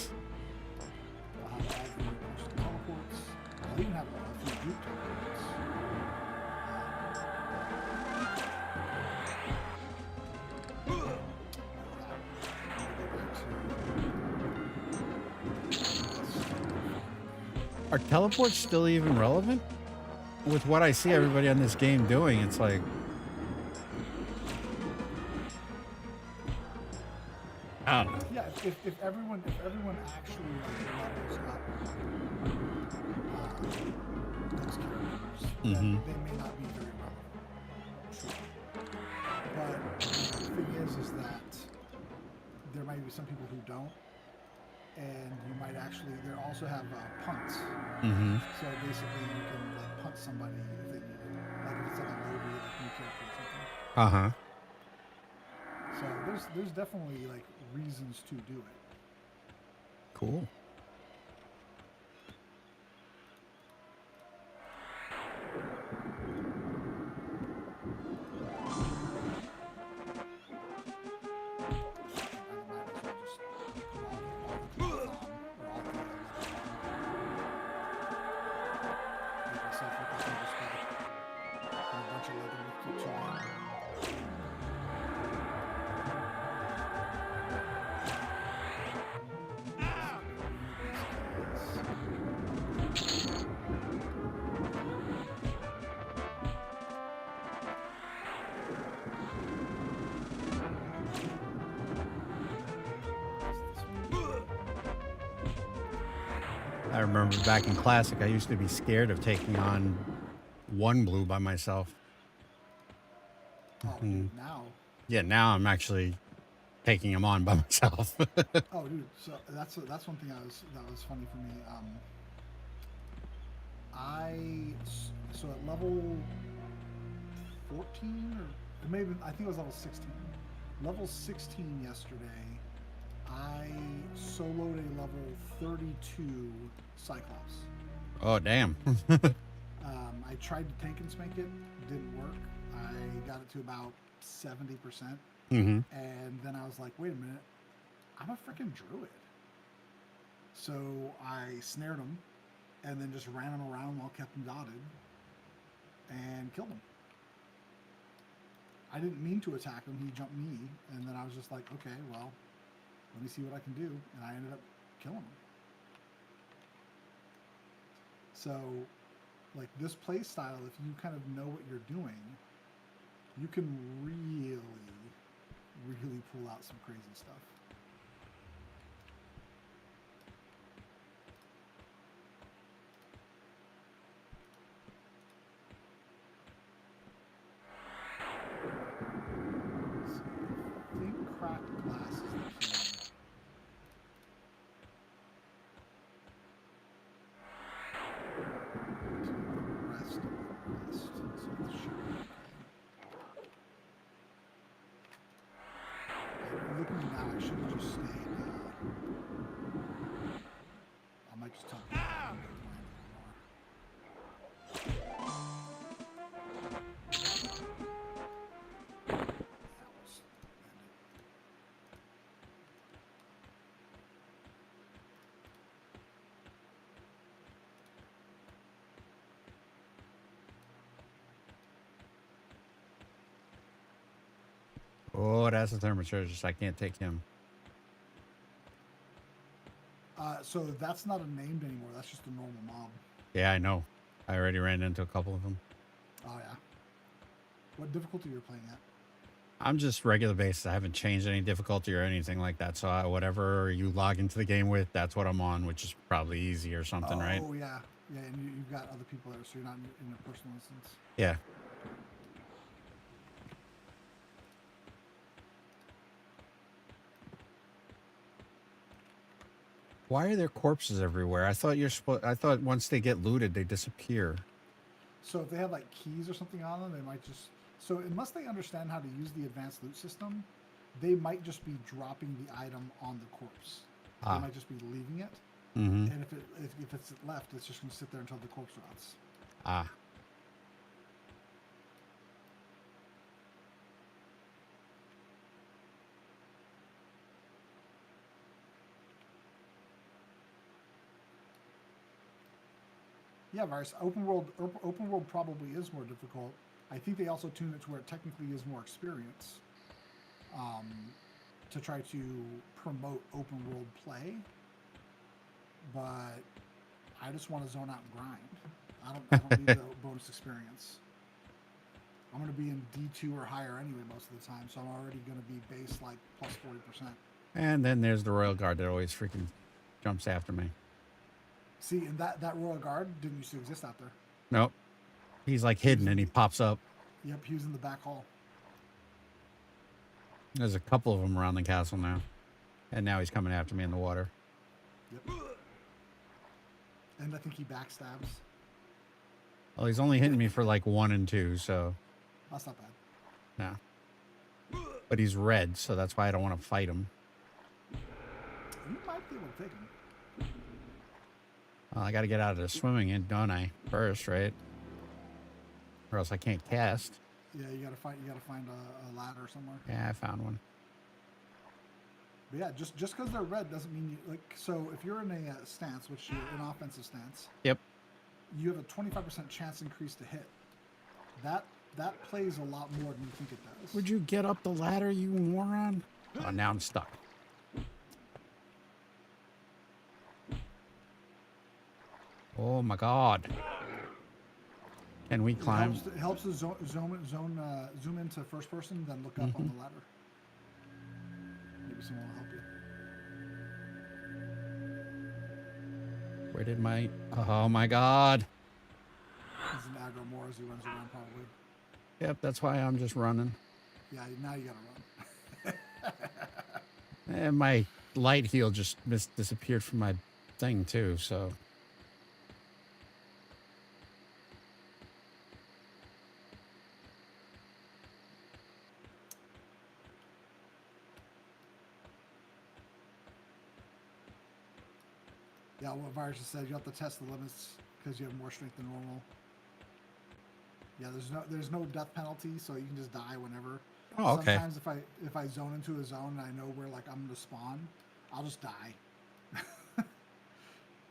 I'll have all the postal teleports. I'll even have a few group teleports.
Are teleports still even relevant? with what I see everybody on this game doing, it's like, I don't know.
Yeah, if everyone actually like levels up those characters, then they may not be very relevant. Sure. But the thing is that there might be some people who don't, and you might actually they also have punts.
Mm-hmm.
So basically, you can like punt somebody if they need it, like if it's like a low like new character or something.
Uh-huh.
So there's definitely like reasons to do it.
Cool. I remember back in Classic, I used to be scared of taking on one blue by myself.
Oh, dude, now.
Yeah, now I'm actually taking him on by myself.
Oh, dude. So that's one thing that was funny for me. So at level 14 or maybe I think it was level 16. Level 16 yesterday, I soloed a level 32 Cyclops.
Oh, damn.
I tried to tank and spank it, didn't work. I got it to about 70%.
Mm-hmm.
And then I was like, wait a minute, I'm a freaking druid. So I snared him and then just ran him around while kept him dotted and killed him. I didn't mean to attack him, he jumped me, and then I was just like, okay, well, let me see what I can do, and I ended up killing him. So, like, this play style, if you kind of know what you're doing, you can really, really pull out some crazy stuff. I think cracked glass is the key. Looking now, I should have just stayed. I might just tell people I don't mind anymore. That was
Oh, that's a thermosurgist. I can't take him.
So that's not a named anymore. That's just a normal mob.
Yeah, I know. I already ran into a couple of them.
Oh yeah. What difficulty you're playing at?
I'm just regular basis. I haven't changed any difficulty or anything like that. So whatever you log into the game with, that's what I'm on, which is probably easy or something, right?
Oh yeah, yeah, and you've got other people there, so you're not in a personal instance.
Yeah. Why are there corpses everywhere? I thought I thought once they get looted, they disappear.
So if they have like keys or something on them, they might just. So unless they understand how to use the advanced loot system, they might just be dropping the item on the corpse. They might just be leaving it, and if it's left, it's just going to sit there until the corpse rots.
Ah.
Yeah, Virus. Open world probably is more difficult. I think they also tune it to where it technically is more experience, to try to promote open world play. But I just want to zone out and grind. I don't need the bonus experience. I'm going to be in D2 or higher anyway most of the time, so I'm already going to be base like plus 40%.
And then there's the Royal Guard that always freaking jumps after me.
See, and that Royal Guard didn't used to exist out there.
Nope. He's like hidden and he pops up.
Yep, he was in the back hall.
There's a couple of them around the castle now. And now he's coming after me in the water.
Yep. And I think he backstabs.
Well, he's only hitting me for like 1 and 2, so.
That's not bad.
No. But he's red, so that's why I don't want to fight him.
You might be able to take him.
Well, I got to get out of the swimming in, don't I? First, right? Or else I can't cast.
Yeah, you gotta find a ladder somewhere.
Yeah, I found one.
But yeah, just because they're red doesn't mean you like. So if you're in a stance, which you're an offensive stance,
Yep.
you have a 25% chance increase to hit. That plays a lot more than you think it does.
Would you get up the ladder, you moron? Oh, now I'm stuck. Oh my God. Can we climb?
It helps to zoom into first person, then look up on the ladder. Maybe someone will help you.
Where did my... Oh my God.
He's an aggro more as he runs around, probably.
Yep, that's why I'm just running.
Yeah, now you gotta run.
And my light heal just disappeared from my thing too, so...
Yeah, what Virus just said, you have to test the limits because you have more strength than normal. Yeah, there's no death penalty, so you can just die whenever.
Oh, okay.
Sometimes if I zone into a zone and I know where like I'm gonna spawn, I'll just die.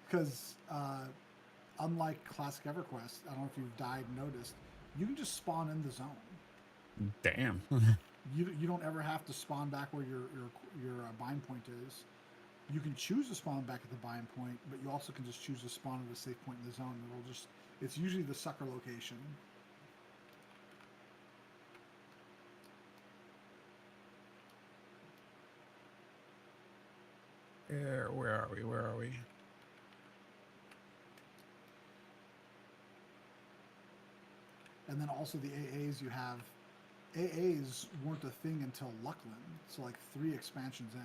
Because unlike classic EverQuest, I don't know if you've died and noticed, you can just spawn in the zone.
Damn.
You don't ever have to spawn back where your bind point is. You can choose to spawn back at the bind point, but you also can just choose to spawn at a safe point in the zone. It's usually the sucker location.
Where are we? Where are we?
And then also the AAs you have. AAs weren't a thing until Luckland, so like 3 expansions in.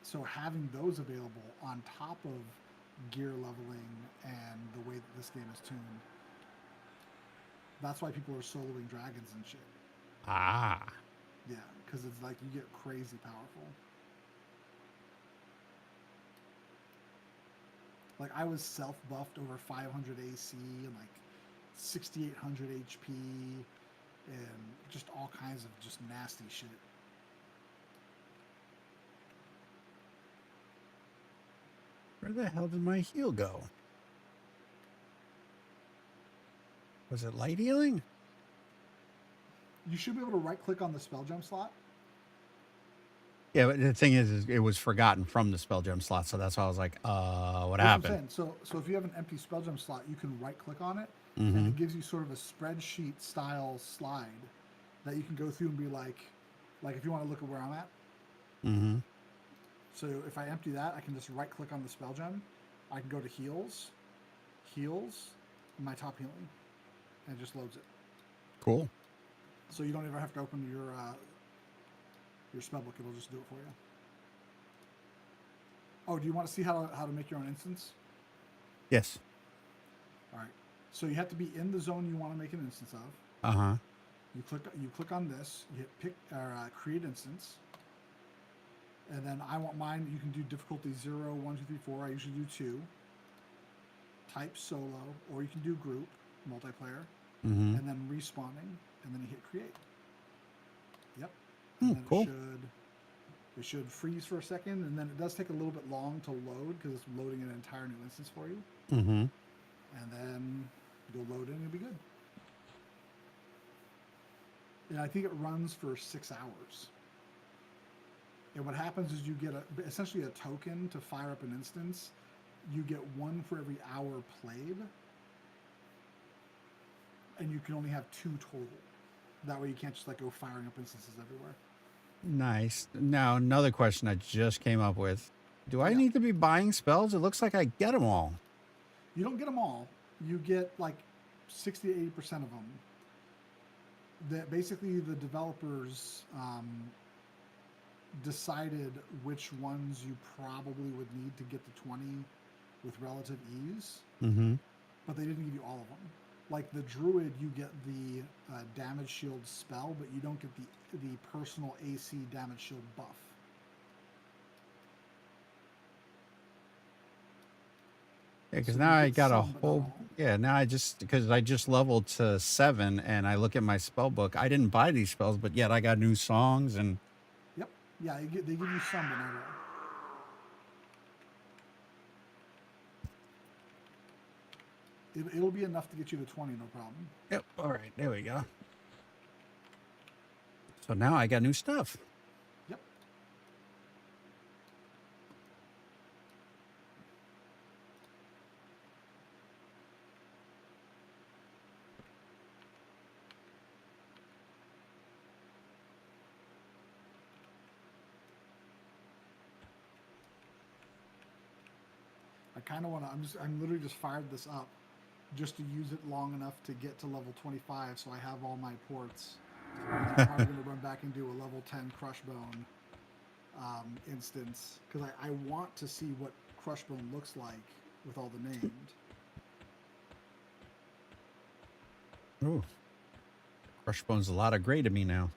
So having those available on top of gear leveling and the way that this game is tuned, that's why people are soloing dragons and shit.
Ah.
Yeah, because it's like you get crazy powerful. Like I was self-buffed over 500 AC and like 6,800 HP and just all kinds of just nasty shit.
Where the hell did my heal go? Was it light healing?
You should be able to right-click on the spell gem slot.
Yeah, but the thing is it was forgotten from the spell gem slot, so that's why I was like, what happened?
So if you have an empty spell gem slot, you can right-click on it, and it gives you sort of a spreadsheet style slide that you can go through and be like if you want to look at where I'm at.
Mm-hmm.
So if I empty that, I can just right-click on the spell gem. I can go to heals, and my top healing, and it just loads it.
Cool.
So you don't ever have to open your spellbook; it'll just do it for you. Oh, do you want to see how to make your own instance?
Yes.
All right. So you have to be in the zone you want to make an instance of.
Uh-huh.
You click on this. You hit pick or create instance. And then I want mine. You can do difficulty 0, 1, 2, 3, 4. I usually do 2. Type solo, or you can do group, multiplayer, and then respawning, and then you hit create. Yep. And then
cool.
It should freeze for a second, and then it does take a little bit long to load because it's loading an entire new instance for you.
Mm-hmm.
And then you'll load it and it'll be good. And I think it runs for 6 hours. And what happens is you get essentially a token to fire up an instance, you get one for every hour played, and you can only have 2 total. That way you can't just like go firing up instances everywhere.
Nice. Now, another question I just came up with. Do I
Yeah.
need to be buying spells? It looks like I get them all.
You don't get them all. You get like 60 to 80% of them. That basically the developers decided which ones you probably would need to get to 20 with relative ease,
Mm-hmm.
but they didn't give you all of them. Like the druid, you get the damage shield spell, but you don't get the personal AC damage shield buff.
Yeah, because
So
now
you
I
get
got a
some, but not
whole.
all.
Yeah, now because I just leveled to 7 and I look at my spell book. I didn't buy these spells, but yet I got new songs and.
Yep. Yeah, they give you some, but not all. It'll be enough to get you to 20, no problem.
Yep. All right. There we go. So now I got new stuff.
Yep. I kind of want to. I'm literally just fired this up, just to use it long enough to get to level 25, so I have all my ports. And I'm probably going to run back and do a level 10 Crushbone instance, because I want to see what Crushbone looks like with all the named.
Ooh. Crushbone's a lot of gray to me now.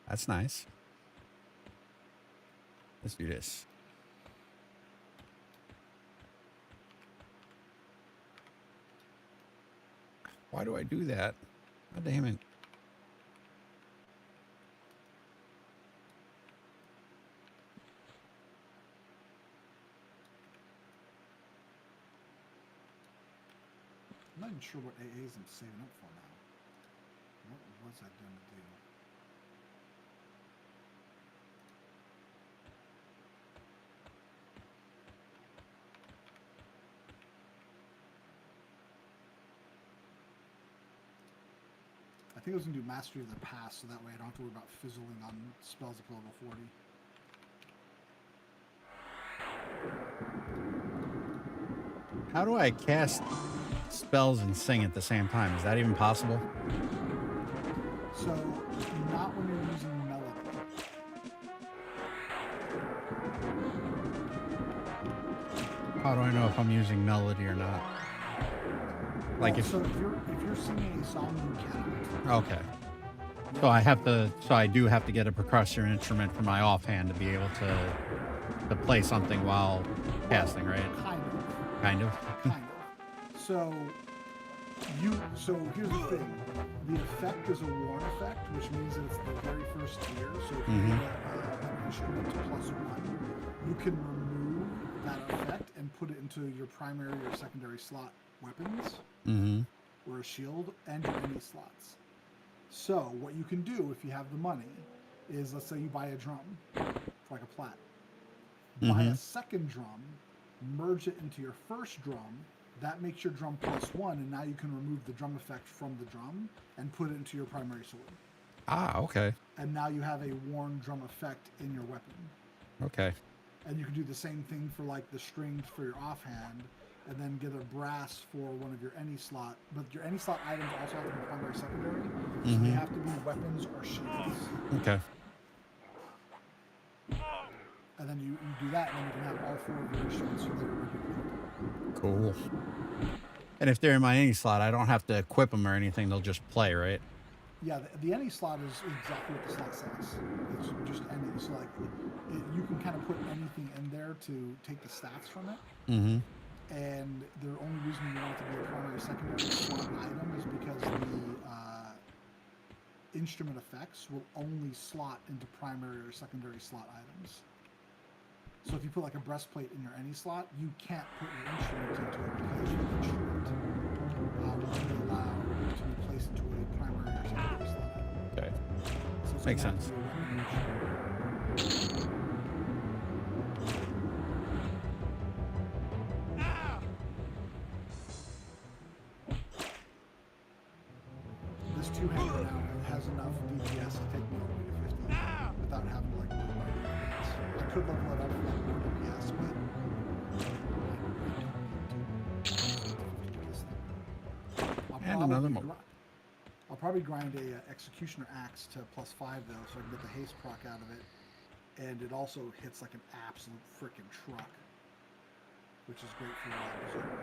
That's nice. Let's do this. Why do I do that? God damn it.
I'm not even sure what AAs I'm saving up for now. What was I going to do? I think I was going to do Mastery of the Past, so that way I don't have to worry about fizzling on spells up to level 40.
How do I cast spells and sing at the same time? Is that even possible?
So, not when you're using Melody.
How do I know if I'm using melody or not? Like if
So if you're singing a song, you can.
okay. So I have to. So I do have to get a percussion instrument for my offhand to be able to play something while casting, right?
Kind of.
Kind of.
Kind of. So here's the thing. The effect is a warn effect, which means that it's the very first tier. So if you get an instrument to +1, you can remove that effect and put it into your primary or secondary slot weapons, or a shield, and your any slots. So what you can do if you have the money is, let's say you buy a drum for like a plat. Buy a second drum, merge it into your first drum. That makes your drum +1, and now you can remove the drum effect from the drum and put it into your primary sword.
Ah, okay.
And now you have a worn drum effect in your weapon.
Okay.
And you can do the same thing for like the strings for your offhand, and then get a brass for one of your any slot. But your any slot items also have to be primary, secondary, so they have to be weapons or shields.
Okay.
And then you do that, and then you can have all 4 of your instruments so they're ready.
Cool. And if they're in my any slot, I don't have to equip them or anything. They'll just play, right?
Yeah, the any slot is exactly what the slot says. It's just any. So like, you can kind of put anything in there to take the stats from it. And the only reason you want it to be a primary secondary slot item is because the instrument effects will only slot into primary or secondary slot items. So if you put like a breastplate in your any slot, you can't put your instrument into it because your instrument won't be allowed to be placed into a primary or secondary slot item.
Okay.
So it's
Makes
gonna have
sense.
to be a weapon instrument. this two-hander now has enough DPS to take me all the way to 50 without having to like load my DPS. I could level it up for like more DPS, but
And another mo.
I'll probably grind a Executioner Axe to +5 though, so I can get the haste proc out of it, and it also hits like an absolute freaking truck, which is great for Berserker.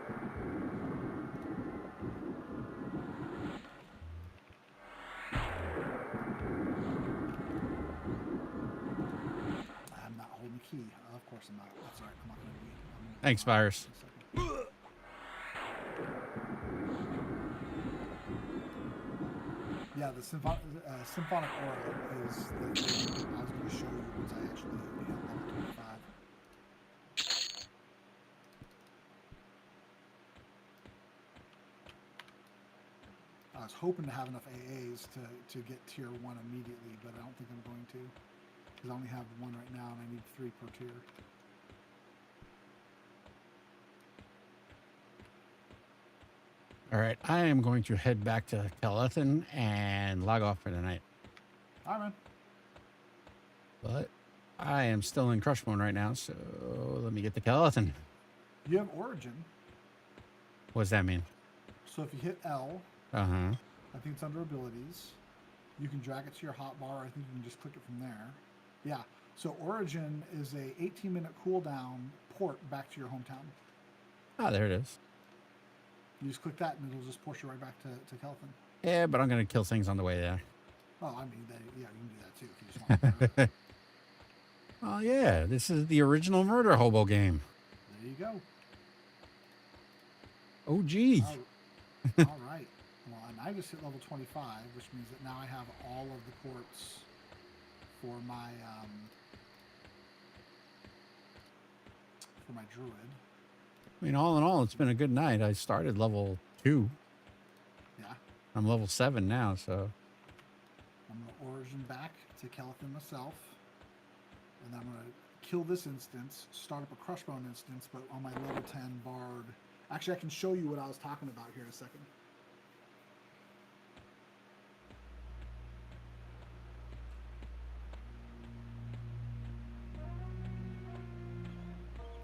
I'm not holding the key. Of course I'm not. That's alright. I'm not going to be.
Thanks, Virus.
Yeah, the symphonic aura is the thing I was going to show you once I actually hit level 25. I was hoping to have enough AAs to get tier 1 immediately, but I don't think I'm going to, because I only have 1 right now and I need 3 per tier.
All right, I am going to head back to Calethan and log off for the night.
All right, man.
But I am still in crush mode right now, so let me get to Calethan.
You have Origin.
What does that mean?
So if you hit L,
Uh-huh.
I think it's under abilities. You can drag it to your hotbar. I think you can just click it from there. Yeah. So Origin is a 18-minute cooldown port back to your hometown.
Ah, there it is.
You just click that and it'll just push you right back to Kelvin.
Yeah, but I'm going to kill things on the way there.
Oh, I mean, yeah, you can do that too if you just want to.
Oh, yeah, this is the original Murder Hobo game.
There you go.
Oh, gee.
All right. Well, and I just hit level 25, which means that now I have all of the ports for my druid.
I mean, all in all, it's been a good night. I started level 2.
Yeah.
I'm level 7 now, so.
I'm going to Origin back to Kelvin myself. And I'm going to kill this instance, start up a Crushbone instance, but on my level 10 Bard. Actually, I can show you what I was talking about here in a second.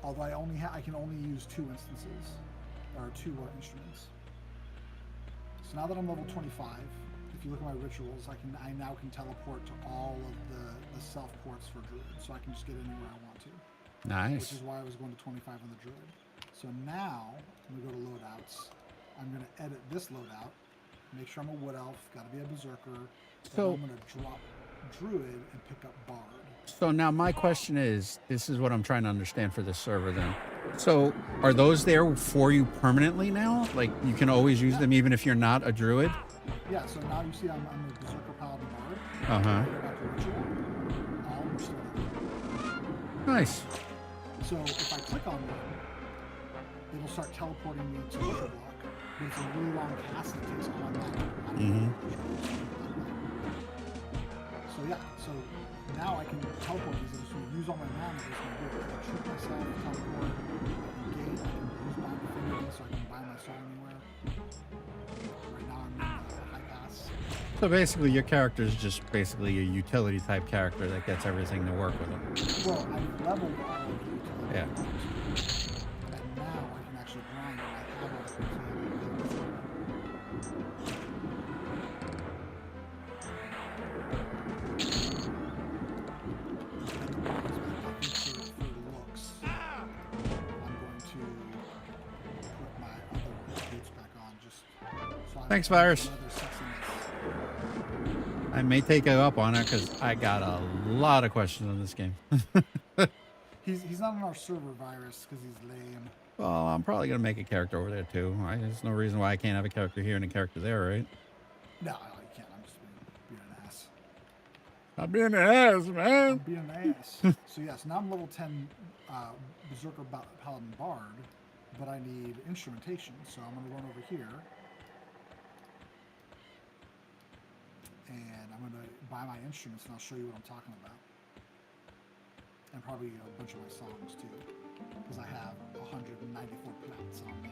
Although I can only use 2 instances, or 2 instruments. So now that I'm level 25, if you look at my rituals, I now can teleport to all of the self ports for Druid, so I can just get anywhere I want to.
Nice.
Which is why I was going to 25 on the Druid. So now I'm gonna go to loadouts. I'm gonna edit this loadout, make sure I'm a Wood Elf, gotta be a Berserker. So I'm gonna drop Druid and pick up Bard.
So now my question is, this is what I'm trying to understand for this server then. So are those there for you permanently now? Like you can always use them even if you're not a Druid?
Yeah, so now you see I'm a Berserker Paladin Bard.
Uh-huh. Nice.
So if I click on one, it'll start teleporting me to Liquor Block, but it's a really long cast that takes all my mana. So yeah, so now I can teleport these and just use all my mana. I can trick myself, teleport, I can gate, I can use Bind Affinity so I can buy my soul anywhere. Right now I'm in high pass.
So basically your character is just basically a utility type character that gets everything to work with them.
Well, I've leveled all of the utility.
Yeah.
And now I can actually grind and I have all the
Thanks, Virus. I may take you up on it because I got a lot of questions on this game.
He's not on our server, Virus, because he's lame.
Well, I'm probably going to make a character over there, too. There's no reason why I can't have a character here and a character there, right?
No, you can't. I'm just being an ass.
I'm being an ass, man.
I'm being an ass. So, yes, now I'm level 10 Berserker Paladin Bard, but I need instrumentation. So I'm going to run over here. And I'm going to buy my instruments, and I'll show you what I'm talking about. And probably a bunch of my songs, too. Because I have 194 plats on me.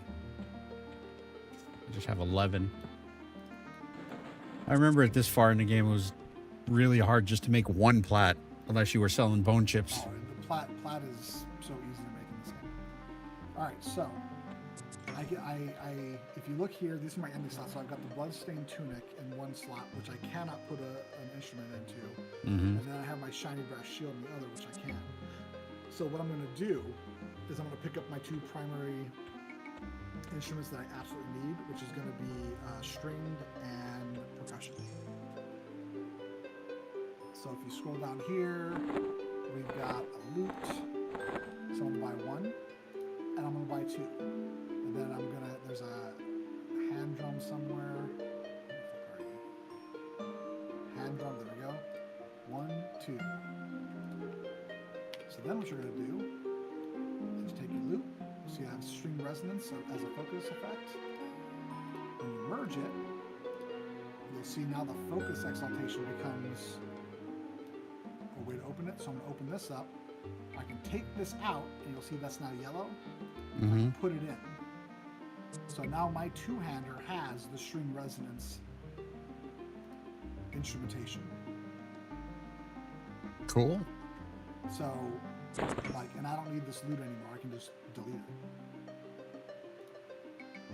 I just have 11. I remember it this far in the game, it was really hard just to make one plat, unless you were selling bone chips.
Oh, the plat is so easy to make in this game. All right, so if you look here, these are my ending slots. So I've got the bloodstained tunic in one slot, which I cannot put an instrument into, and then I have my shiny brass shield in the other, which I can. So what I'm going to do is I'm going to pick up my two primary instruments that I absolutely need, which is going to be stringed and percussion. So if you scroll down here, we've got a lute. So I'm going to buy one, and I'm going to buy two. And then there's a hand drum somewhere. Hand drum, there we go. 1, 2. So then what you're going to do is take your lute. So you have string resonance as a focus effect. When you merge it, you'll see now the focus exaltation becomes a way to open it. So I'm going to open this up. I can take this out, and you'll see that's now yellow. I can put it in. So now my two-hander has the string resonance instrumentation.
Cool.
So, and I don't need this lute anymore. I can just delete it.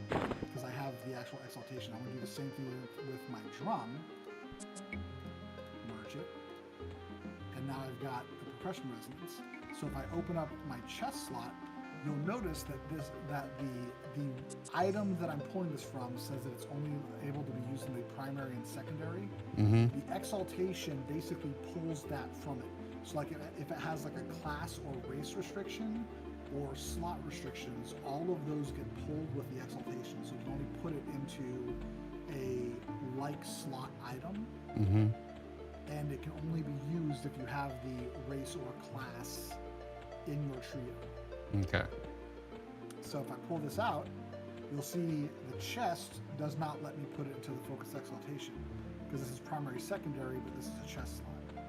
Because I have the actual exaltation. I'm going to do the same thing with my drum. Merge it. And now I've got the percussion resonance. So if I open up my chest slot, you'll notice that the item that I'm pulling this from says that it's only able to be used in the primary and secondary. The exaltation basically pulls that from it. So like if it has like a class or race restriction or slot restrictions, all of those get pulled with the exaltation. So you can only put it into a like slot item. And it can only be used if you have the race or class in your trio.
Okay.
So if I pull this out, you'll see the chest does not let me put it into the focus exaltation because this is primary secondary, but this is a chest slot.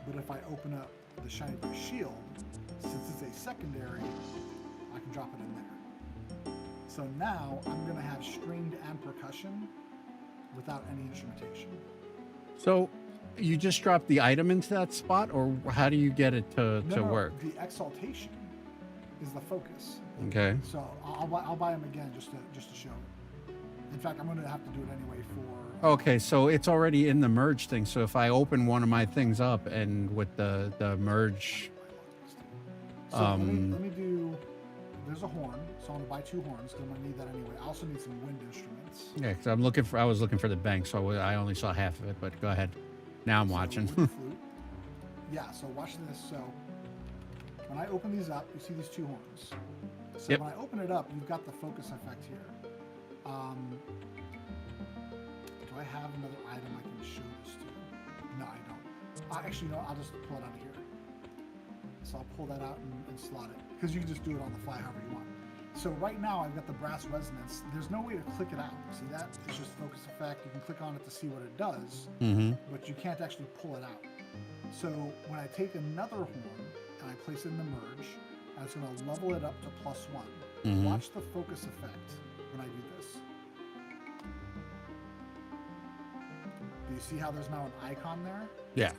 But if I open up the shiny brass shield, since it's a secondary, I can drop it in there. So now I'm going to have stringed and percussion without any instrumentation.
So you just drop the item into that spot, or how do you get it to work?
The exaltation is the focus.
Okay.
So I'll buy them again just to show it. In fact, I'm going to have to do it anyway for...
Okay, so it's already in the merge thing. So if I open one of my things up and with the merge...
So let me do... There's a horn, so I'm going to buy 2 horns because I'm going to need that anyway. I also need some wind instruments.
Yeah, because I was looking for the bank, so I only saw half of it, but go ahead. Now I'm watching.
Flute. Yeah, so watch this. So when I open these up, you see these 2 horns. So when I open it up, you've got the focus effect here. Do I have another item I can show this to? No, I don't. Actually, no, I'll just pull it out of here. So I'll pull that out and slot it. Because you can just do it on the fly however you want. So right now I've got the brass resonance. There's no way to click it out. See that? It's just focus effect. You can click on it to see what it does, but you can't actually pull it out. So when I take another horn and I place it in the merge, and it's going to level it up to +1. Watch the focus effect when I do this. Do you see how there's now an icon there?
Yeah.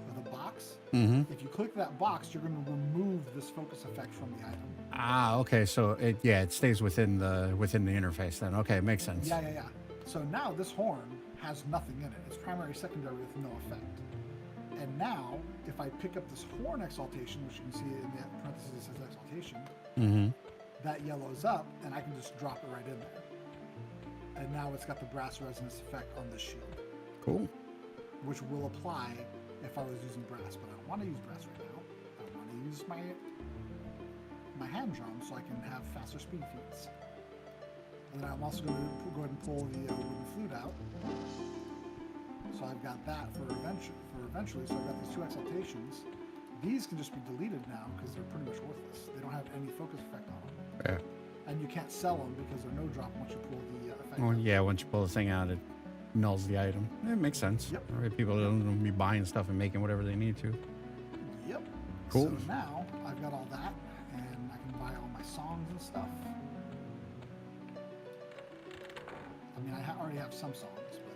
With a box? If you click that box, you're going to remove this focus effect from the item.
Ah, okay. So it stays within the interface then. Okay, it makes sense.
Yeah. So now this horn has nothing in it. It's primary, secondary with no effect. And now, if I pick up this horn exaltation, which you can see in the parentheses it says exaltation, that yellows up, and I can just drop it right in there. And now it's got the brass resonance effect on the shield.
Cool.
Which will apply if I was using brass, but I don't want to use brass right now. I want to use my hand drum so I can have faster speed feeds. And then I'm also going to go ahead and pull the wooden flute out. So I've got that for eventually. So I've got these 2 exaltations. These can just be deleted now because they're pretty much worthless. They don't have any focus effect on them.
Yeah.
And you can't sell them because they're no drop once you pull the effect
Well,
out.
yeah, once you pull the thing out, it nulls the item. It makes sense.
Yep.
Right, people don't be buying stuff and making whatever they need to.
Yep.
Cool.
So now I've got all that, and I can buy all my songs and stuff. I mean, I already have some songs, but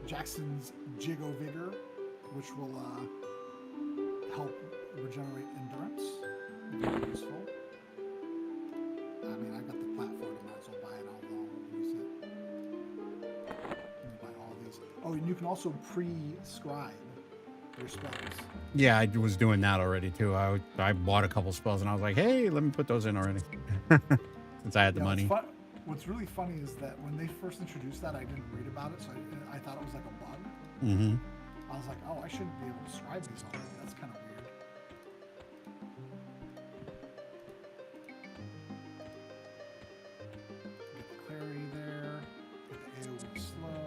Jackson's Jigo Vigor, which will help regenerate endurance. Very useful. I mean, I got the platform, I might as well buy it, although I'll use it. Let me buy all these. Oh, and you can also pre-scribe your spells.
Yeah, I was doing that already too. I bought a couple spells and I was like, hey, let me put those in already. Since I had the money.
What's really funny is that when they first introduced that, I didn't read about it, so I thought it was like a bug.
Mm-hmm.
I was like, oh, I should be able to scribe these already. That's kind of weird. Get the clarity there. Get the AoE slow.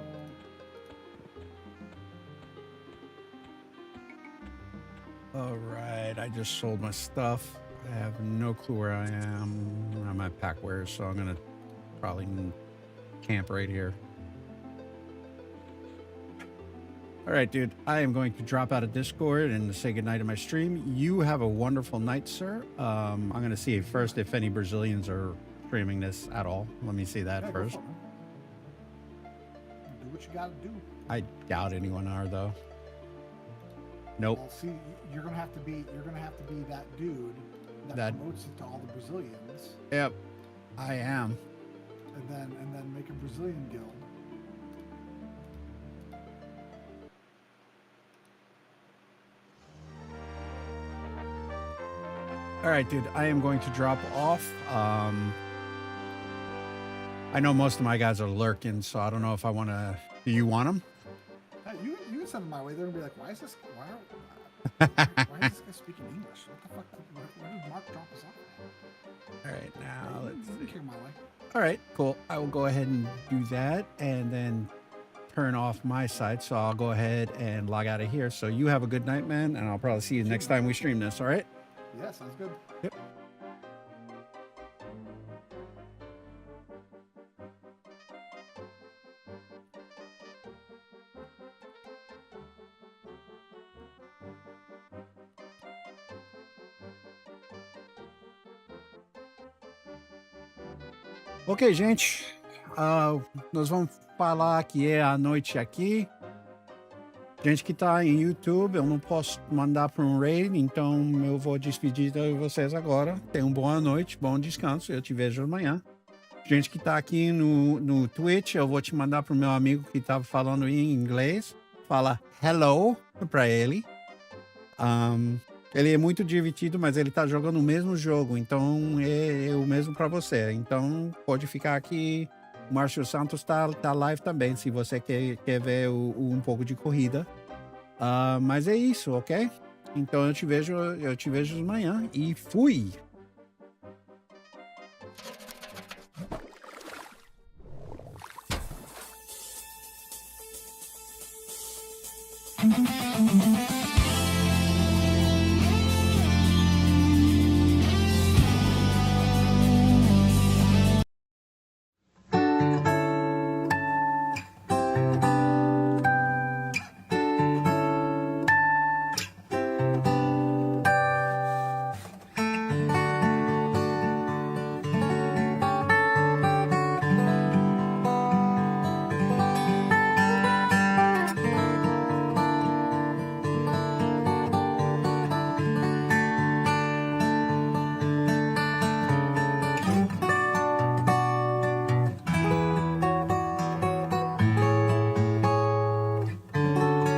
All right, I just sold my stuff. I have no clue where I am. I'm at Packware, so I'm gonna probably camp right here. All right, dude, I am going to drop out of Discord and say goodnight to my stream. You have a wonderful night, sir. I'm gonna see first if any Brazilians are streaming this at all. Let me see that first.
Do what you gotta do.
I doubt anyone are though. Nope.
Well, see, you're gonna have to be that dude that promotes it to all the Brazilians.
Yep, I am.
And then make a Brazilian guild.
All right, dude, I am going to drop off. I know most of my guys are lurking, so I don't know if I want to. Do you want them?
Hey, you can send them my way. They're gonna be like, why is this guy speaking English? What the fuck? Where did Mark drop us off?
All right, now let's see.
My way.
All right, cool. I will go ahead and do that and then turn off my side. So I'll go ahead and log out of here. So you have a good night, man, and I'll probably see you next time we stream this. All right?
Yeah, sounds good.
Yep. Ok, gente, nós vamos falar que é a noite aqui. Gente que tá em YouTube, eu não posso mandar para um raid, então eu vou despedir de vocês agora. Tenham boa noite, bom descanso, eu te vejo amanhã. Gente que tá aqui no Twitch, eu vou te mandar pro meu amigo que tava falando em inglês. Fala hello para ele. Ele é muito divertido, mas ele tá jogando o mesmo jogo, então é o mesmo para você. Então pode ficar aqui. O Márcio Santos tá live também, se você quer ver um pouco de corrida. Mas é isso, ok? Então eu te vejo amanhã e fui!